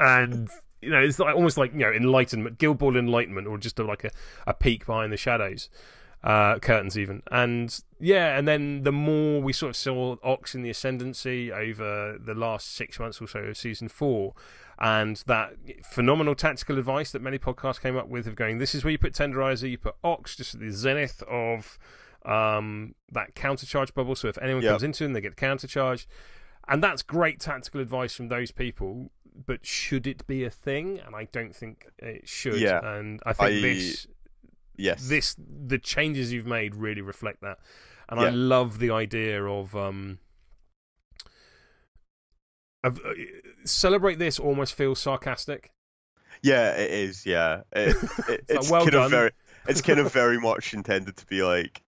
And it's like, almost like enlightenment, Guild Ball enlightenment, or just like a peek behind the shadows. curtains even. And yeah, and then the more we sort of saw Ox in the ascendancy over the last 6 months or so of season 4, and that phenomenal tactical advice that many podcasts came up with of going, this is where you put Tenderizer, you put Ox just at the zenith of that countercharge bubble, so if anyone comes into them, they get the countercharge. And that's great tactical advice from those people, but should it be a thing? And I don't think it should. Yeah. And I think the changes you've made really reflect that. And I love the idea of celebrate this almost feels sarcastic. Yeah, it is. Yeah, it's well kind done. of very. It's kind of very much intended to be like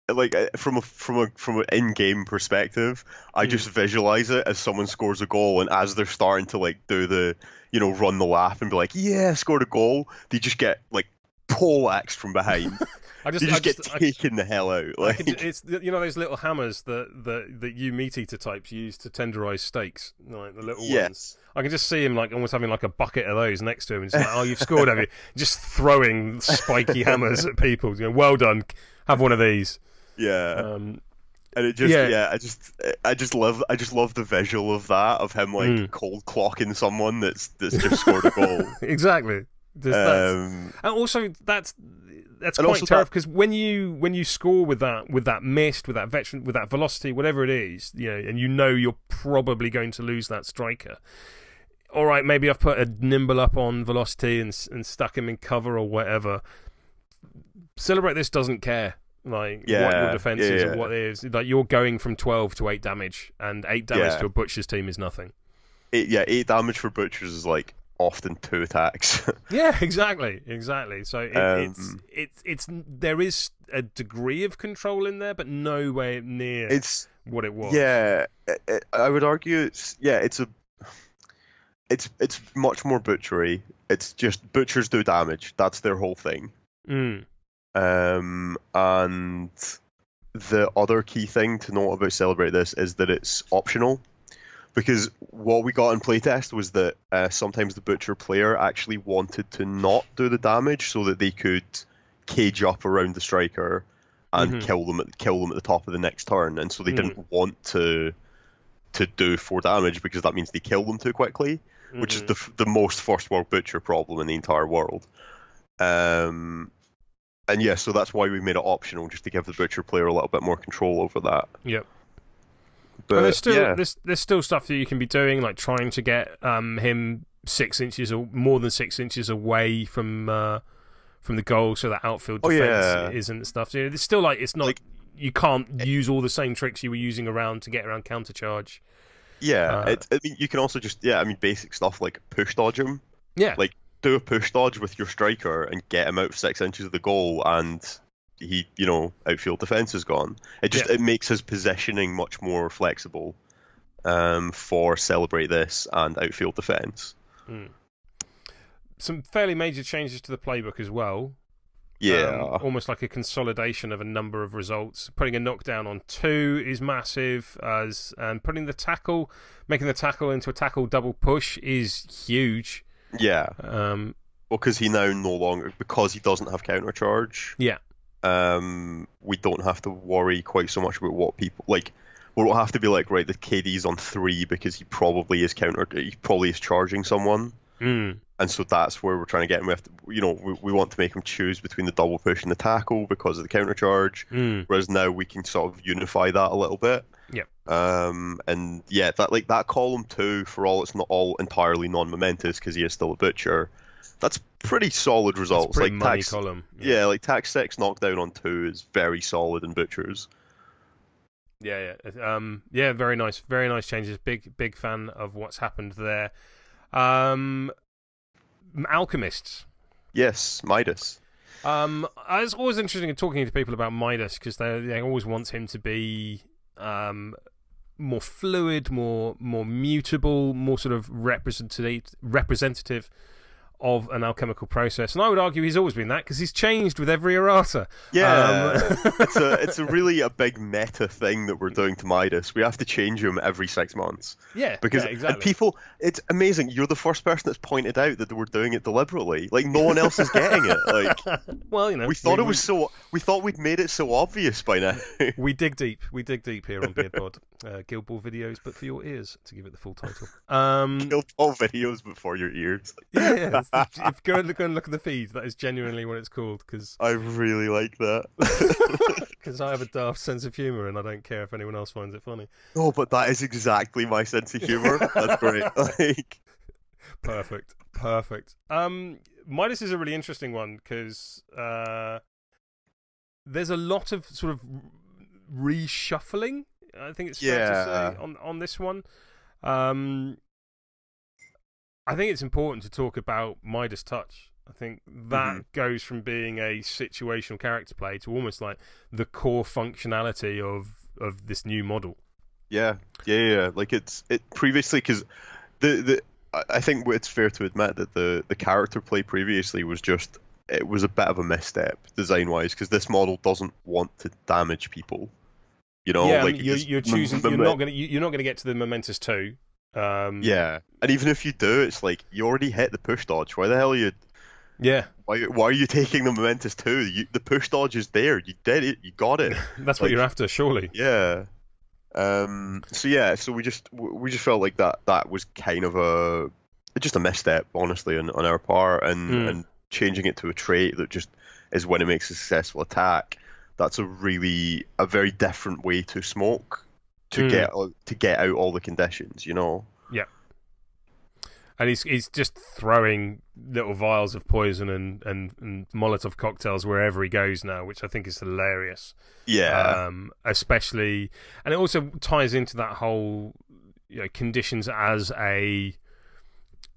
from an in-game perspective. I just visualize it as someone scores a goal, and as they're starting to like do the run the lap and be like, yeah, scored a goal, they just get like poleaxed from behind. You just get taken the hell out. Like it's those little hammers that you meat eater types use to tenderize steaks, like the little ones. I can just see him like almost having like a bucket of those next to him, and just like, oh, you've scored, have you? Just throwing spiky hammers at people. Well done. Have one of these. Yeah. And it just I just love the visual of that, of him like cold clocking someone that's just scored a goal. Exactly. And also that's quite terrible, because when you score with that mist, with that veteran, with that velocity, whatever it is, and you're probably going to lose that striker. All right, maybe I've put a nimble up on velocity and stuck him in cover or whatever. Celebrate this doesn't care what your defense is or what it is. Like, you're going from 12 to 8 damage, and 8 damage to a butcher's team is nothing. 8 damage for butchers is like often 2 attacks. Yeah, exactly. So it's there is a degree of control in there, but nowhere near what it was. Yeah, I would argue it's much more butchery. It's just butchers do damage. That's their whole thing. And the other key thing to note about Celebrate This is that it's optional. Because what we got in playtest was that sometimes the butcher player actually wanted to not do the damage so that they could cage up around the striker and kill them at the top of the next turn, and so they didn't want to do 4 damage because that means they kill them too quickly, which is the most first world butcher problem in the entire world. And yeah, so that's why we made it optional, just to give the butcher player a little bit more control over that. Yep. But there's still stuff that you can be doing, like trying to get him 6 inches or more than 6 inches away from the goal, so that outfield defense isn't stuff. So it's still it's not you can't use all the same tricks you were using to get around countercharge. Yeah, I mean, you can also just basic stuff like push dodge him. Yeah, like do a push dodge with your striker and get him out of 6 inches of the goal, and he, outfield defense is gone. It makes his positioning much more flexible for Celebrate This and outfield defense. Some fairly major changes to the playbook as well. Yeah. Almost like a consolidation of a number of results. Putting a knockdown on 2 is massive, and making the tackle into a tackle double push is huge. Yeah. Well, because he now no longer, because he doesn't have counter charge. Yeah. We don't have to worry quite so much about what people like. We don't have to be like, right, the KD's on 3 because he probably is charging someone. And so that's where we're trying to get him. We have to, we want to make him choose between the double push and the tackle because of the counter charge. Whereas now we can sort of unify that a little bit. Yeah. And yeah, that column 2, for all it's not all entirely non-momentous because he is still a butcher. That's pretty solid results. That's money column. Yeah, like tax 6 knockdown on 2 is very solid in butchers. Yeah. Very nice changes. Big fan of what's happened there. Alchemists. Yes, Midas. It's always interesting in talking to people about Midas, because they always want him to be more fluid, more mutable, more sort of representative of an alchemical process, and I would argue he's always been that because he's changed with every errata. Yeah, it's a really a big meta thing that we're doing to Midas. We have to change him every 6 months. Yeah, because exactly. And people, it's amazing. You're the first person that's pointed out that we're doing it deliberately. Like no one else is getting it. Like, well, you know, we thought we thought we'd made it so obvious by now. We dig deep here on Beard Pod. Guild Ball videos, but for your ears, to give it the full title. Guild Ball videos, but for your ears. Yeah. If you go and look at the feed, that is genuinely what it's called. Cause I really like that. Because I have a daft sense of humour, and I don't care if anyone else finds it funny. Oh, but that is exactly my sense of humour. That's great. Like... Perfect. Midas is a really interesting one because there's a lot of sort of reshuffling. I think it's fair to say on this one. I think it's important to talk about Midas Touch. I think that goes from being a situational character play to almost like the core functionality of this new model. Yeah. Like it previously, because I think it's fair to admit that the character play previously was it was a bit of a misstep design wise, because this model doesn't want to damage people. You know, yeah, like you're choosing. You're not gonna get to the momentous 2. Yeah, and even if you do, it's like you already hit the push dodge. Why the hell are you? Yeah. Why are you taking the momentous 2? The push dodge is there. You did it. You got it. That's what you're after, surely. Yeah. So we just felt like that was kind of just a misstep, honestly, on our part, and changing it to a trait that just is when it makes a successful attack. That's a very different way to smoke to get out all the conditions, you know. Yeah. And he's just throwing little vials of poison and Molotov cocktails wherever he goes now, which I think is hilarious. Yeah. Especially, and it also ties into that whole, conditions as an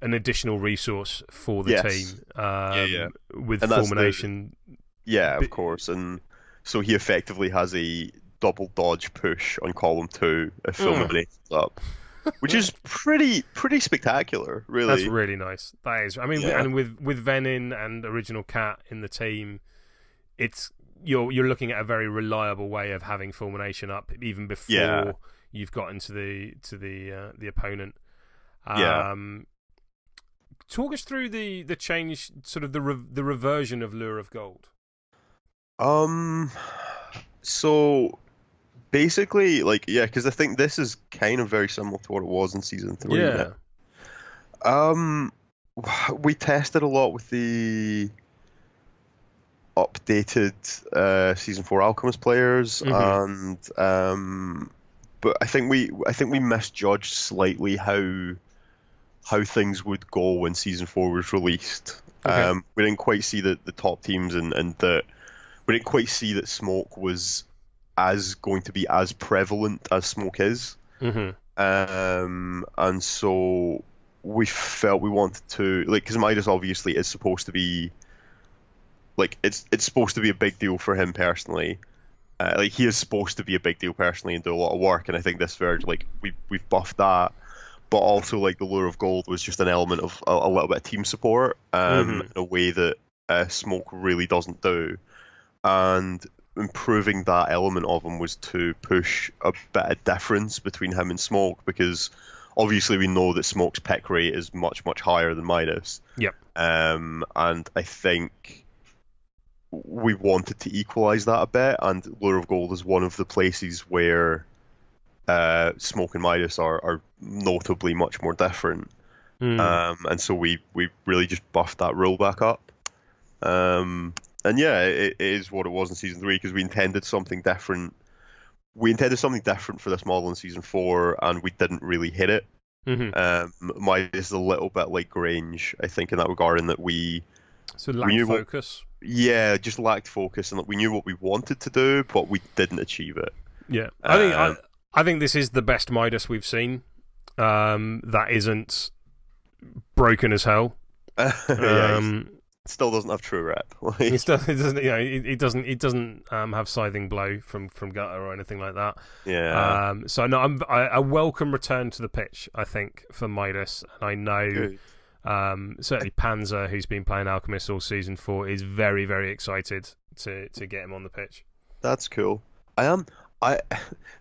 additional resource for the team. With fulmination. Yeah, of course. And so he effectively has a double dodge push on column 2 if fulmination's up. Which is pretty spectacular, really. That's really nice. That is. I mean, and with Venin and Original Cat in the team, it's you're looking at a very reliable way of having fulmination up even before you've got into the opponent. Talk us through the change, sort of the reversion of Lure of Gold. So basically, because I think this is kind of very similar to what it was in Season 3. Yeah. We tested a lot with the updated Season 4 Alchemist players, and but I think we misjudged slightly how things would go when Season 4 was released. Okay. We didn't quite see the top teams, and we didn't quite see that smoke was going to be as prevalent as smoke is. And so we felt we wanted to, because Midas obviously is supposed to be, it's supposed to be a big deal for him personally. He is supposed to be a big deal personally and do a lot of work, and I think this verge, we've buffed that. But also, the Lure of Gold was just an element of a little bit of team support, in a way that smoke really doesn't do. And improving that element of him was to push a bit of difference between him and Smoke, because obviously we know that Smoke's pick rate is much, much higher than Midas. Yep. And I think we wanted to equalise that a bit, and Lure of Gold is one of the places where Smoke and Midas are notably much more different. And so we really just buffed that rule back up. And yeah, it is what it was in Season 3, because we intended something different. We intended something different for this model in Season 4, and we didn't really hit it. Midas is a little bit like Grange, I think, in that regard, in that we lacked focus. Just lacked focus, and we knew what we wanted to do, but we didn't achieve it. Yeah, I think this is the best Midas we've seen. That isn't broken as hell. Still doesn't have true rep. It doesn't have scything blow from gutter or anything like that. Yeah. So no, a welcome return to the pitch, I think, for Midas. And I know Certainly Panzer, who's been playing Alchemist all season 4, is very, very excited to get him on the pitch. That's cool. I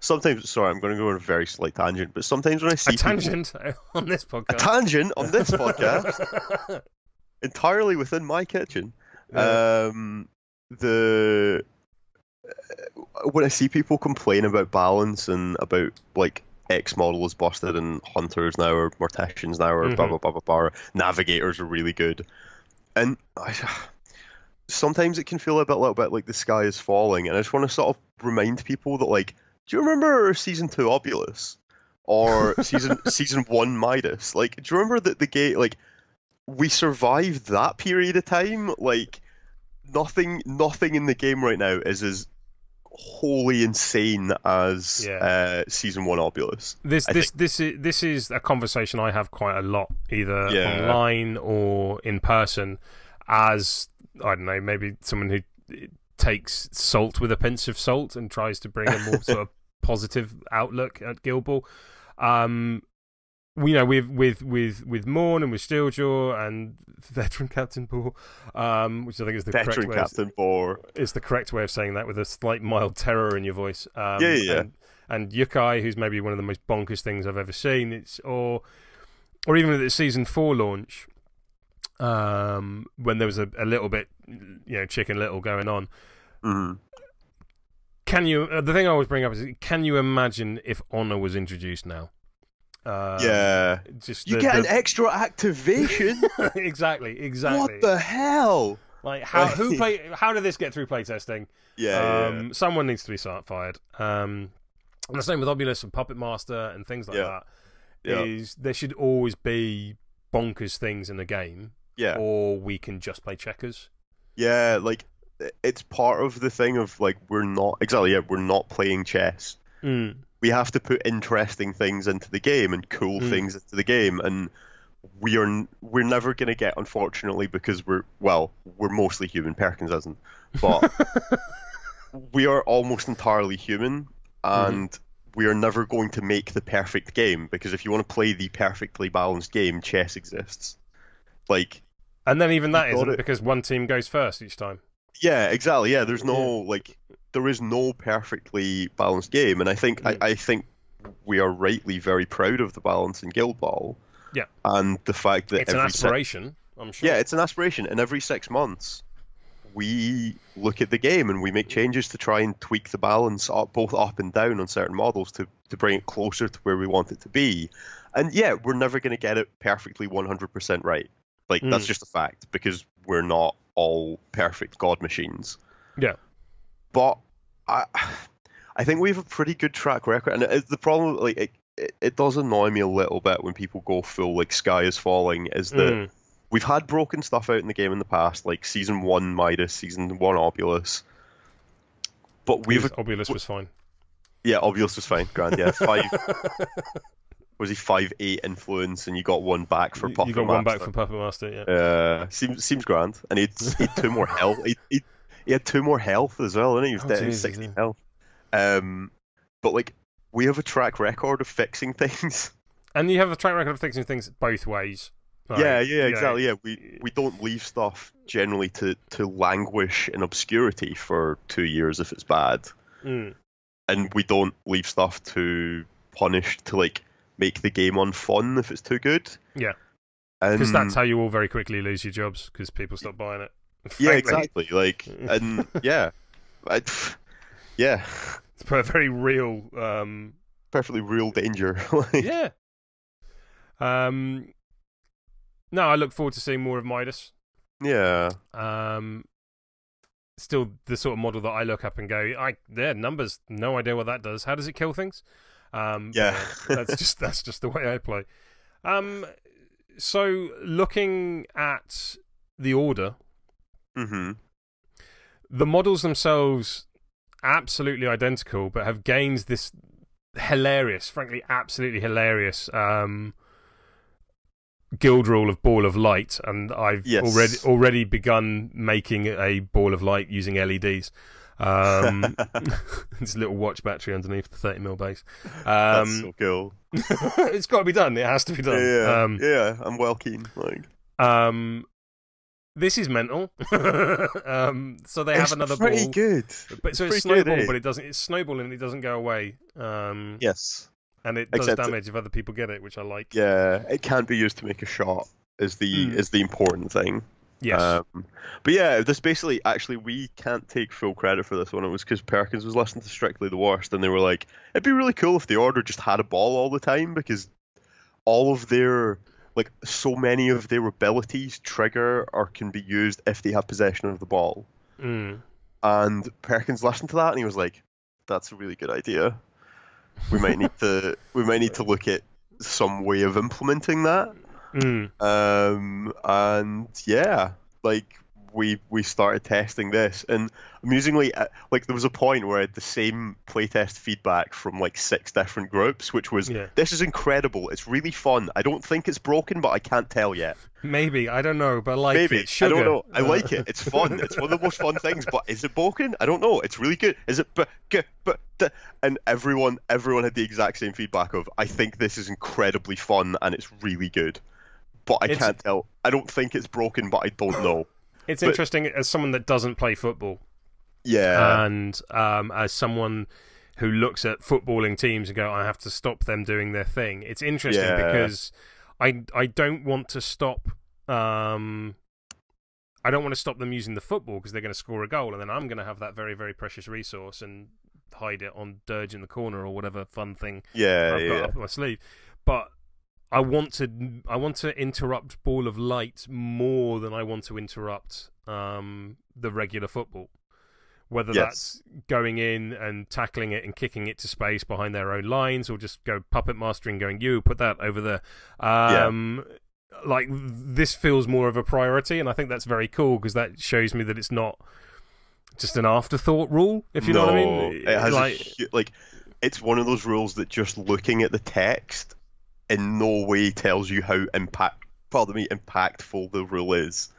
sometimes, sorry, I'm going to go on a very slight tangent, but sometimes when I see a tangent on this podcast, entirely within my kitchen, when I see people complain about balance and about like X model is busted and hunters now or morticians now or blah blah blah blah blah, navigators are really good, and sometimes it can feel a little bit like the sky is falling, and I just want to sort of remind people that, like, do you remember season 2 Obulus or season 1 Midas? Like, do you remember that the game, like, we survived that period of time? Like, nothing in the game right now is as wholly insane as season 1 Obulus. This is a conversation I have quite a lot, either online or in person, as, I don't know, maybe someone who takes salt with a pinch of salt and tries to bring a more sort of positive outlook at Guild Ball. We know with Morn and with Steeljaw and veteran Captain Boar, which I think is the veteran correct Captain Boar. Is the correct way of saying that, with a slight mild terror in your voice. And Yukai, who's maybe one of the most bonkers things I've ever seen. Or even at the season 4 launch, when there was a little bit, Chicken Little going on. Mm-hmm. Can you? The thing I always bring up is, can you imagine if Honor was introduced now? Just you get an extra activation. Exactly. What the hell? Like, how did this get through playtesting? Someone needs to be fired. And the same with Obulus and Puppet Master and things like that. Is there should always be bonkers things in the game. Yeah. Or we can just play checkers. Yeah, like, it's part of the thing of, like, we're not playing chess. We have to put interesting things into the game and cool things into the game, and we're never going to get, unfortunately, because we're mostly human. Perkins isn't, but we are almost entirely human, and we are never going to make the perfect game, because if you want to play the perfectly balanced game, chess exists. Like, and then even that isn't, because one team goes first each time. Yeah, exactly. Yeah, there's no there is no perfectly balanced game, and I think I think we are rightly very proud of the balance in Guild Ball. Yeah, and the fact that it's an aspiration. I'm sure. Yeah, it's an aspiration, and every 6 months we look at the game and we make changes to try and tweak the balance both up and down on certain models to bring it closer to where we want it to be. And yeah, we're never going to get it perfectly 100% right. Like, that's just a fact, because we're not all perfect god machines. Yeah. But I think we have a pretty good track record, and the problem, like, it does annoy me a little bit when people go full, like, sky is falling, is that we've had broken stuff out in the game in the past, like season 1 Midas, season 1 Obulus. But Obulus was fine. Yeah, Obulus was fine, grand, yeah. 5... Was he 5'8" influence, and you got one back for Puppet Master? You got one back for Puppet Master, yeah. Seems grand. And he had 2 more health. He had 2 more health as well, didn't he? He was 16 health. But, like, we have a track record of fixing things. And you have a track record of fixing things both ways. Like, yeah, exactly. Yeah, we don't leave stuff generally to languish in obscurity for 2 years if it's bad. And we don't leave stuff to punish, to, like, make the game unfun if it's too good. Yeah. Because that's how you all very quickly lose your jobs, because people stop buying it. Frankly. Yeah, exactly. Like, and yeah. Yeah. It's a very real... perfectly real danger. Yeah. No, I look forward to seeing more of Midas. Yeah. Still the sort of model that I look up and go, numbers, no idea what that does. How does it kill things? Yeah. That's just the way I play. So looking at the order, the models themselves absolutely identical, but have gained this hilarious, frankly, absolutely hilarious guild rule of ball of light, and I've already begun making a ball of light using LEDs. This little watch battery underneath the 30mm base. That's so cool. It's got to be done. It has to be done. Yeah, I'm well keen. Like, This is mental. So they have another ball. Pretty good. But so it's snowball, but it doesn't. It's snowballing and it doesn't go away. Yes. And it does damage if other people get it, which I like. Yeah, it can't be used to make a shot. Is the important thing. Yes. But yeah, this basically actually we can't take full credit for this one. It was because Perkins was listening to Strictly the Worst, and they were like, it'd be really cool if the Order just had a ball all the time because all of their so many of their abilities trigger or can be used if they have possession of the ball. And Perkins listened to that and he was like, "That's a really good idea. We might need to look at some way of implementing that." And yeah, we started testing this, and amusingly, there was a point where I had the same playtest feedback from 6 different groups, which was, "This is incredible. It's really fun. I don't think it's broken, but I can't tell yet." Maybe, I don't know, but I like it. Sugar. I don't know. I like it. It's fun. It's one of the most fun things. But is it broken? I don't know. It's really good. Is it? And everyone had the exact same feedback of, "I think this is incredibly fun and it's really good, but I can't tell. I don't think it's broken, but I don't know." It's interesting as someone that doesn't play football. Yeah. And as someone who looks at footballing teams and go, I have to stop them doing their thing. It's interesting because I don't want to stop I don't want to stop them using the football because they're going to score a goal, and then I'm going to have that very, very precious resource and hide it on Dirge in the corner or whatever fun thing I've got up my sleeve. But I want to interrupt Ball of Light more than I want to interrupt the regular football. Whether that's going in and tackling it and kicking it to space behind their own lines, or just go puppet mastering, going, "You put that over there." This feels more of a priority, and I think that's very cool because that shows me that it's not just an afterthought rule. If you know what I mean, it has it's one of those rules that just looking at the text in no way tells you how impactful the rule is.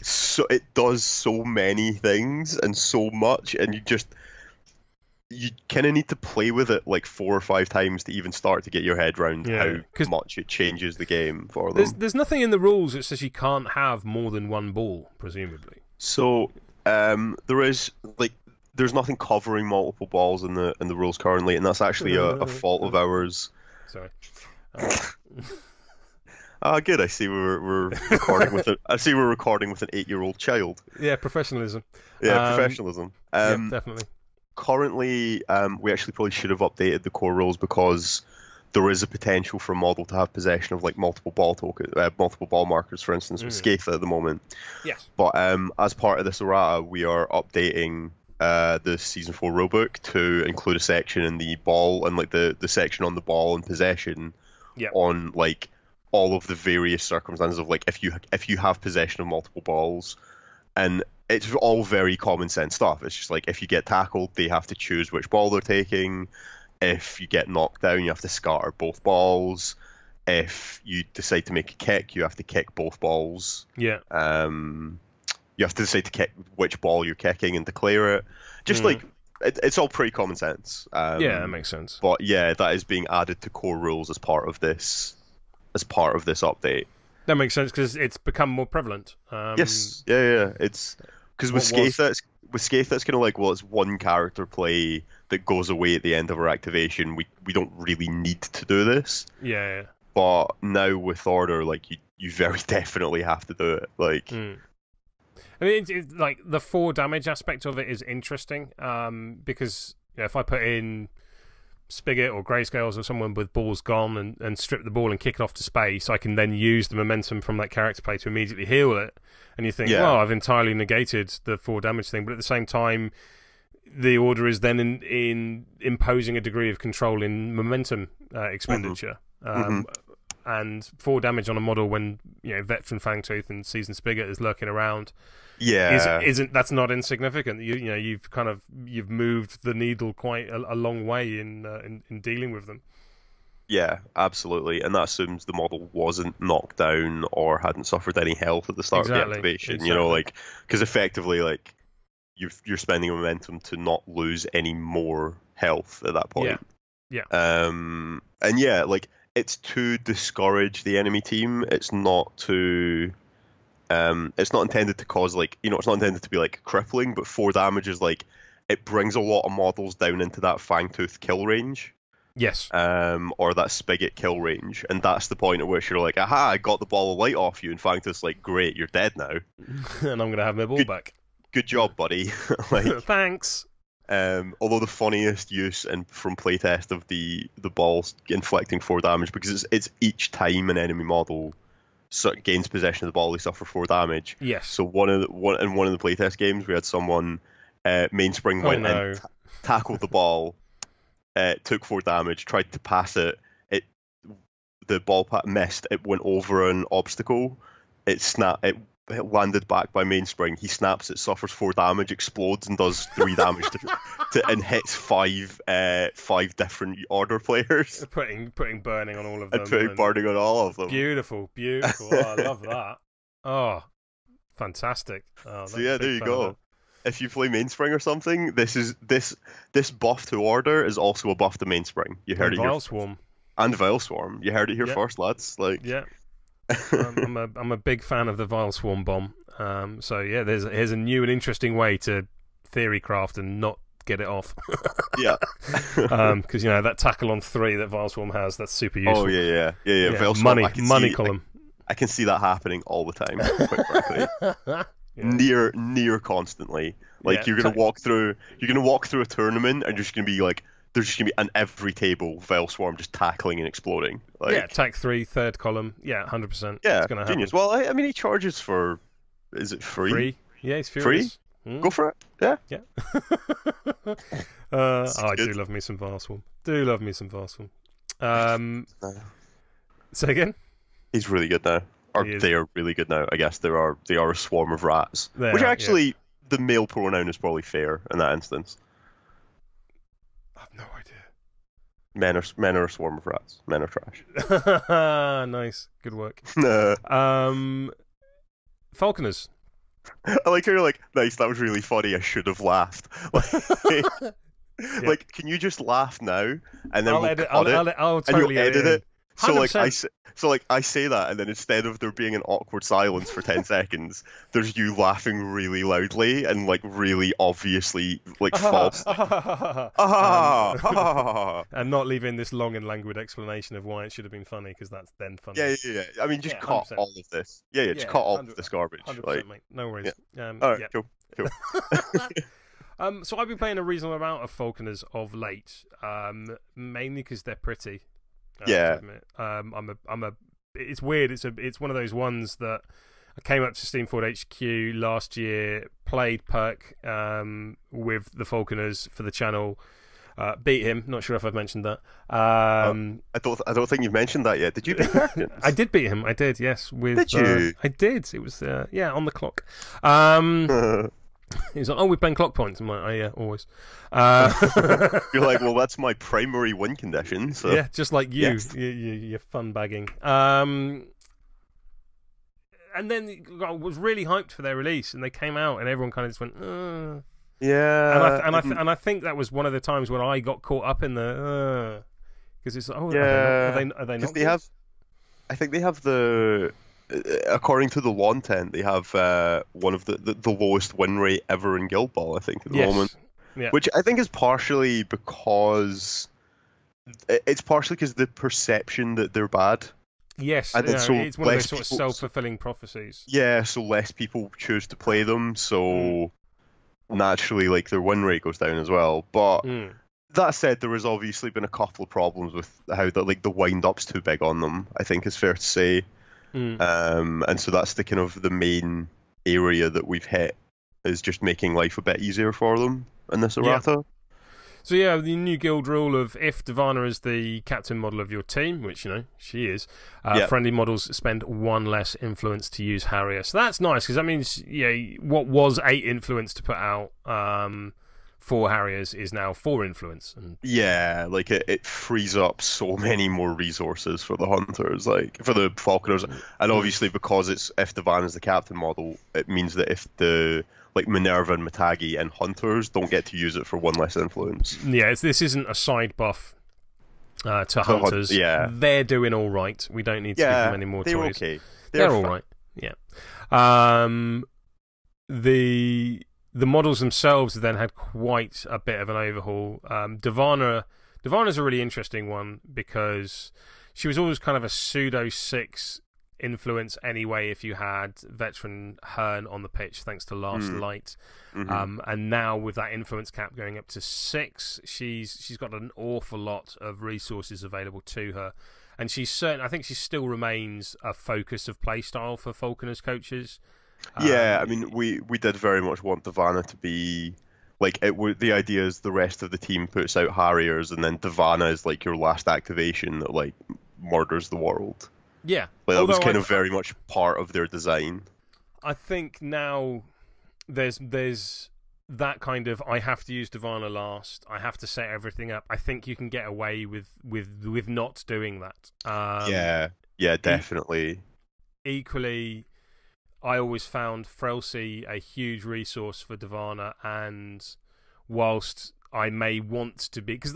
So it does so many things and so much, and you kind of need to play with it 4 or 5 times to even start to get your head around how much it changes the game for them. There's nothing in the rules that says you can't have more than one ball, presumably. So there is there's nothing covering multiple balls in the rules currently, and that's actually a fault of ours. Sorry. Good. I see we're recording with an 8-year-old child. Yeah, professionalism. Professionalism. Definitely. Currently, we actually probably should have updated the core rules because there is a potential for a model to have possession of multiple ball markers, for instance, with Scatha at the moment. Yes. But as part of this errata, we are updating the season 4 rulebook to include a section in the ball and the section on the ball and possession on all of the various circumstances of if you have possession of multiple balls, and it's all very common sense stuff. It's just if you get tackled, they have to choose which ball they're taking. If you get knocked down, you have to scatter both balls. If you decide to make a kick, you have to kick both balls. Yeah. You have to decide to kick which ball you're kicking and declare it. Just it's all pretty common sense. That makes sense. But that is being added to core rules as part of this update. That makes sense because it's become more prevalent. Yes. Yeah. It's because with Scatha, it's kind of it's one character play that goes away at the end of our activation. We don't really need to do this. Yeah. But now with Order, you very definitely have to do it. I mean, the 4 damage aspect of it is interesting because if I put in Spigot or Grayscales or someone with balls gone and strip the ball and kick it off to space, I can then use the momentum from that character play to immediately heal it. And you think, well, I've entirely negated the 4 damage thing, but at the same time, the Order is then in imposing a degree of control in momentum expenditure. And 4 damage on a model when veteran Fangtooth and seasoned Spigot is lurking around. That's not insignificant. You've moved the needle quite a long way in dealing with them. Yeah, absolutely, and that assumes the model wasn't knocked down or hadn't suffered any health at the start of the activation. Because effectively, you're spending momentum to not lose any more health at that point. Yeah. And it's to discourage the enemy team. It's not to it's not intended to cause like, it's not intended to be like crippling, but 4 damage is like, it brings a lot of models down into that fangtooth kill range. Yes. Or that spigot kill range, and that's the point at which you're like, aha, I got the ball of light off you, and Fangtooth's like, great, you're dead now. And I'm gonna have my ball back. Good job, buddy. Like, thanks. Although the funniest use from playtest of the balls inflicting 4 damage, because it's each time an enemy model gains possession of the ball, they suffer 4 damage. Yes. So in one of the playtest games, we had someone mainspring went in, tackled the ball, took 4 damage, tried to pass it. The ball missed. It went over an obstacle. It landed back by mainspring. He snaps it, suffers 4 damage, explodes, and does 3 damage and hits 5 different order players. Putting burning on all of them. And putting burning on all of them. Beautiful. Oh, I love that. Oh, fantastic. Oh, so yeah, there you go. If you play mainspring or something, this buff to order is also a buff to mainspring. You heard it here. Swarm. And Vile Swarm. You heard it here first, lads. Like, yeah. I'm a big fan of the Vile Swarm bomb. So yeah, here's a new and interesting way to theory craft and not get it off. Yeah. Because that tackle on 3 that Vile Swarm has, that's super useful. Oh yeah. Vile Swarm, money column. I can see that happening all the time, quite frankly. Yeah. Near constantly. Like, you're gonna walk through a tournament and there's just gonna be on every table Vile Swarm just tackling and exploding. Like, yeah, attack 3, third column. Yeah, 100%. Yeah, it's gonna genius. happen. Well, I mean, he charges for, is it free? Free? Yeah, he's furious. Free? Go for it. Yeah. Yeah. I do love me some Vile Swarm. Say again? He's really good now. Or they are really good now. I guess they are a swarm of rats. The male pronoun is probably fair in that instance. I have no idea. Men are a swarm of rats. Men are trash. Nice. Good work. Falconers. I like how you're like, nice, that was really funny, I should have laughed. Like, can you just laugh now? And then I'll totally edit it. 100%. So I say that, and then instead of there being an awkward silence for 10 seconds, there's you laughing really loudly and like really obviously like false. And not leaving this long and languid explanation of why it should have been funny, because that's then funny. Yeah. I mean, just cut 100%. all of this. Yeah, just cut all of this garbage. 100%, mate. No worries. Yeah. All right, cool. So I've been playing a reasonable amount of Falconers of late, mainly because they're pretty. Yeah. It's weird. It's one of those ones that I came up to Steam Forward HQ last year, played Perk with the Falconers for the channel, beat him. Not sure if I've mentioned that. I don't think you've mentioned that yet. Did you beat Perkins? I did beat him. I did. Yes. Did you? I did. It was on the clock. He's like, we're playing clock points. I'm like, oh yeah, always. You're like, well, that's my primary win condition. So. Yeah, just like you. Yes. You're fun bagging. And then I was really hyped for their release, and they came out, and everyone kind of just went, yeah. And I think that was one of the times when I got caught up in the because it's are they not? I think they have the. According to the Lontent, they have one of the lowest win rate ever in Guild Ball, I think, at the moment. Yeah. Which I think is partially because the perception that they're bad. Yes, and it's one of those sort of self-fulfilling prophecies. Yeah, so less people choose to play them, so naturally, like, their win rate goes down as well. But that said, there has obviously been a couple of problems with how the wind-up's too big on them, I think is fair to say. And so that's the main area that we've hit, is just making life a bit easier for them in this errata. Yeah. So yeah, the new guild rule of if Divana is the captain model of your team, which she is, friendly models spend 1 less influence to use Harrier. So that's nice, because that means what was 8 influence to put out 4 Harriers is now 4 influence. And yeah, like it frees up so many more resources for the hunters, like for the falconers, and obviously because it's if Divana is the captain model, it means that if the Minerva and Matagi and hunters don't get to use it for 1 less influence. Yeah, this isn't a side buff to hunters. Yeah. They're doing all right. We don't need to give them any more they're toys. okay. They're all right. Yeah. The models themselves then had quite a bit of an overhaul. Divana's a really interesting one because she was always kind of a pseudo 6 influence anyway if you had veteran Hearn on the pitch, thanks to Last Light. And now with that influence cap going up to 6, she's got an awful lot of resources available to her. And I think she still remains a focus of playstyle for Falconers coaches. Yeah, I mean, we did very much want Divana to be like the idea is the rest of the team puts out Harriers, and then Divana is like your last activation that like murders the world. Yeah, like, that was kind of very much part of their design. I think now there's that kind of I have to use Divana last. I have to set everything up. I think you can get away with not doing that. Yeah, definitely. Equally, I always found Frelsey a huge resource for Divana, and whilst I may want to be, because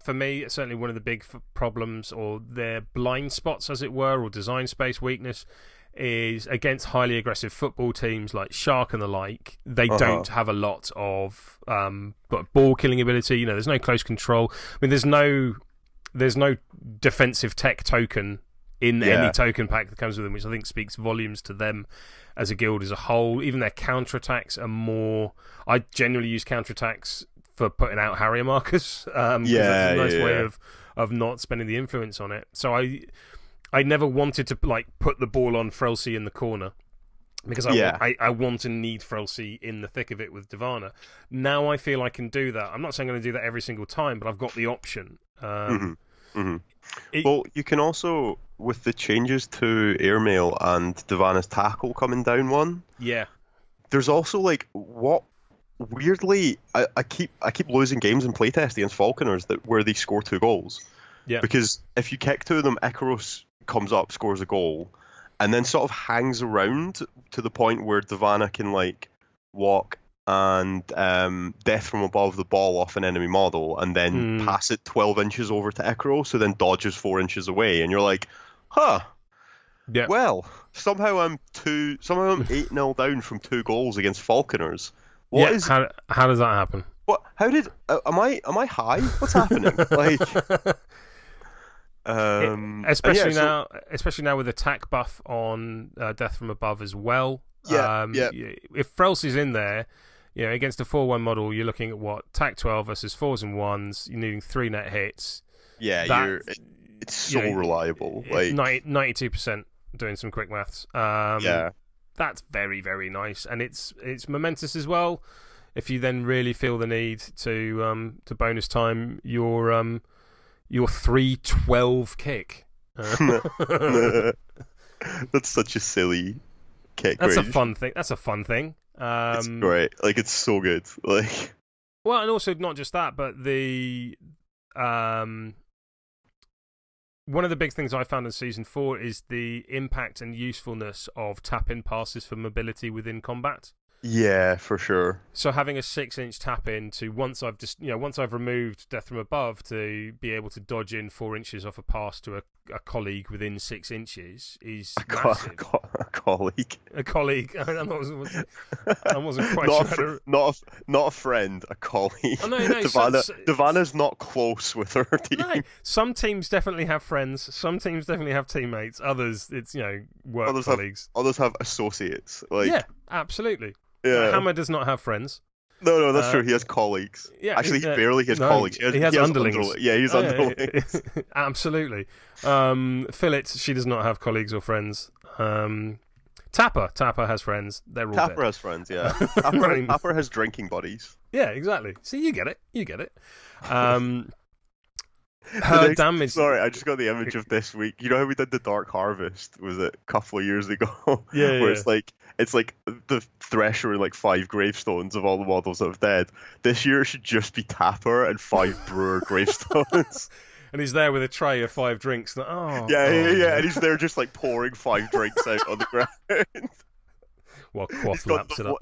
for me, certainly one of the big problems, or their blind spots, as it were, or design space weakness, is against highly aggressive football teams like Shark and the like. They don't have a lot of ball killing ability. There's no close control. I mean, there's no defensive tech token in any token pack that comes with them, which I think speaks volumes to them as a guild as a whole. Even their counterattacks are more. I generally use counterattacks for putting out Harrier markers. That's a nice way of not spending the influence on it. So I never wanted to like put the ball on Frelsey in the corner because I want and need Frelsey in the thick of it with Divana. Now I feel I can do that. I'm not saying I'm going to do that every single time, but I've got the option. Well, you can also, with the changes to airmail and Divana's tackle coming down one. Yeah. There's also like what weirdly I keep losing games in playtest against Falconers where they score 2 goals. Yeah. Because if you kick 2 of them, Icaros comes up, scores a goal, and then sort of hangs around to the point where Divana can like walk and death from above the ball off an enemy model, and then pass it 12 inches over to Icaros, so then dodges 4 inches away, and you're like, huh. Yeah. Well, somehow I'm 8-0 down from 2 goals against Falconers. How does that happen? What? How did? Am I high? What's happening? Like, especially now with attack buff on death from above as well. If Frelsey's in there, against a 4-1 model, you're looking at what TAC 12 versus 4s and 1s. You're needing 3 net hits. Yeah, it's so reliable. Like 92% doing some quick maths. That's very, very nice, and it's momentous as well. If you then really feel the need to bonus time your 3-12 kick. That's such a silly kick. That's range. a fun thing. It's great. Like, it's so good. Like, well, and also not just that, but the one of the big things I found in Season 4 is the impact and usefulness of tap-in passes for mobility within combat. Yeah, for sure. So having a 6-inch tap-in to once I've removed Death from Above, to be able to dodge in 4 inches off a pass to a colleague within 6 inches is massive. A colleague. A colleague. I wasn't quite sure. Not a friend. A colleague. Oh, no. Divana's not close with her team. No, some teams definitely have friends. Some teams definitely have teamates. Others, it's work colleagues. Others have associates. Like, yeah, absolutely. Yeah. Hammer does not have friends. No, that's true. He has colleagues. Yeah, actually, he barely has colleagues. He has underlings. Yeah, he's underlings. Absolutely. Fillet, she does not have colleagues or friends. Tapper has friends. They're all Tapper dead. has friends. Yeah. Tapper has drinking buddies. Yeah, exactly. See, you get it. Her damage. Sorry, I just got the image of this week. You know how we did the Dark Harvest? Was it a couple of years ago? Yeah. Where it's like the Thresher and like 5 gravestones of all the models that have dead. This year it should just be Tapper and 5 Brewer gravestones. And he's there with a tray of 5 drinks. Yeah. And he's there just like pouring 5 drinks out on the ground. While Quaff laps it up.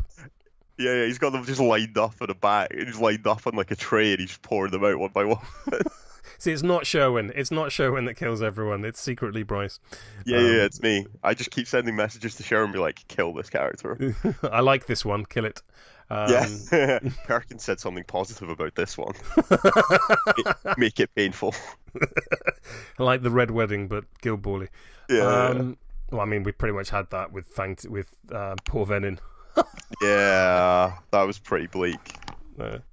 Yeah, he's got them just lined up in a bag. He's lined up on like a tray and he's pouring them out one by one. See, it's not Sherwin. It's not Sherwin that kills everyone. It's secretly Bryce. Yeah, it's me. I just keep sending messages to Sherwin and be like, kill this character. I like this one. Kill it. Yeah. Perkins said something positive about this one. Make it painful. I like the Red Wedding, but Guild Bally. Yeah. Well, I mean, we pretty much had that with Poor Venin. Yeah, that was pretty bleak. The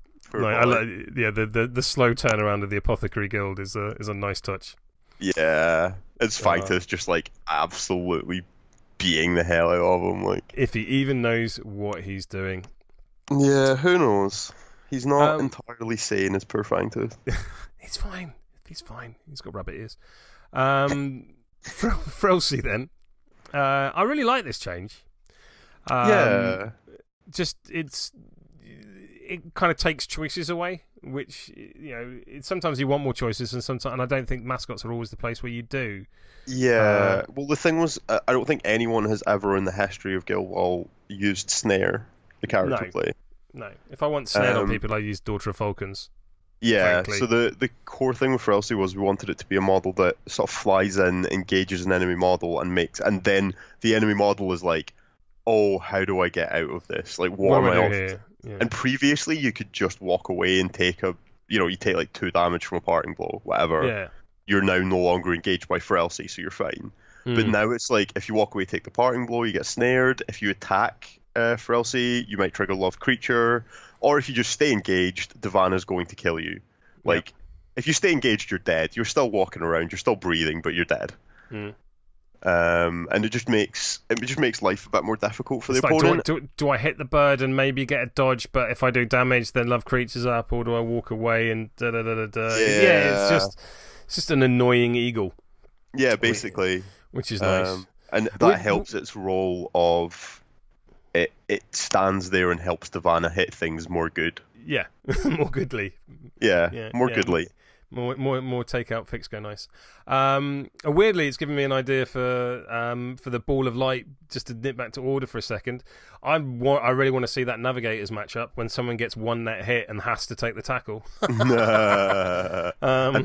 slow turnaround of the Apothecary Guild is a nice touch. Yeah, it's Fighter's just like absolutely beating the hell out of him. Like, if he even knows what he's doing. Yeah, who knows? He's not entirely sane as per Fangtooth. He's fine. He's fine. He's got rabbit ears. Frelsey then. I really like this change. Just it kind of takes choices away, which sometimes you want more choices, and I don't think mascots are always the place where you do. Yeah. Well, the thing was, I don't think anyone has ever in the history of Guild Ball used Snare, the character play. No. If I want Snare on people, I use Daughter of Falcons. Yeah, frankly. So the core thing with Frelsey was we wanted it to be a model that sort of flies in, engages an enemy model, and then the enemy model is like, oh, how do I get out of this? Like, what am I off? Yeah. And previously, you could just walk away and take you take like 2 damage from a parting blow, whatever. Yeah. You're now no longer engaged by Frelsey, so you're fine. But now it's like, if you walk away, take the parting blow, you get snared. If you attack Frelsey, you might trigger Love Creature. Or if you just stay engaged, Divana's going to kill you. Like, if you stay engaged, you're dead. You're still walking around, you're still breathing, but you're dead. And it just makes life a bit more difficult for the opponent. Do I hit the bird and maybe get a dodge? But if I do damage, then Love Creature's up, or do I walk away and da da da da da? Yeah, it's just an annoying eagle. Yeah, basically, which is nice, and that helps its role of it stands there and helps Divana hit things more good. Yeah, more goodly. Yeah, more goodly. More takeout fix go nice. Weirdly, it's given me an idea for the Ball of Light. Just to nip back to order for a second, I really want to see that Navigators matchup when someone gets one net hit and has to take the tackle. And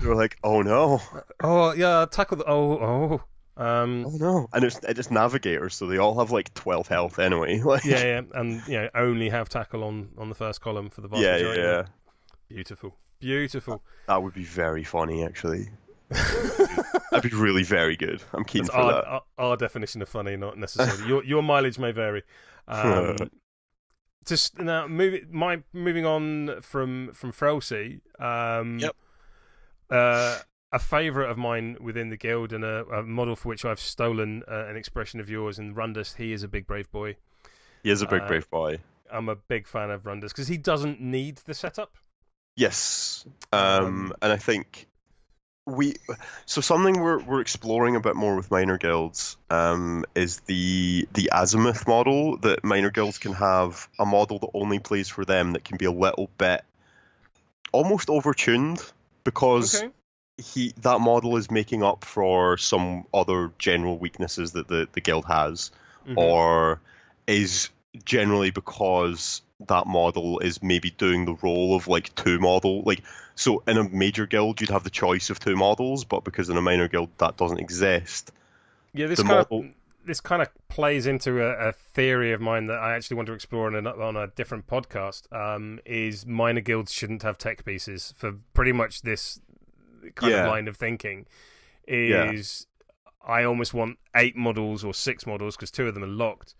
we're like, oh no. Oh yeah, tackle. Oh no. And it's Navigators, so they all have like 12 health anyway. Like... Yeah, and only have tackle on the first column for the vast majority. Yeah. Beautiful. That would be very funny, actually. That'd be really very good. I'm keen for that. Our definition of funny, not necessarily. Your mileage may vary. Just now, moving on from Frelsey. A favourite of mine within the guild, and a model for which I've stolen an expression of yours, and Rundus. He is a big brave boy. He is a big brave boy. I'm a big fan of Rundus because he doesn't need the setup. Yes, and I think something we're exploring a bit more with minor guilds is the azimuth model, that minor guilds can have a model that only plays for them that can be a little bit almost overtuned, because that model is making up for some other general weaknesses that the guild has, or is generally because that model is maybe doing the role of like 2 model. Like, so in a major guild you'd have the choice of 2 models, but because in a minor guild that doesn't exist. Yeah, this kind of plays into a theory of mine that I actually want to explore on a different podcast. Is minor guilds shouldn't have tech pieces for pretty much this kind of line of thinking. I almost want 8 models or 6 models, because 2 of them are locked.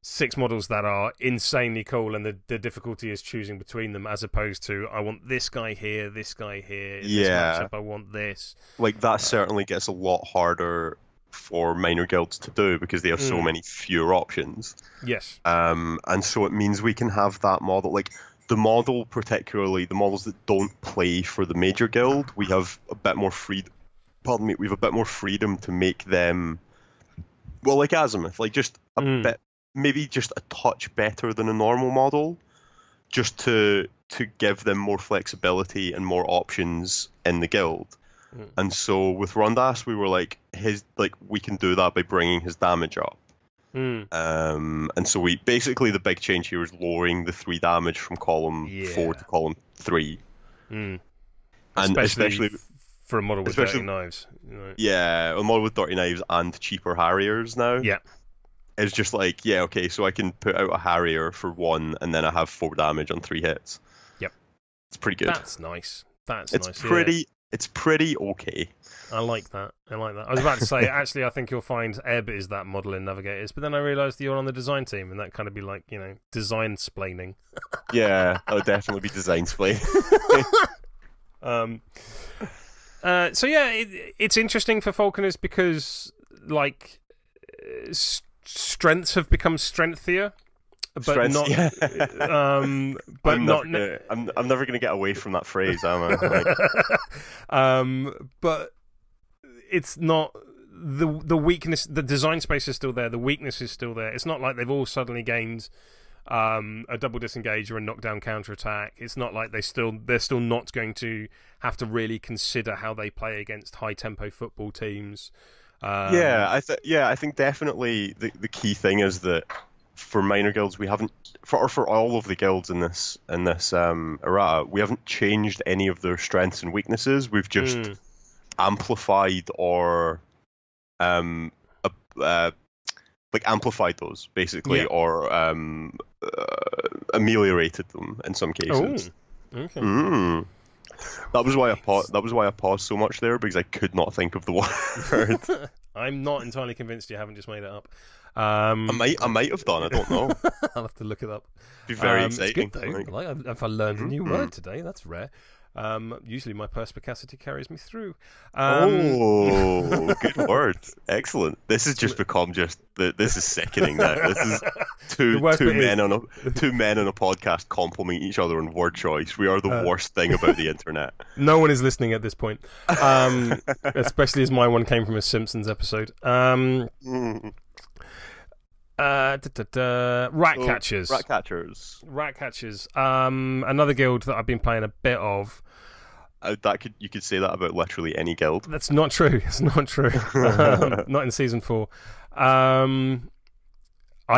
6 models that are insanely cool, and the difficulty is choosing between them, as opposed to I want this guy here, in this matchup I want this. Like, that certainly gets a lot harder for minor guilds to do, because they have so many fewer options. Yes. And so it means we can have that model, like the model, particularly the models that don't play for the major guild, we have a bit more freedom. Pardon me, we have a bit more freedom to make them, well, like Azimuth, like just a bit, maybe just a touch better than a normal model, just to give them more flexibility and more options in the guild. And so with Rundas, we were like, we can do that by bringing his damage up. And so we basically, the big change here is lowering the 3 damage from column 4 to column 3. And especially for a model with Especially- dirty knives. You know. Yeah, a model with dirty knives and cheaper Harriers now. Yeah. It's just like, yeah, okay, so I can put out a Harrier for 1, and then I have 4 damage on 3 hits. Yep. It's pretty good. That's nice. It's pretty okay. I like that. I was about to say, actually, I think you'll find Ebb is that model in Navigators, but then I realised you're on the design team, and that kind of be like, design-splaining. Yeah, that would definitely be designsplaining. So yeah, it's interesting for Falconers because, like, strengths have become strengthier. But not, yeah. but I'm never gonna get away from that phrase, am I? Like... But it's not the weakness. The design space is still there. The weakness is still there. It's not like they've all suddenly gained a double disengage or a knockdown counterattack. It's not like they're still not going to have to really consider how they play against high tempo football teams. I think definitely the key thing is that for minor guilds we haven't, for all of the guilds in this errata, we haven't changed any of their strengths and weaknesses. We've just amplified or amplified those basically, or ameliorated them in some cases. Oh, okay. That was why I paused so much there, because I could not think of the word. I'm not entirely convinced you haven't just made it up. I might have done. I don't know. I'll have to look it up. It'd be very exciting. It's good though. If I learned a new word today, that's rare. Usually my perspicacity carries me through. Good word. Excellent. This has just become this is sickening now. This is two men on a podcast complimenting each other on word choice. We are the worst thing about the internet. No one is listening at this point. Especially as my one came from a Simpsons episode. Rat catchers. Rat catchers. Another guild that I've been playing a bit of. You could say that about literally any guild. That's not true. It's not true. Not in season 4. I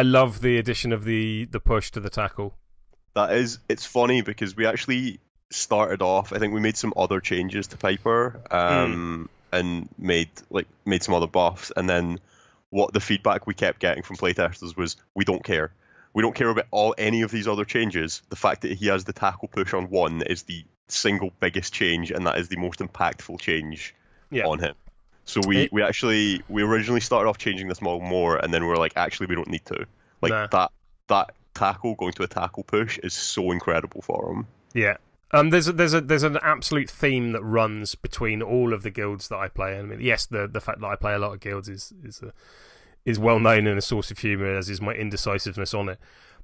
love the addition of the push to the tackle. It's funny because we actually started off. I think we made some other changes to Piper, and made some other buffs, and then what the feedback we kept getting from playtesters was, we don't care. We don't care about any of these other changes. The fact that he has the tackle push on 1 is the single biggest change, and that is the most impactful change on him. So we originally started off changing this model more, and then we were like, actually, we don't need to. That tackle going to a tackle push is so incredible for him. Yeah. There's an absolute theme that runs between all of the guilds that I play. I mean, yes, the fact that I play a lot of guilds is well known and a source of humour, as is my indecisiveness on it.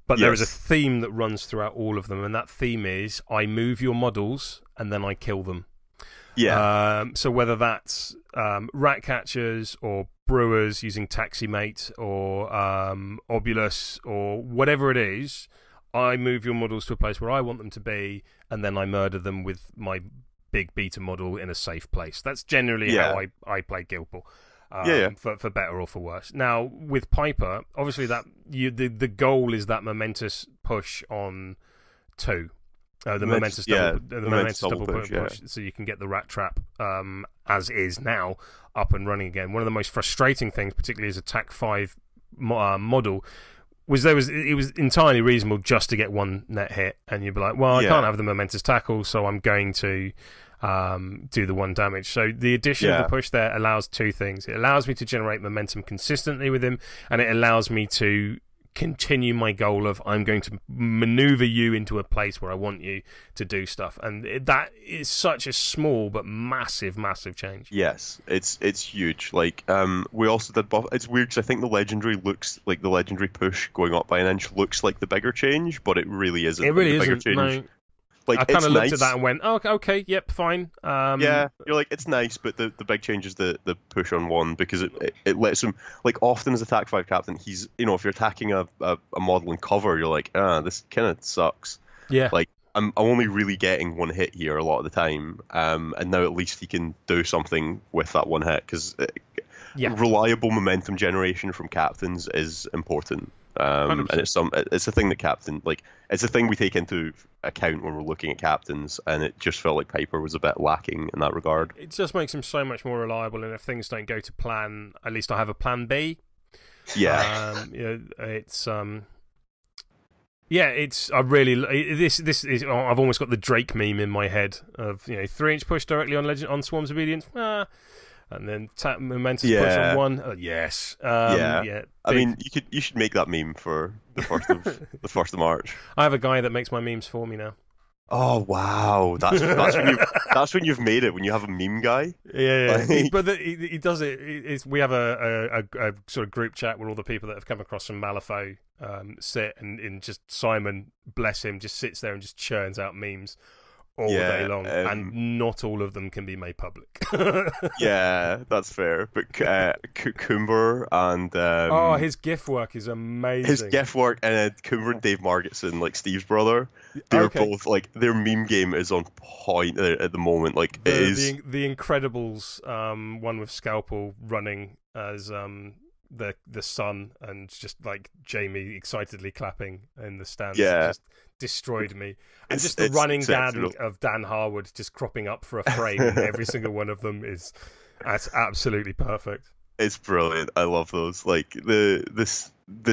But there is a theme that runs throughout all of them, and that theme is, I move your models and then I kill them. Yeah. So whether that's rat catchers or brewers using taximate or obulus or whatever it is, I move your models to a place where I want them to be, and then I murder them with my big beta model in a safe place. That's generally how I play Guild Ball. For better or for worse. Now, with Piper, obviously the goal is that momentous push on 2. The momentous double push, so you can get the rat trap, as is now, up and running again. One of the most frustrating things, particularly as a TAC 5 model, was it was entirely reasonable just to get 1 net hit, and you'd be like, well, I can't have the momentous tackle, so I'm going to do the 1 damage. So the addition of the push there allows 2 things. It allows me to generate momentum consistently with him, and it allows me to continue my goal of, I'm going to maneuver you into a place where I want you to do stuff. And that is such a small but massive change. Yes, it's huge. Like, we also did buff. It's weird because I think the legendary push going up by an inch looks like the bigger change, but it really isn't. It really isn't. Change. No. Like, I kind of looked at that and went, oh, okay, yep, fine. You're like, it's nice, but the big change is the push on 1, because it lets him, like, often as a TAC 5 captain, he's, if you're attacking a model in cover, you're like, this kind of sucks. Yeah. Like, I'm only really getting 1 hit here a lot of the time, and now at least he can do something with that 1 hit, because reliable momentum generation from captains is important. And it's a thing that it's a thing we take into account when we're looking at captains, and it just felt like Piper was a bit lacking in that regard. It just makes him so much more reliable, and if things don't go to plan, at least I have a plan B. Yeah. It's I really this is. I've almost got the Drake meme in my head of 3-inch push directly on Swarm's Obedience, and then tap momentous push on 1. Yes. I mean, you should make that meme for the first of March. I have a guy that makes my memes for me now. Oh wow, that's when you've made it, when you have a meme guy. Yeah. But he does it. We have a sort of group chat where all the people that have come across from Malifaux sit, and just Simon, bless him, just sits there and just churns out memes all day long, and not all of them can be made public. Yeah, that's fair. But Coomber and his GIF work is amazing. His GIF work, and Coomber and Dave Margetson, like Steve's brother, they're both like, their meme game is on point at the moment. Like it is the Incredibles one with Scalpel running as the sun, and just like Jamie excitedly clapping in the stands. Just destroyed me. And just the running gag of Dan Harwood just cropping up for a frame in every single one of them that's absolutely perfect. It's brilliant. I love those. Like the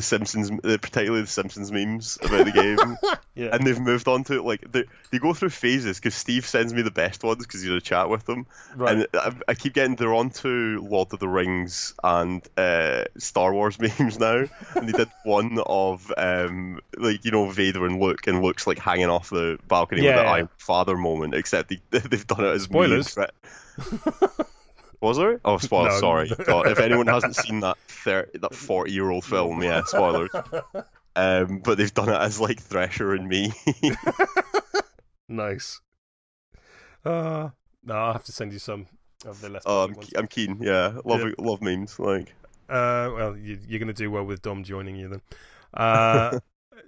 Simpsons, particularly the Simpsons memes about the game. Yeah. And they've moved on to it. Like they go through phases, because Steve sends me the best ones because he's in a chat with them. Right. And I keep getting, they're on to Lord of the Rings and Star Wars memes now. And they did one of Vader and Luke's like hanging off the balcony with the I'm father moment, except they've done it as spoilers. Was there? Oh, spoilers! No. Sorry. God, if anyone hasn't seen that 40-year-old film, yeah, spoilers. But they've done it as like Thresher and me. Nice. No, I'll have to send you some of the less. I'm keen. Yeah, love memes. Like, well, you're gonna do well with Dom joining you then.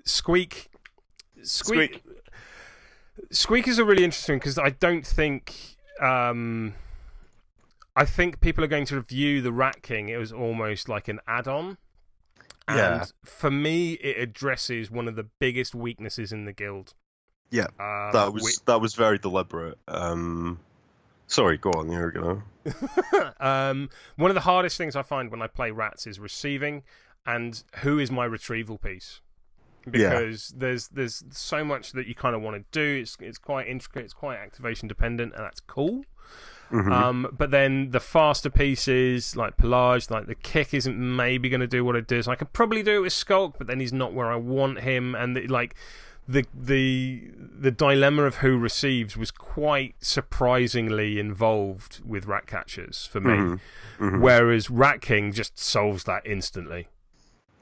Squeak is a really interesting, because I don't think. I think people are going to view the Rat King, it was almost like an add-on. And for me, it addresses one of the biggest weaknesses in the guild. Yeah, that was very deliberate. Sorry, go on, here we go. One of the hardest things I find when I play rats is receiving, and who is my retrieval piece. Because there's so much that you kind of want to do. It's quite intricate, it's quite activation dependent, and that's cool. Mm-hmm. But then the faster pieces, like Pelage, like the kick isn't maybe going to do what it does. I could probably do it with Skulk, but then he's not where I want him. And the dilemma of who receives was quite surprisingly involved with Rat Catchers for me. Mm-hmm. Mm-hmm. Whereas Rat King just solves that instantly.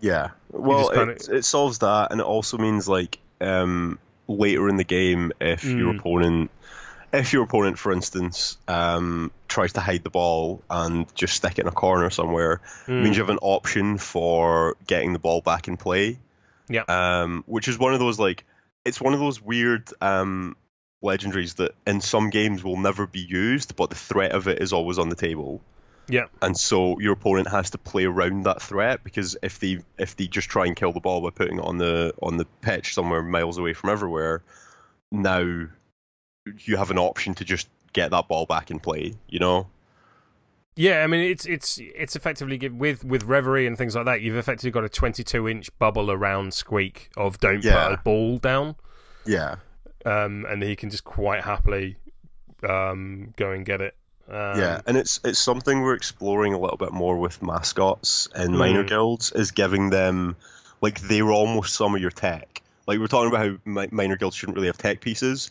Yeah, well, it solves that, and it also means like later in the game, if your opponent, for instance, tries to hide the ball and just stick it in a corner somewhere, it means you have an option for getting the ball back in play. Yeah. Which is one of those, like, it's one of those weird legendaries that in some games will never be used, but the threat of it is always on the table. Yeah. And so your opponent has to play around that threat, because if they just try and kill the ball by putting it on the pitch somewhere miles away from everywhere, now you have an option to just get that ball back in play, you know? Yeah, I mean, it's effectively, with Reverie and things like that, you've effectively got a 22-inch bubble around Squeak of don't put a ball down. Yeah. And he can just quite happily go and get it. Yeah, and it's something we're exploring a little bit more with mascots in minor guilds, is giving them, like, they're almost some of your tech. Like, we're talking about how minor guilds shouldn't really have tech pieces.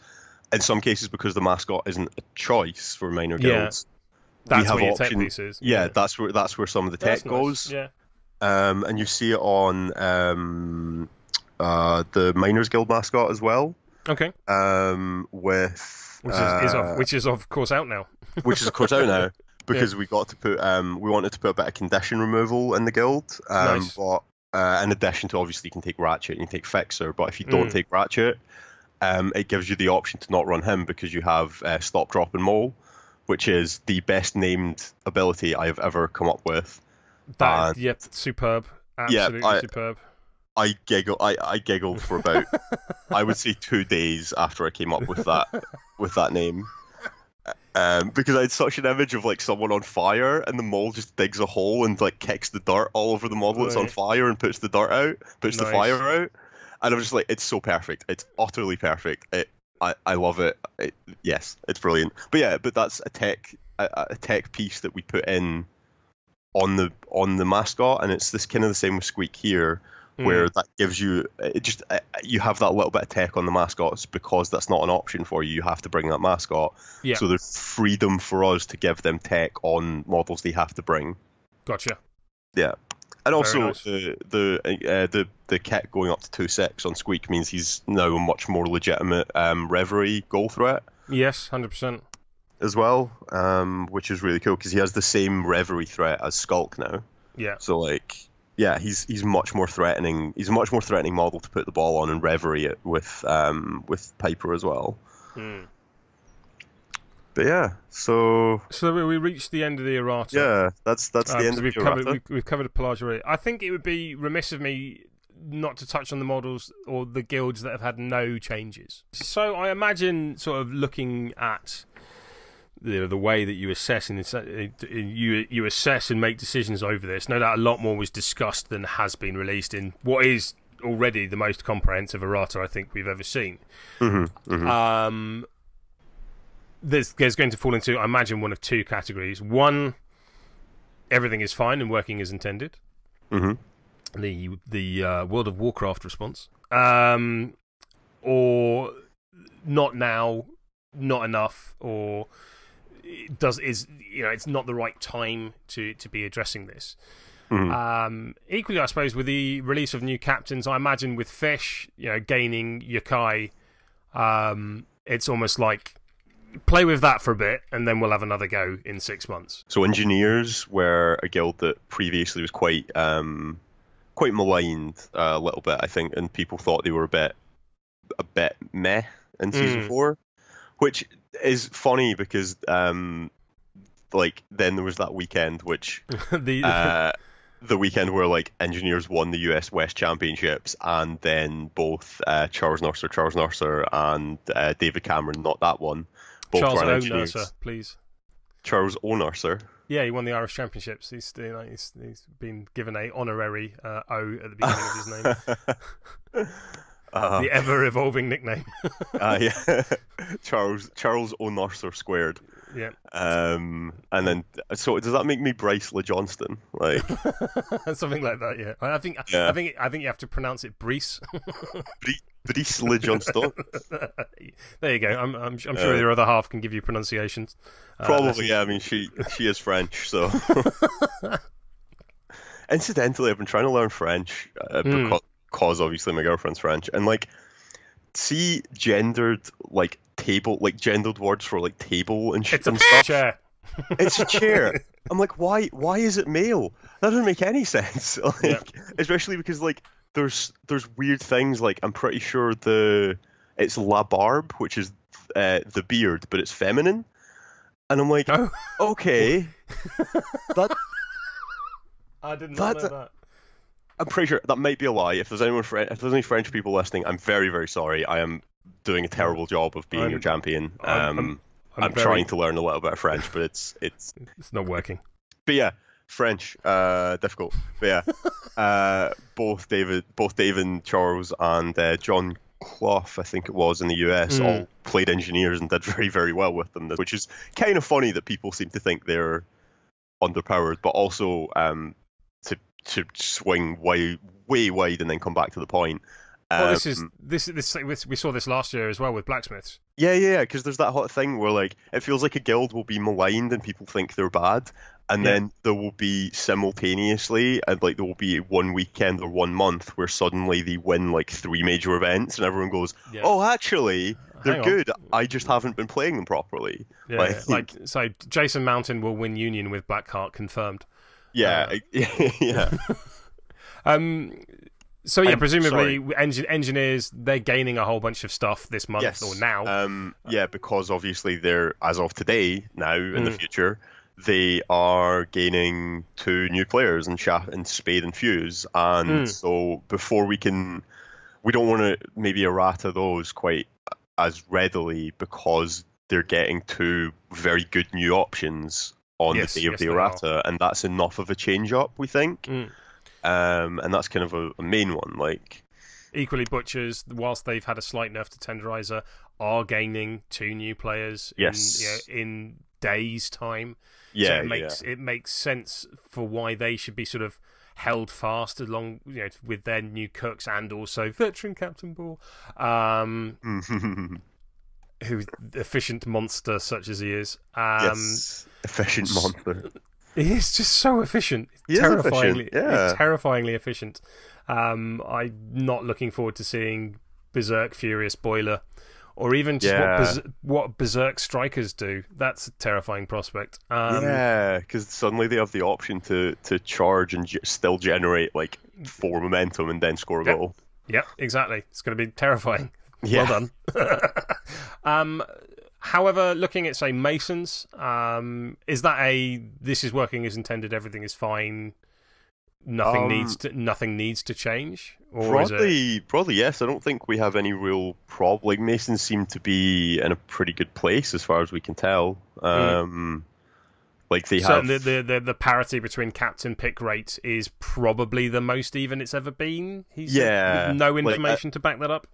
In some cases, because the mascot isn't a choice for minor guilds. That's we have where your option, tech piece is. Yeah, that's where some of the tech goes. Yeah. And you see it on the Miners Guild mascot as well. Okay. Which is of course out now. Which is of course out now, because we got to put we wanted to put a bit of condition removal in the guild. Nice. But in addition to, obviously, you can take Ratchet and you can take Fixer, but if you don't take Ratchet, it gives you the option to not run him, because you have Stop, Drop, and Mole, which is the best named ability I have ever come up with. Superb. Absolutely superb. I giggled for about I would say 2 days after I came up with that name. Because I had such an image of like someone on fire, and the mole just digs a hole and like kicks the dirt all over the model that's on fire and puts the dirt out, puts the fire out, and I'm just like, it's so perfect, it's utterly perfect. I love it. Yes, it's brilliant. But that's a tech piece that we put in on the mascot, and it's this kind of the same with Squeak here, where that gives you you have that little bit of tech on the mascots because that's not an option for you. You have to bring that mascot. Yeah. So there's freedom for us to give them tech on models they have to bring. Gotcha. Yeah. And also nice. the kit going up to 2/6 on Squeak means he's now a much more legitimate Reverie goal threat. Yes, 100%. As well, which is really cool because he has the same Reverie threat as Skulk now. Yeah. So like, yeah, he's much more threatening. He's a much more threatening model to put the ball on and Reverie it with Piper as well. But yeah, so we reached the end of the errata. Yeah, that's the end of the errata. We've covered a Pelage already. I think it would be remiss of me not to touch on the models or the guilds that have had no changes. So I imagine, sort of looking at the way that you assess and you assess and make decisions over this. No doubt a lot more was discussed than has been released in what is already the most comprehensive errata I think we've ever seen. There's going to fall into, I imagine, one of two categories. One, everything is fine and working as intended. The World of Warcraft response, or not now, not enough, or it's not the right time to be addressing this. Equally, I suppose, with the release of new captains, I imagine with Fish, gaining Yokai, it's almost like play with that for a bit, and then we'll have another go in 6 months. So Engineers were a guild that previously was quite maligned a little bit, I think, and people thought they were a bit meh in season 4, which is funny because like then there was that weekend which the weekend where like Engineers won the US West Championships, and then both Charles Nurser and David Cameron, not that one, both Charles ran Engineers. Nurser, please. Charles O'Nurser. Yeah, he won the Irish Championships. He's been given a honorary O at the beginning of his name. The ever-evolving nickname. Yeah, Charles O'Nurser squared. Yeah. And then, so does that make me Bryce Le Johnston? Like something like that? Yeah. I think you have to pronounce it Bryce. Bryce Le Johnston. There you go. I'm sure your other half can give you pronunciations. Probably, yeah. I mean, she is French, so. Incidentally, I've been trying to learn French because obviously my girlfriend's French, and like, see gendered gendered words for like table and shit. It's a chair. It's a chair. I'm like, why is it male? That doesn't make any sense. Like, especially because like there's weird things, like I'm pretty sure it's la barbe, which is the beard, but it's feminine. And I'm like, okay, that I didn't know that. I'm pretty sure that might be a lie. If there's any French people listening, I'm very, very sorry. I am doing a terrible job of being your champion. I'm trying to learn a little bit of French, but it's not working. But yeah, French, difficult. But yeah, both Dave and Charles and John Clough, I think it was, in the US, all played Engineers and did very, very well with them, which is kind of funny that people seem to think they're underpowered, but also to swing way wide and then come back to the point. Well, we saw this last year as well with blacksmiths. Yeah, because there's that hot thing where like it feels like a guild will be maligned and people think they're bad, and then there will be simultaneously, and like there will be one weekend or 1 month where suddenly they win like 3 major events, and everyone goes, "Oh, actually, they're good. I just haven't been playing them properly." Yeah, so Jason Mountain will win Union with Blackheart confirmed. Yeah, yeah. So yeah, presumably Engineers, they're gaining a whole bunch of stuff this month or now. Yeah, because obviously they're, as of today, now in the future, they are gaining 2 new players in Spade and Fuse, and so we don't want to maybe errata those quite as readily because they're getting 2 very good new options on the day of the errata, and that's enough of a change up, we think. And that's kind of a main one. Like, equally, Butchers, whilst they've had a slight nerf to Tenderizer, are gaining 2 new players in days' time. Yeah, so it makes sense for why they should be sort of held fast along, with their new cooks and also veteran Captain Ball, who's efficient monster such as he is. Yes, efficient monster. He is just so efficient. He's terrifyingly efficient. I'm not looking forward to seeing Berserk Furious Boiler, or even just what Berserk Strikers do. That's a terrifying prospect. Because suddenly they have the option to charge and still generate like 4 momentum and then score a goal. Yep, exactly. It's going to be terrifying. Yeah. Well done. However, looking at, say, Masons, is that this is working as intended, everything is fine, nothing needs to change? Or probably yes. I don't think we have any real problem. Like, Masons seem to be in a pretty good place as far as we can tell. Like, they have... the parity between captain pick rate is probably the most even it's ever been. With no information to back that up.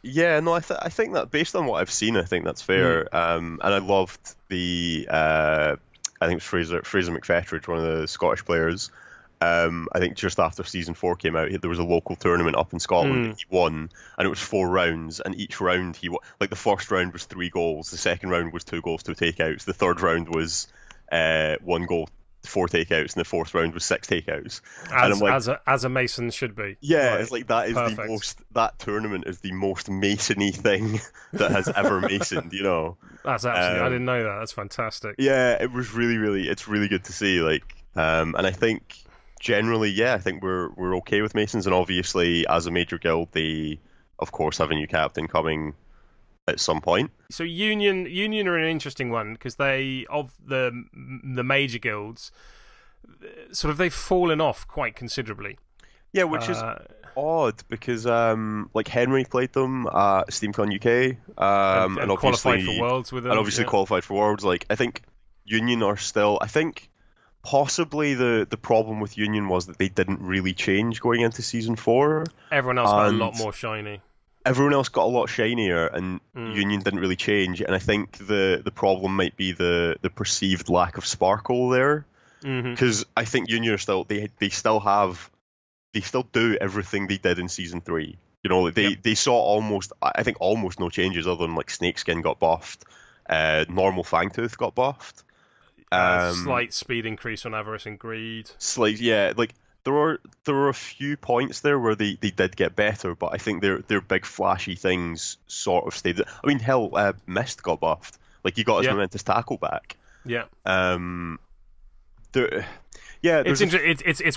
Yeah, no, I think that based on what I've seen, I think that's fair. And I loved I think it was Fraser McFetridge, one of the Scottish players. I think just after season 4 came out, there was a local tournament up in Scotland that he won, and it was 4 rounds, and each round the first round was 3 goals, the second round was 2 goals, 2 takeouts, the third round was 1 goal, 4 takeouts, and the fourth round was 6 takeouts. As a Mason should be. Yeah, it's like that is perfect. That tournament is the most Masony thing that has ever Masoned, That's absolutely, I didn't know that. That's fantastic. Yeah, it was it's really good to see. Like, and I think generally, I think we're okay with Masons, and obviously as a major guild, they of course have a new captain coming at some point. So Union are an interesting one because they, of the major guilds, sort of they've fallen off quite considerably. Yeah, which is odd because like Henry played them at SteamCon UK and qualified for Worlds with them, and obviously qualified for Worlds. Like, I think Union are still. I think possibly the problem with Union was that they didn't really change going into season 4. Everyone else got a lot more shiny. Everyone else got a lot shinier, and Union didn't really change. And I think the problem might be the perceived lack of sparkle there, because I think Union are still they still do everything they did in season 3. They saw almost no changes other than like Snakeskin got buffed, normal Fangtooth got buffed, slight speed increase on Avarice and Greed. Slight, yeah, like. There were a few points there where they did get better, but I think their big flashy things sort of stayed. I mean, hell, Mist got buffed. Like, he got his momentous tackle back. Yeah. It's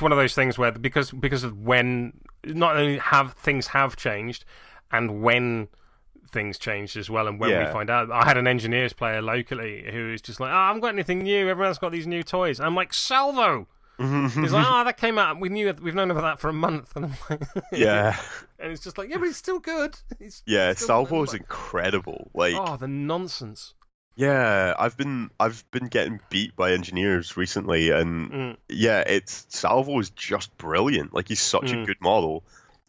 one of those things where because of when not only have things changed, and when things changed as well, and when we find out. I had an engineers player locally who was just like, I haven't got anything new. Everyone's got these new toys. And I'm like, Salvo. He's like, that came out. We've known about that for a month, and I'm like, yeah. And it's just like, but it's still good. Salvo's incredible. Like, the nonsense. Yeah, I've been getting beat by engineers recently, and Salvo is just brilliant. Like, he's such a good model,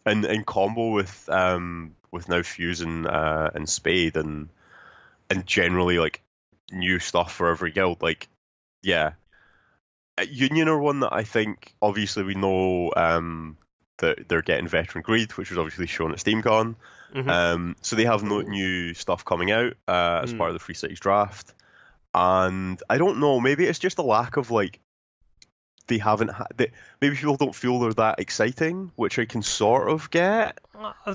and in combo with now Fuse and Spade and generally like new stuff for every guild. Like, yeah. Union are one that I think, obviously, we know that they're getting Veteran Greed, which was obviously shown at SteamCon. So they have no new stuff coming out as part of the Free Cities draft. And I don't know, maybe it's just a lack of, like, they haven't maybe people don't feel they're that exciting, which I can sort of get.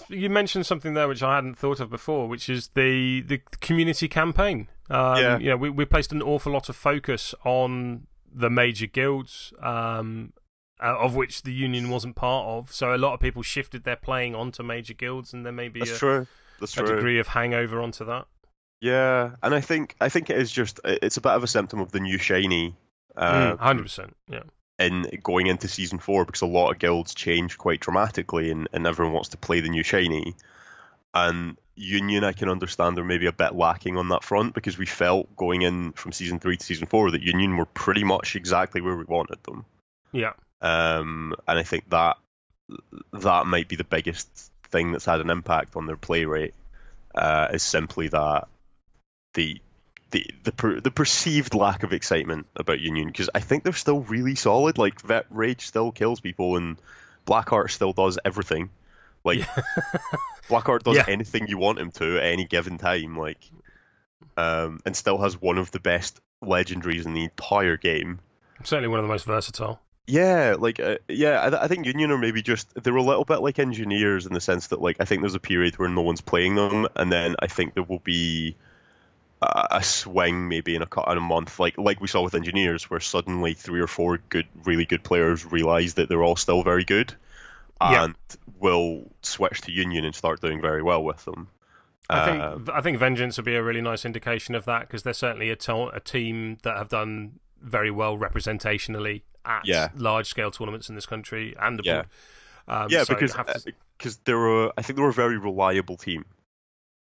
You mentioned something there which I hadn't thought of before, which is the community campaign. We placed an awful lot of focus on the major guilds, of which the Union wasn't part of. So a lot of people shifted their playing onto major guilds, and there may be a degree of hangover onto that. Yeah, and I think it is just, it's a bit of a symptom of the new shiny 100%. Yeah. In going into season 4, because a lot of guilds change quite dramatically, and everyone wants to play the new shiny. And Union, I can understand they're maybe a bit lacking on that front, because we felt going in from season 3 to season 4 that Union were pretty much exactly where we wanted them. Yeah. And I think that might be the biggest thing that's had an impact on their play rate, is simply that the perceived lack of excitement about Union, because I think they're still really solid. Like, Vet Rage still kills people, and Blackheart still does everything. Like, Blackheart does anything you want him to at any given time. Like, and still has one of the best legendaries in the entire game. Certainly one of the most versatile. Yeah, like, I think Union are maybe they're a little bit like Engineers in the sense that, like, I think there's a period where no one's playing them, and then I think there will be a swing maybe in a month, like we saw with Engineers, where suddenly 3 or 4 really good players realise that they're all still very good, and will switch to Union and start doing very well with them. I think Vengeance would be a really nice indication of that, because they're certainly a team that have done very well representationally at large-scale tournaments in this country and abroad. Because I think they're a very reliable team.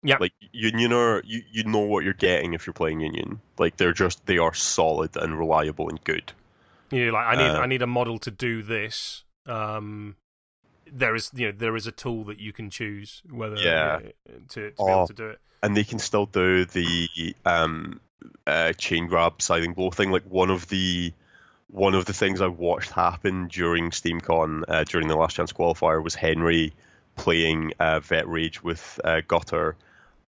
Yeah, like Union are, you know what you're getting if you're playing Union. Like, they are solid and reliable and good. You know, like, I need a model to do this. There is a tool that you can choose whether to be able to do it, and they can still do the chain grab scything blow thing. Like, one of the things I watched happen during SteamCon during the Last Chance qualifier was Henry playing Vet Rage with Gutter,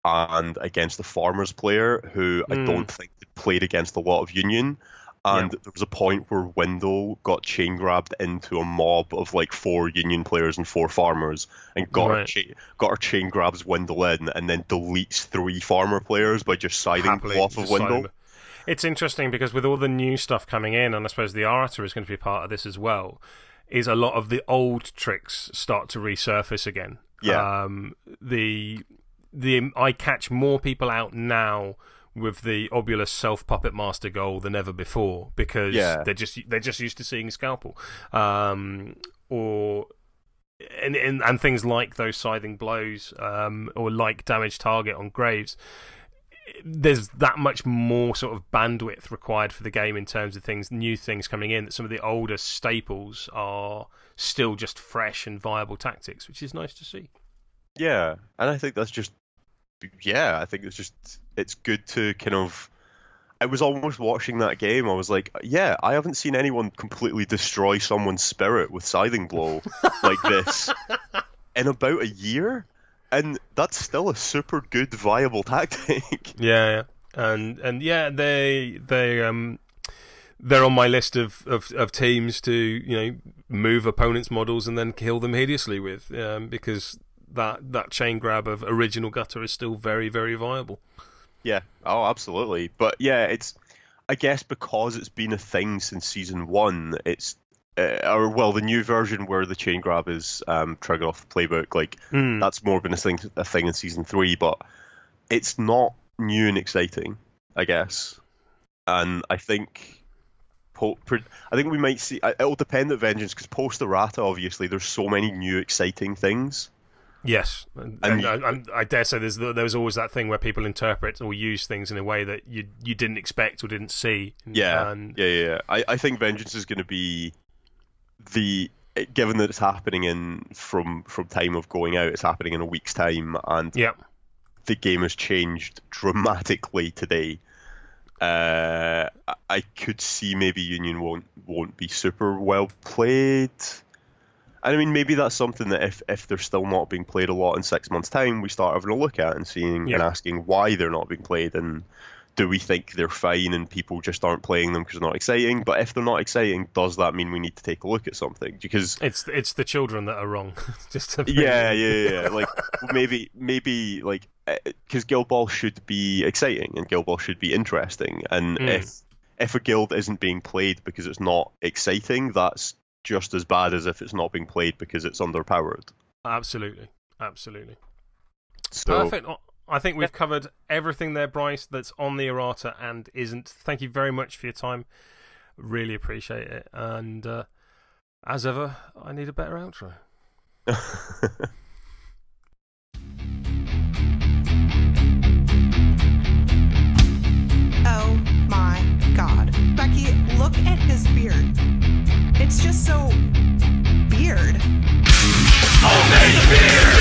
and against the Farmers player who I don't think played against a lot of Union. And there was a point where Wendell got chain grabbed into a mob of like 4 Union players and 4 farmers, and got our chain grabs Wendell in, and then deletes 3 farmer players by just siding off of Wendell. It's interesting because with all the new stuff coming in, and I suppose the Errata is going to be part of this as well, is a lot of the old tricks start to resurface again. Yeah. I catch more people out now with the Obulus self-puppet master goal than ever before, because they're just used to seeing Scalpel, and things like those scything blows, or like damage target on Graves. There's that much more sort of bandwidth required for the game in terms of new things coming in, that some of the older staples are still just fresh and viable tactics, which is nice to see. Yeah, and I think that's just it's good to kind of. I was almost watching that game. I was like, I haven't seen anyone completely destroy someone's spirit with scything blow like this in about a year, and that's still a super good, viable tactic. Yeah, and they're on my list of teams to move opponents' models and then kill them hideously with, because that chain grab of original Gutter is still very, very viable. Yeah, oh, absolutely. But yeah, it's, I guess because it's been a thing since season 1, it's the new version where the chain grab is triggered off the playbook, like that's more been a thing in season 3, but it's not new and exciting, I guess. And I think we might see. It'll depend at Vengeance, because post Errata, obviously, there's so many new exciting things. Yes, and I dare say there's always that thing where people interpret or use things in a way that you didn't expect or didn't see. Yeah. I think Vengeance is going to be given that it's happening from time of going out, it's happening in a week's time, and the game has changed dramatically today. I could see maybe Union won't be super well played. I mean, maybe that's something that if they're still not being played a lot in 6 months' time, we start having a look at and seeing and asking why they're not being played, and do we think they're fine and people just aren't playing them because they're not exciting? But if they're not exciting, does that mean we need to take a look at something? Because it's the children that are wrong. Like maybe like, because Guild Ball should be exciting and Guild Ball should be interesting, and if a guild isn't being played because it's not exciting, that's just as bad as if it's not being played because it's underpowered. Absolutely. So, perfect. I think we've covered everything there, Bryce, that's on the Errata and isn't. Thank you very much for your time. Really appreciate it. And as ever, I need a better outro. Oh my God. Becky, look at his beard. It's just so beard. Obey the beard!